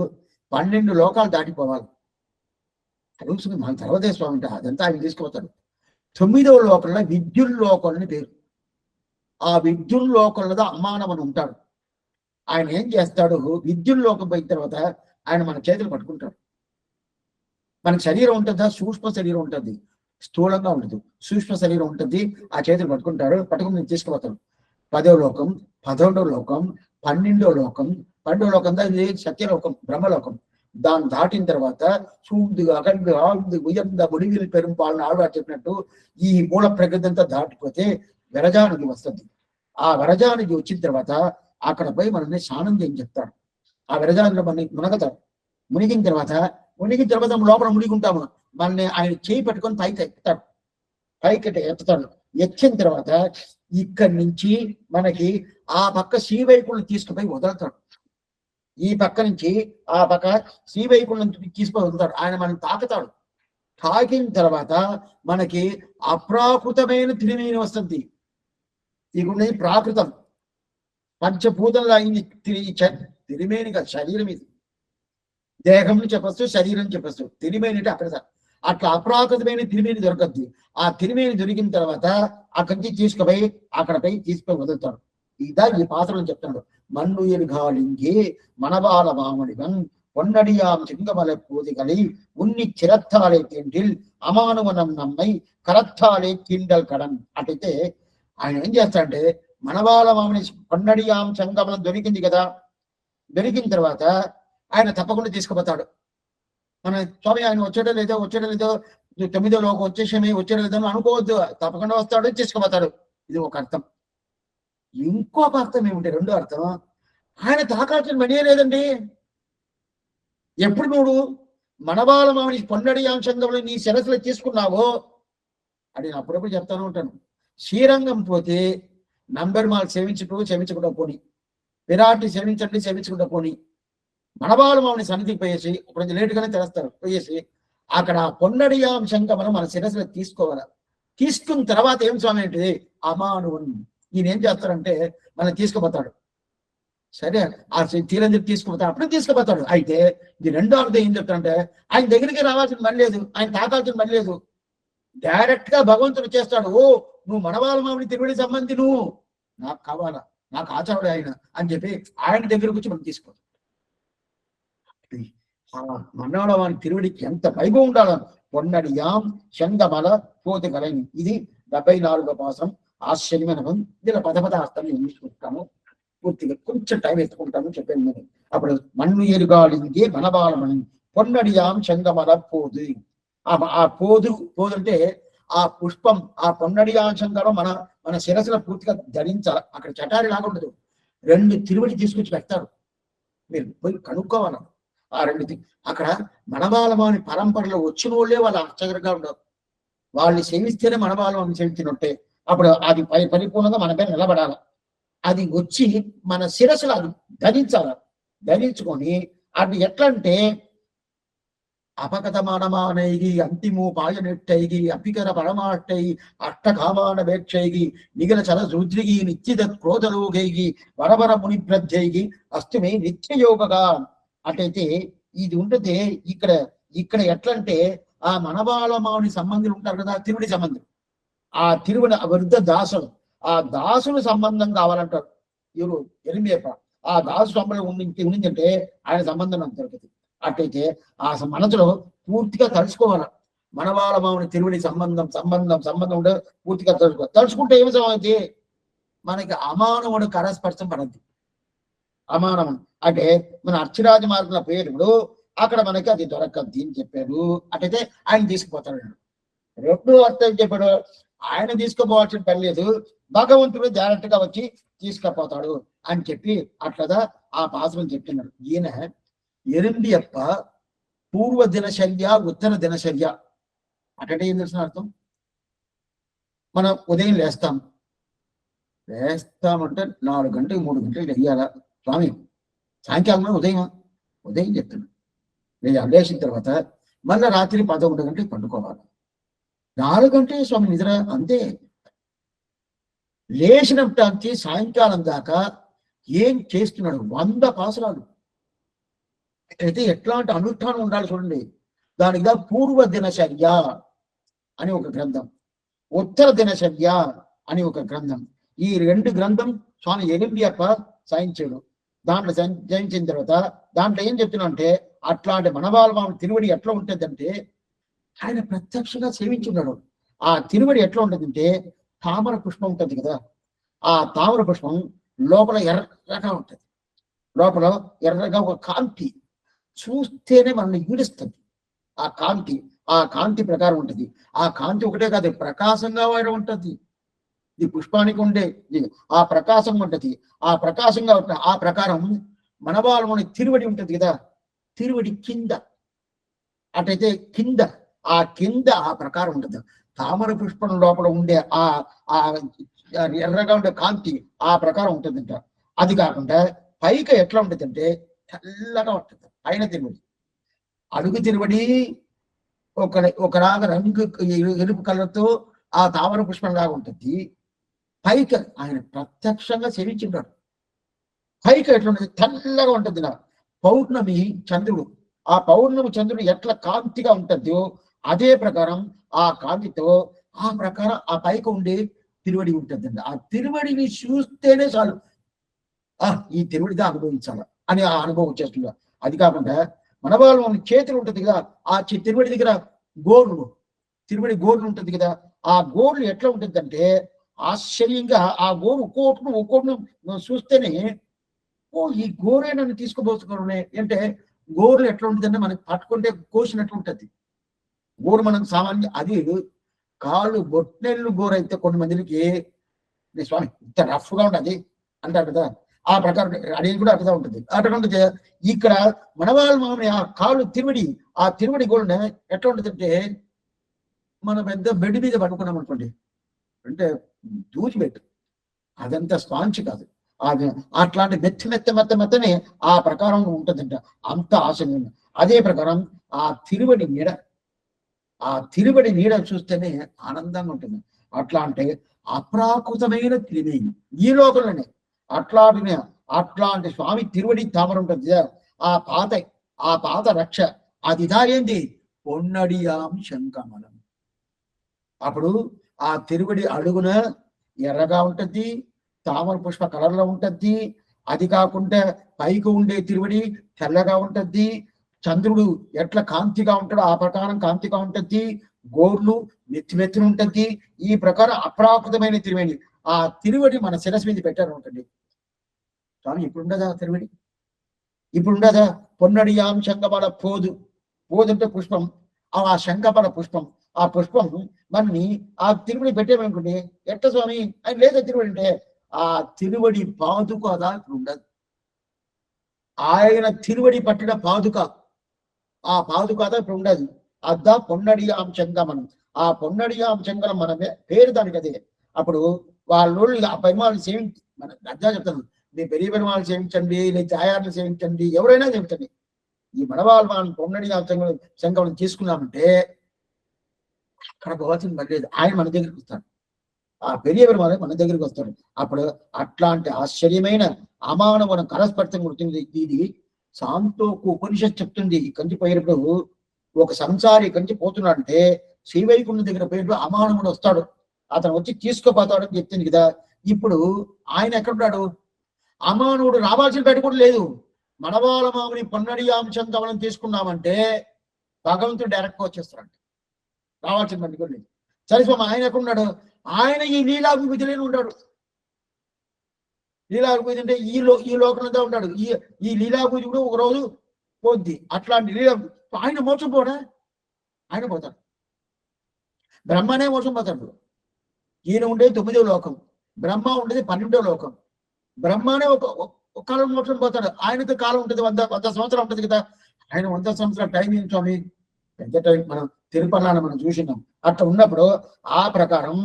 12 లోకాలు దాటిపోవాలి. తెలుసుకుని మన సర్వదేశ స్వామి అంటే అదంతా ఆయన తీసుకుపోతాడు. 9వ లోకంలో విద్యుల్లోకం అని పేరు. ఆ విద్యుల్లోకంలో అమానవని ఉంటాడు. ఆయన ఏం చేస్తాడు? విద్యుల్లోకం పోయిన తర్వాత ఆయన మన చేతులు పట్టుకుంటాడు. మనకి శరీరం ఉంటుందా? సూక్ష్మ శరీరం ఉంటుంది, స్థూలంగా ఉండదు. సూక్ష్మ శరీరం ఉంటుంది. ఆ చేతులు పట్టుకుంటారు, పట్టుకుని తీసుకుపోతాడు. 10వ లోకం, 11వ లోకం, 12వ లోకం. 12వ లోకం ఇది సత్యలోకం, బ్రహ్మలోకం. దాన్ని దాటిన తర్వాత చూడుగా అఖండు ఆడు ఉయంద ముడివిలు పెరుంపాలను ఆవిడ చెప్పినట్టు ఈ మూల ప్రకృతి అంతా దాటిపోతే విరజానికి వస్తుంది. ఆ విరజానికి వచ్చిన తర్వాత అక్కడ పోయి మనల్ని స్నానం చేయని చెప్తాడు. ఆ విరజానికి మనని మునగతాడు. మునిగిన తర్వాత లోపల మునిగుంటాము. మనల్ని ఆయన చేయి పట్టుకొని పైకి ఎక్కుతాడు. పైకి ఎత్తుతాడు. ఎక్కిన తర్వాత ఇక్కడి నుంచి మనకి ఆ పక్క శ్రీవైకుంఠం తీసుకుపోయి వదులుతాడు. ఈ పక్క నుంచి ఆ పక్క శ్రీవైకుంఠం తీసుకుపోయి వదులుతాడు. ఆయన మనం తాకుతాడు. తాకిన తర్వాత మనకి అప్రాకృతమైన తిరిమేని వస్తుంది. ఇక ప్రాకృతం పంచభూతంలో అయింది తిరిమేనిగా శరీరం. ఇది దేహం చెప్పచ్చు, శరీరం చెప్పచ్చు. తిరిమేని అంటే అక్కడ అట్లా అప్రాకృతమైన తిరిమేని దొరకద్ది. ఆ తిరిమేని దొరికిన తర్వాత అక్కడి నుంచి తీసుకుపోయి అక్కడపై తీసుకుపోయి వదులుతాడు. ఇదా ఈ పాత్రలు చెప్తాడు. మన్ను ఎరుగాలింగే మనబాల మామడిగన్ పొన్నడియాం చింగమల పోదిగలి ఉన్ని చిరత్తాలే తిండిల్ అమానువనం నమ్మై కరత్తాలే తిండల్ కడన్. అటైతే ఆయన ఏం చేస్తాడంటే మనబాల మామని పొన్నడియాం చంగమలం దొరికింది కదా, దొరికిన తర్వాత ఆయన తప్పకుండా తీసుకుపోతాడు. మన స్వామి ఆయన వచ్చాడో లేదో 9వ లోకం వచ్చేదో లేదో అనుకోవద్దు. తప్పకుండా వస్తాడు, తీసుకుపోతాడు. ఇది ఒక అర్థం. ఇంకొక అర్థం ఏమిటి? రెండో అర్థం, ఆయన తాకాల్సిన మనీ లేదండి. ఎప్పుడు నువ్వు మనబాల మామని పొన్నడి అంశంలో నీ శిరస్సులో తీసుకున్నావో అని నేను అప్పుడప్పుడు చెప్తాను ఉంటాను. శ్రీరంగం పోతే నంబెర్మాల్ సేవించకుండా పోని, విరాట్ సేవించకుండా పోని, మనబాల మామని సన్నిధికి పోయేసి కొంచెం లేటుగానే తెలుస్తారు. పోయేసి అక్కడ పొన్నడియాం శంకమనం మన శిరస్సులో తీసుకోవాలి. తీసుకున్న తర్వాత ఏం స్వామి ఏంటిది? అమానువన్. ఈయన ఏం చేస్తారంటే మనం తీసుకుపోతాడు. సరే, ఆ తీరంజలి తీసుకుపోతాడు, అప్పుడు తీసుకుపోతాడు. అయితే ఇది రెండో అర్థం ఏం చెప్తాడంటే ఆయన దగ్గరికి రావాల్సిన పని లేదు, ఆయన తాకాల్సిన పని లేదు. డైరెక్ట్ గా భగవంతుడు చేస్తాడు. ఓ నువ్వు మనవాళ్ళ మామిడి తిరువడి సంబంధి, నువ్వు నాకు కావాలా, నాకు ఆచారుడు ఆయన అని చెప్పి ఆయన దగ్గరకు వచ్చి మనం తీసుకుపోతాం. మనవాళ్ళ వాని తిరువడికి ఎంత వైభవం ఉండాలి. పొన్నడియాం శంగమల పోతికలై. ఇది 74వ పాసం. ఆశ్చర్యమైన దీనిలో పదపదార్థాన్ని ఎంచుకుంటాము. పూర్తిగా కొంచెం టైం ఎత్తుకుంటాము చెప్పాను నేను. అప్పుడు మన్ను ఎరుగాలింగే మనబాలమని పొన్నడియాం శంగమల పోదు. ఆ పోదు అంటే ఆ పుష్పం, ఆ పొన్నడియాంశంగా మన మన శిరస్సులో పూర్తిగా ధరించాలి. అక్కడ చటారి లాగా ఉండదు, 2 తిరువడి తీసుకొచ్చి పెడతారు. మీరు పోయి కనుక్కోవాలి. ఆ 2 అక్కడ మనబాలమాని పరంపరలో వచ్చిన వాళ్ళే వాళ్ళ అర్చకరుగా ఉండరు. వాళ్ళని సేవిస్తేనే మనబాలమాని సేవించినట్టే. అప్పుడు అది పరిపూర్ణంగా మన పేరు నిలబడాలి. అది వచ్చి మన శిరస్సులో అది ధరించాలి. ధరించుకొని అది ఎట్లా అంటే అపకతమానమానైగి అంతిమోపాయనెట్టైగి అపికర పరమాట్టై అష్టకామానవేక్షైగి నిగల చల రుద్రిగి నిత్యద క్రోధలోగైగి వరవర ముని ప్రధ్యైగి అస్తుమే నిత్యయోగగా. అటైతే ఇది ఉంటుంది. ఇక్కడ ఎట్లంటే ఆ మనబాలమాని సంబంధులు ఉంటారు కదా, తిరుడి సంబంధం. ఆ తిరువుని వృద్ధ దాసుడు, ఆ దాసుని సంబంధం కావాలంటారు ఇವರು ఎరిమేప. ఆ దాసు సంబంధం ఉండిందంటే ఆయన సంబంధం నాకు దొరుకుతుంది. అట్టయితే ఆ మనసులో పూర్తిగా తలుచుకోవాలి. మనబాలమాని తిరువుని సంబంధం ఉంటే పూర్తిగా తలుచుకుంటే ఏమి సమమైతే మనకి అమానవుడు కరస్పర్శం పడద్ది. అమానవం అంటే మన అర్చిరాజ మార్గంలో పోయేటప్పుడు అక్కడ మనకి అది దొరకద్ది అని చెప్పారు. అటైతే ఆయన తీసుకుపోతాడు. 2 అర్థం చెప్పాడు. ఆయన తీసుకుపోవాల్సిన పని లేదు, భగవంతుడు డైరెక్ట్ గా వచ్చి తీసుకుపోతాడు అని చెప్పి అట్లదా ఆ పాత్రం చెప్తున్నాడు. ఈయన ఎరిండియప్ప పూర్వ దినచర్య ఉత్తర దినచర్య అంటే ఏం తెలిసిన అర్థం? మనం ఉదయం లేస్తామంటే 4 గంటలు 3 గంటలు వెయ్యాలా స్వామి? సాయంకాలం ఉదయం చెప్తున్నాడు. లేచిన తర్వాత మళ్ళీ రాత్రి 11 గంటలకు పండుకోవాలి. 4 గంటలే స్వామి నిద్ర, అంతే. లేచినప్పటికీ సాయంకాలం దాకా ఏం చేస్తున్నాడు? 100 పాసరాలు. అయితే ఎట్లాంటి అనుష్ఠానం ఉండాలి చూడండి. దానికి పూర్వ దినచర్య అని ఒక గ్రంథం, ఉత్తర దినచర్య అని ఒక గ్రంథం. ఈ 2 గ్రంథం స్వామి ఎరిండియప్ప సాయించాడు. దాంట్లో జయించిన తర్వాత దాంట్లో ఏం చెప్తున్నా అంటే అట్లాంటి మనబాలమామ తిరువడి ఎట్లా ఉంటుందంటే ఆయన ప్రత్యక్షంగా సేవించున్నాడు. ఆ తిరువడి ఎట్లా ఉంటుందంటే తామర పుష్పం ఉంటుంది కదా, ఆ తామర పుష్పం లోపల ఎర్రగా ఉంటుంది. లోపల ఎర్రగా ఒక కాంతి చూస్తేనే మనల్ని ఈడుస్తుంది. ఆ కాంతి ప్రకారం ఉంటుంది. ఆ కాంతి ఒకటే కాదు, ప్రకాశంగా ఉంటుంది. ఈ పుష్పానికి ఉండే ఆ ప్రకాశం ఉంటుంది. ఆ ప్రకాశంగా ఆ ప్రకారం మనబాలముని తిరువడి ఉంటుంది కదా, తిరువడి కింద అటైతే కింద ఆ ప్రకారం ఉంటుంది. తామర పుష్పం లోపల ఉండే ఆ ఎర్రగా ఉండే కాంతి ఆ ప్రకారం ఉంటుందంట. అది కాకుండా పైకి ఎట్లా ఉంటుందంటే తెల్లగా ఉంటుంది. పైన తిరువడి, అడుగు తిరువడి ఒకలాగా రంగు ఎరుపు కలర్తో ఆ తామర పుష్పం లాగా ఉంటుంది. పైకి ఆయన ప్రత్యక్షంగా సేవించుంటాడు. పైకి ఎట్లా ఉంటుంది? తెల్లగా ఉంటుంది. పౌర్ణమి చంద్రుడు, ఆ పౌర్ణమి చంద్రుడు ఎట్లా కాంతిగా ఉంటుందో అదే ప్రకారం ఆ కాంతితో ఆ పైకి ఉండే తిరువడి ఉంటుందండి. ఆ తిరువడిని చూస్తేనే చాలు ఈ తిరువడిగా అనుభవించాలి అని ఆ అనుభవం వచ్చేస్తుంది. అది కాకుండా మన వాళ్ళు చేతులు ఉంటుంది కదా, ఆ తిరువడి దగ్గర తిరువడి గోర్లు ఉంటుంది కదా, ఆ గోర్లు ఎట్లా ఉంటుందంటే ఆశ్చర్యంగా ఆ గోరు ఒక్కోటును చూస్తేనే ఈ గోరే నన్ను తీసుకుపోతున్నాను అంటే గోర్లు ఎట్లా ఉంటుందంటే మనకి పట్టుకుంటే కోసినట్లు ఉంటుంది. గోరు మనం సామాన్య అది కాళ్ళు బొట్టెళ్ళు గోరు అయితే కొంతమందికి స్వామి ఇంత రఫ్ గా ఉంటుంది అంటారు కదా, ఆ ప్రకారం అది కూడా అట్లా ఉంటుంది. అట్లా ఇక్కడ మనవాళ్ళు మామూలు ఆ కాళ్ళు ఆ తిరువడి గోరుని ఎట్లా ఉంటుందంటే మన పెద్ద బెడ్ మీద పట్టుకున్నాం అనుకోండి, అంటే దూచిపెట్టు, అదంతా స్పాంచ్ కాదు, అది అట్లాంటి మెత్తనే ఆ ప్రకారం ఉంటుందంట. అంత ఆశయం. అదే ప్రకారం ఆ తిరువడి నీడ చూస్తేనే ఆనందంగా ఉంటుంది. అట్లా అంటే అప్రాకృతమైన త్రివేణి ఈ లోకంలోనే అట్లాంటి స్వామి తిరువడి తామర ఉంటుంది. ఆ పాత రక్ష అది ఏంది? పొన్నడియాం శంకమలం. అప్పుడు ఆ తిరువడి అడుగున ఎర్రగా ఉంటుంది, తామర పుష్ప కలర్లో ఉంటుంది. అది కాకుండా పైకి ఉండే తిరువడి తెల్లగా ఉంటుంది. చంద్రుడు ఎట్లా కాంతిగా ఉంటాడో ఆ ప్రకారం కాంతిగా ఉంటుంది. గోర్లు నెత్తిమెత్తులు ఉంటుంది. ఈ ప్రకారం అప్రాకృతమైన తిరువేణి. ఆ తిరువడి మన శిరస్సు మీద పెట్టారు ఉంటుంది. స్వామి ఇప్పుడు ఉండదా తిరువడి? ఇప్పుడు ఉండదా? పొన్నడియాం శంఖబల పోదు. పోదు అంటే పుష్పం. ఆ శంఖబల పుష్పం. ఆ పుష్పం మనని ఆ తిరువడి పెట్టామనుకోండి, ఎట్ట స్వామి ఆయన లేదా తిరువడి అంటే ఆ తిరువడి పాదుక అదా ఇప్పుడు ఉండదు. ఆయన తిరువడి పట్టిన పాదుక, ఆ పాదుక అదా ఇప్పుడు ఉండదు. అద్దా పొన్నడియాం శంఖమనం. ఆ పొన్నడియాం శంఖం మన పేరు దానికి అదే. అప్పుడు వాళ్ళు ఆ పరిమాణాలు సేవించి మన అద్దా చెప్తాను, మీ పెరియ పెరుమాళ్ళు సేవించండి, లేదా ఛాయాలను సేవించండి, ఎవరైనా సేవించండి. ఈ మనవాళ్ళు మనం పొన్నడియాం శంఖం తీసుకున్నామంటే అక్కడ పోవాల్సింది మరి లేదు. ఆయన మన దగ్గరికి వస్తాడు. ఆ పెరియ పెరుమాళే మన దగ్గరికి వస్తాడు. అప్పుడు అట్లాంటి ఆశ్చర్యమైన అమానవన కరస్పర్శం గుర్తుంది. ఇది సాంతోకు ఉపనిషత్ చెప్తుంది. ఇక్కడి నుంచి పోయినప్పుడు ఒక సంసారి ఇక్కడి నుంచి పోతున్నాడంటే శ్రీవైకుంఠం దగ్గర పోయినప్పుడు అమానవుడు వస్తాడు. అతను వచ్చి తీసుకుపోతాడు అని చెప్తుంది కదా. ఇప్పుడు ఆయన ఎక్కడున్నాడు? అమానవుడు రావాల్సిన బయట కూడా లేదు. మనవాళ్ళ మామిని పొన్నడియాంశం గమనం తీసుకున్నామంటే భగవంతుడు డైరెక్ట్గా వచ్చేస్తాడు. రావాల్సిన బయట కూడా లేదు. సరే స్వామి ఆయన ఎక్కడున్నాడు? ఆయన ఈ లీలాభివృద్ధిలోనే ఉంటాడు. లీలాభివృద్ధి అంటే ఈ లోకంలో ఉంటాడు. ఈ లీలాభివృద్ధి కూడా ఒక రోజు పోద్ది. అట్లాంటి లీలా ఆయన మోసం పోడా? ఆయన పోతాడు. బ్రహ్మనే మోసం పోతాడు. ఈయన ఉండేది 9వ లోకం, బ్రహ్మ ఉండేది 12వ లోకం. బ్రహ్మనే ఒక కాలం మోసం పోతాడు. ఆయనతో కాలం ఉంటుంది, 100 సంవత్సరాలు ఉంటుంది కదా. ఆయన 100 సంవత్సరాల టైం ఏం స్వామి? పెద్ద టైం. మనం తిరుపతిలో మనం చూసినాం. అట్లా ఉన్నప్పుడు ఆ ప్రకారం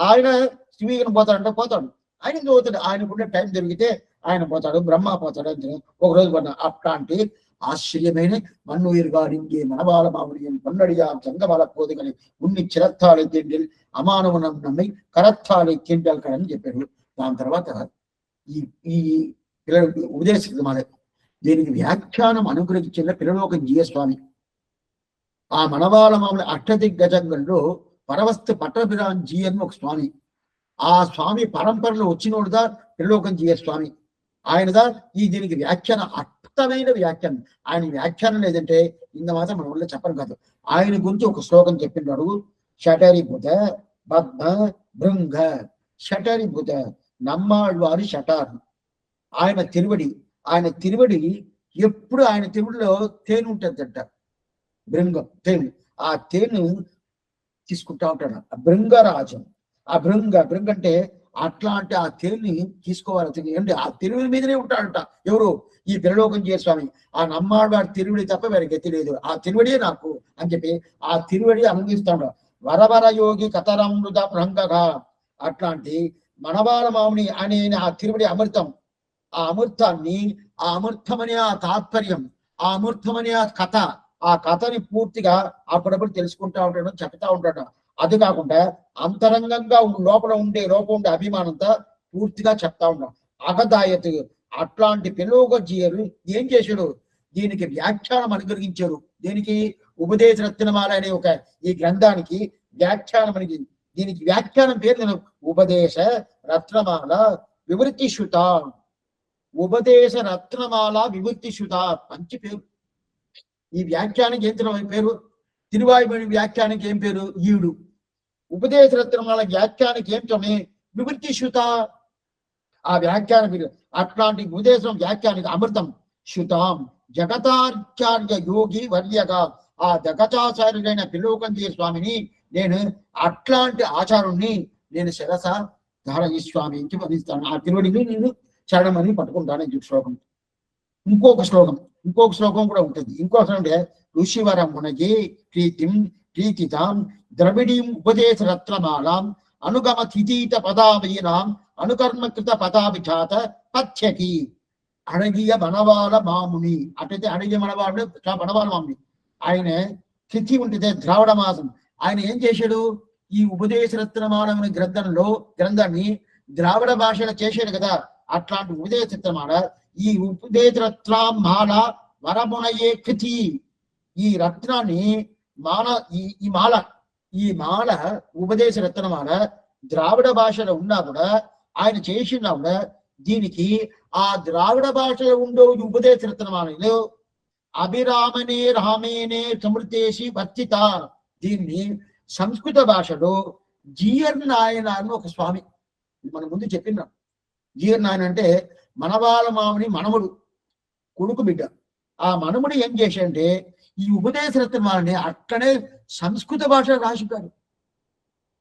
ఆయన శివీకరణ పోతాడంటే పోతాడు. ఆయన పోతాడు. ఆయనకుండే టైం దొరికితే ఆయన పోతాడు. బ్రహ్మ పోతాడు అంటే ఒక రోజు పడిన అట్లాంటి ఆశ్చర్యమైన మన్నుయిరుగా నింగే మనవాళ మామిడియం పొన్నడియా చంగబాల పోదుగని ఉన్ని చిరత్తాలు తిండిల్ అమానవనం నమ్మి కరత్తాలు తిండాలి కడని చెప్పాడు. దాని తర్వాత ఈ ఈ పిల్లలు ఉపదేశించమాలి. దీనికి వ్యాఖ్యానం అనుగ్రహించిన పిల్లలోక జీయస్వామి. ఆ మనవాళ మామూలు అష్టదిగ్గజంగంలో పరవస్తు పట్టభిరాన్ జీ అని ఒక స్వామి. ఆ స్వామి పరంపరలో వచ్చినోడుదా పిల్లలోకం జీయ స్వామి. ఆయనదా దీనికి వ్యాఖ్యాన అద్భుతమైన వ్యాఖ్యానం. ఆయన వ్యాఖ్యానం లేదంటే ఇంత మాత్రం మన ఊళ్ళో చెప్పరు కాదు. ఆయన గురించి ఒక శ్లోకం చెప్పినాడు. షటరిభుత పద్మ భృంగ. షటరిభుత నమ్మాళ్వారి షటార్. ఆయన తిరువడి ఎప్పుడు ఆయన తిరువడిలో తేనె ఉంటుందంట. భృంగం తేనె. ఆ తేనె తీసుకుంటా ఉంటాడు. భృంగరాజం. ఆ భృంగ అంటే అట్లాంటి ఆ తేనెని తీసుకోవాలి. అంటే ఆ తిరువుడి మీదనే ఉంటాడంట. ఎవరు? ఈ పిల్లలోకం చేయ స్వామి. ఆ నమ్మాడు తిరువుడి తప్ప వేరే గతి లేదు. ఆ తిరువడియే నాకు అని చెప్పి ఆ తిరువడి అనుభవిస్తాడు. వరవర యోగి కతరమృత భృంగగా. అట్లాంటి మనవాళ మాముని అనే ఆ తిరువడి అమృతం. ఆ అమృతాన్ని, ఆ అమృతమనే ఆ తాత్పర్యం, ఆ అమృతమనే ఆ కథ, ఆ కథని పూర్తిగా అప్పుడప్పుడు తెలుసుకుంటా ఉంటాడు, చెప్తా ఉంటాడు. అది కాకుండా అంతరంగంగా లోపల ఉండే అభిమానంతో పూర్తిగా చెప్తా ఉన్నాం. అగదాయత్. అట్లాంటి పిల్లలు ఏం చేశాడు? దీనికి వ్యాఖ్యానం అనుగ్రహించారు. దీనికి ఉపదేశ రత్నమాల అనే ఒక ఈ గ్రంథానికి వ్యాఖ్యానం అనేది. దీనికి వ్యాఖ్యానం పేరు నేను ఉపదేశ రత్నమాల వివృత్తి శుత. ఉపదేశ రత్నమాల వివృత్తి శుత మంచి పేరు. ఈ వ్యాఖ్యానికి ఏం పేరు? తిరువాయుమణి వ్యాఖ్యానికి ఏం పేరు? ఈడు. ఉపదేశ రత్నమాల వ్యాఖ్యానికి ఏం స్వామి? వివృత్తి శుత. ఆ వ్యాఖ్యాన పేరు. అట్లాంటి ఉపదేశం వ్యాఖ్యానికి అమృతం శుతాం జగతాచార్య యోగి వర్యగా. ఆ జగతాచార్యుడైన పిల్లకంజీ స్వామిని నేను అట్లాంటి ఆచారుణ్ణి నేను శిరస ధారయి స్వామి ఇంటి వధిస్తాను. ఆ తిరువడిని నేను చరణమని పట్టుకుంటాను. శ్లోకం. ఇంకొక శ్లోకం కూడా ఉంటుంది. ఇంకొక అంటే ఋషివరం మునగి ప్రీతితాం ద్రవిడీం ఉపదేశ రత్నమాలాం అనుగమ తితీత పదావీనాం అనుకర్మకృత పదాభిఘాత పథ్యకి. అడగియ మనవాళ మాముని. అటైతే అడగియ మనవాడు మనవాళ మాముని. ఆయన తిథి ఉంటుంది, ద్రావిడ మాసం. ఆయన ఏం చేశాడు? ఈ ఉపదేశ రత్నమాల గ్రంథాన్ని ద్రావిడ భాషలో చేశాడు కదా. అట్లాంటి ఉపదేశ రత్నమాల, ఈ ఉపదేశ రత్నమాల వరమునయే కృతి. ఈ రత్నాన్ని ఈ మాల ఉపదేశ రత్నమాల ద్రావిడ భాషలో ఉన్నా కూడా ఆయన చేసినా కూడా దీనికి ఆ ద్రావిడ భాషలో ఉండే ఉపదేశ రత్నమాలలో అభిరామనే రామేనే సమృతేసి వర్తిత. దీన్ని సంస్కృత భాషలో జిఆర్ నాయన అని ఒక స్వామి మన ముందు చెప్పినాం. జిఆర్ నాయన అంటే మనవాళ్ళ మామని మనముడు, కొడుకు బిడ్డ. ఆ మనముడు ఏం చేశాడంటే ఈ ఉపదేశ రత్నాలని అట్లనే సంస్కృత భాష రాసిపాడు.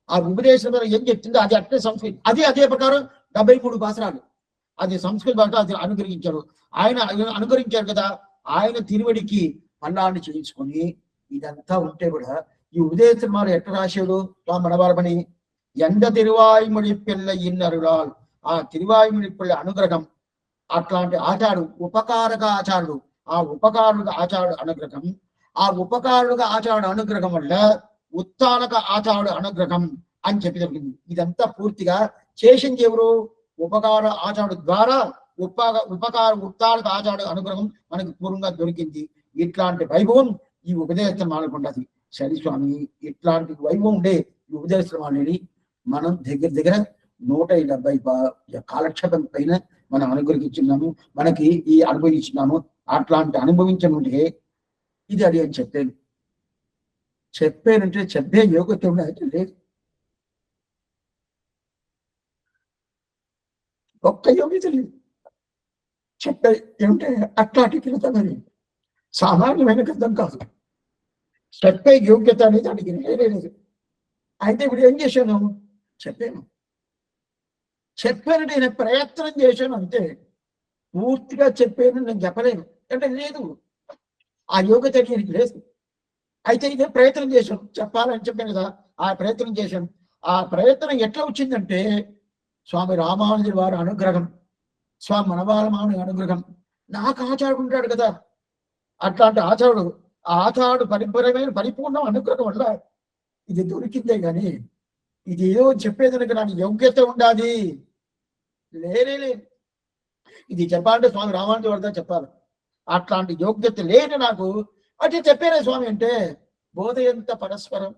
ఆ ఉపదేశం ఏం చెప్తుందో అది అట్లే సంస్కృతి, అదే ప్రకారం 73 భాషలు అది సంస్కృత భాష అది అనుగ్రహించారు. ఆయన అనుగ్రహించారు కదా, ఆయన తిరువడికి పల్లాన్ని చేయించుకొని ఇదంతా ఉంటే కూడా ఈ ఉపదేశం మారు ఎట్లా రాశాడు మనవారమని ఎండ తిరువాయుముడి పిల్ల ఇన్నరులాల్. ఆ తిరువాయుముడి పిల్ల అనుగ్రహం అట్లాంటి ఆచారు ఉపకారక ఆచారుడు, ఆ ఉపకారుడుగా ఆచారుడు అనుగ్రహం, ఆ ఉపకారుడుగా ఆచారుడు అనుగ్రహం వల్ల ఉత్తానక ఆచారుడు అనుగ్రహం అని చెప్పి జరిగింది. ఇదంతా పూర్తిగా చేసింది ఎవరు? ఉపకార ఆచారుడు ద్వారా ఉపకార ఉత్తానక ఆచారుడు అనుగ్రహం మనకు పూర్వంగా దొరికింది. ఇట్లాంటి వైభవం ఈ ఉపదేశం మనకుండదు. సరే స్వామి, ఇట్లాంటి వైభవం ఉండే ఈ ఉపదేశం అనేది మనం దగ్గర 170 కాలక్షేపం పైన మనం అనుగ్రహించున్నాము, మనకి ఈ అనుభవించున్నాము. అట్లాంటి అనుభవించనుంటే ఇది అది అని చెప్పానంటే చెప్పే యోగ్యత ఉండదు లేదు. ఒక్క యోగ్యత లేదు. చెప్పే ఏమిటే అట్లాంటి గ్రంథం అని సామాన్యమైన గ్రంథం కాదు. చెప్పే యోగ్యత అనేది దానికి లేదు. అయితే ఇప్పుడు ఏం చేశాను? చెప్పానంటే నేను ప్రయత్నం చేశాను అంతే. పూర్తిగా చెప్పాను నేను చెప్పలేను అంటే లేదు, ఆ యోగ్యత నీకు లేదు. అయితే ఇదే ప్రయత్నం చేశాను, చెప్పాలని చెప్పాను కదా, ఆ ప్రయత్నం చేశాను. ఆ ప్రయత్నం ఎట్లా వచ్చిందంటే స్వామి రామానుజుల వారి అనుగ్రహం, స్వామి మనవాళమాను అనుగ్రహం. నాకు ఆచారుడు ఉంటాడు కదా, అట్లాంటి ఆచారుడు, ఆ ఆచారుడు పరిపూర్ణ అనుగ్రహం వల్ల ఇది దొరికిందే కానీ ఇది ఏదో చెప్పేదానికి నాకు యోగ్యత ఉండాలి లేనే. ఇది చెప్పాలంటే స్వామి రామానుజుల వారితో చెప్పాలి. అట్లాంటి యోగ్యత లేని నాకు అంటే చెప్పారే స్వామి అంటే బోధయంత పరస్పరం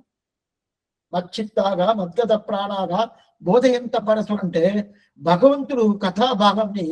మచ్చిత్తాగా మద్గత ప్రాణాగా బోధయంత పరస్పరం అంటే భగవంతుడు కథా భాగంని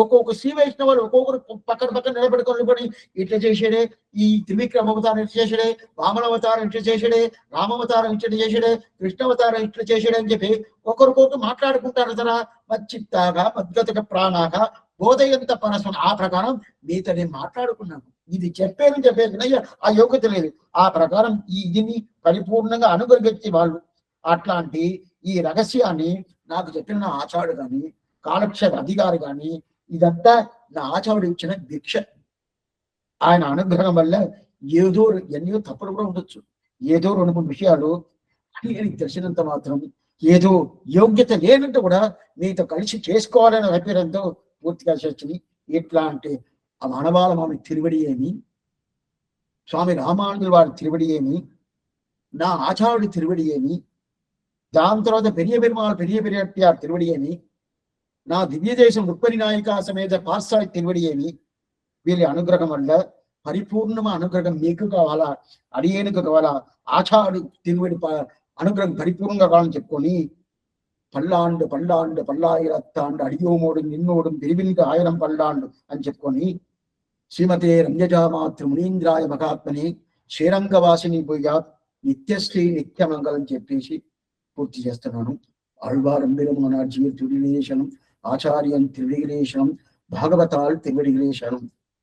ఒక్కొక్క శ్రీ వైష్ణవులు ఒక్కొక్కరు పక్కన నిలబెట్టుకొని ఇట్లా చేసాడే, ఈ త్రివిక్రమ అవతారం ఇట్లా చేసాడే, వామన అవతారం ఇట్లా చేసాడే, రామావతారం ఇట్లా చేసాడే, కృష్ణావతారం ఇట్లా చేసాడే అని చెప్పి ఒకరికొకరు మాట్లాడుకుంటారు కదా. మచ్చిత్తాగా మద్గత ప్రాణాగా బోధయంత పరస్పరం. ఆ ప్రకారం మీతో నేను మాట్లాడుకున్నాను. ఇది చెప్పేది ఆ యోగ్యత లేదు. ఆ ప్రకారం దీన్ని పరిపూర్ణంగా అనుగ్రహించే వాళ్ళు. అట్లాంటి ఈ రహస్యాన్ని నాకు చెప్పిన నా ఆచార్యుడు కానీ, కాలక్షేప అధికారి కానీ, ఇదంతా నా ఆచార్యుడు ఇచ్చిన భిక్ష. ఆయన అనుగ్రహం వల్ల ఏదో ఎన్నో తప్పులు కూడా ఉండొచ్చు, ఏదో 2-3 విషయాలు అని తెలిసినంత మాత్రం ఏదో యోగ్యత లేనంటే కూడా మీతో కలిసి చేసుకోవాలనే అభిప్రాయంతో పూర్తిగా చేస్తుంది. ఇట్లాంటి ఆ మానవాళ మామి తిరువడి ఏమి, స్వామి రామానుజుల వారి తిరువడి ఏమి, నా ఆచార్యుడి తిరువడి ఏమి, దాని తర్వాత పెరియ పెరియార్ తిరువడి ఏమి, నా దివ్యదేశం రుక్మిణి నాయిక సమేత పార్సాయి తిరువడి ఏమి. వీళ్ళ అనుగ్రహం వల్ల పరిపూర్ణమ అనుగ్రహం మీకు కావాలా, అడియేనుకు కావాలా, ఆచార్యుడు తిరువడి అనుగ్రహం పరిపూర్ణంగా కావాలని చెప్పుకొని పల్లాండు పల్లాయిరత్తాండు అడియోమోడు నిన్నోడు పెరివింక ఆయిరం పల్లాండు అని చెప్పుకొని శ్రీమతే రంజజామాతృ మునీంద్రాయ మహాత్మని శ్రీరంగవాసిని పోయాత్ నిత్యశ్రీ నిత్యమంగళం చెప్పేసి పూర్తి చేస్తున్నాను. ఆళ్వారంబిరమానార్ జీవ తిరుడిలేశనం, ఆచార్యం తిరుడిలేశనం, భాగవతాల్ తిరుడిలేశనం.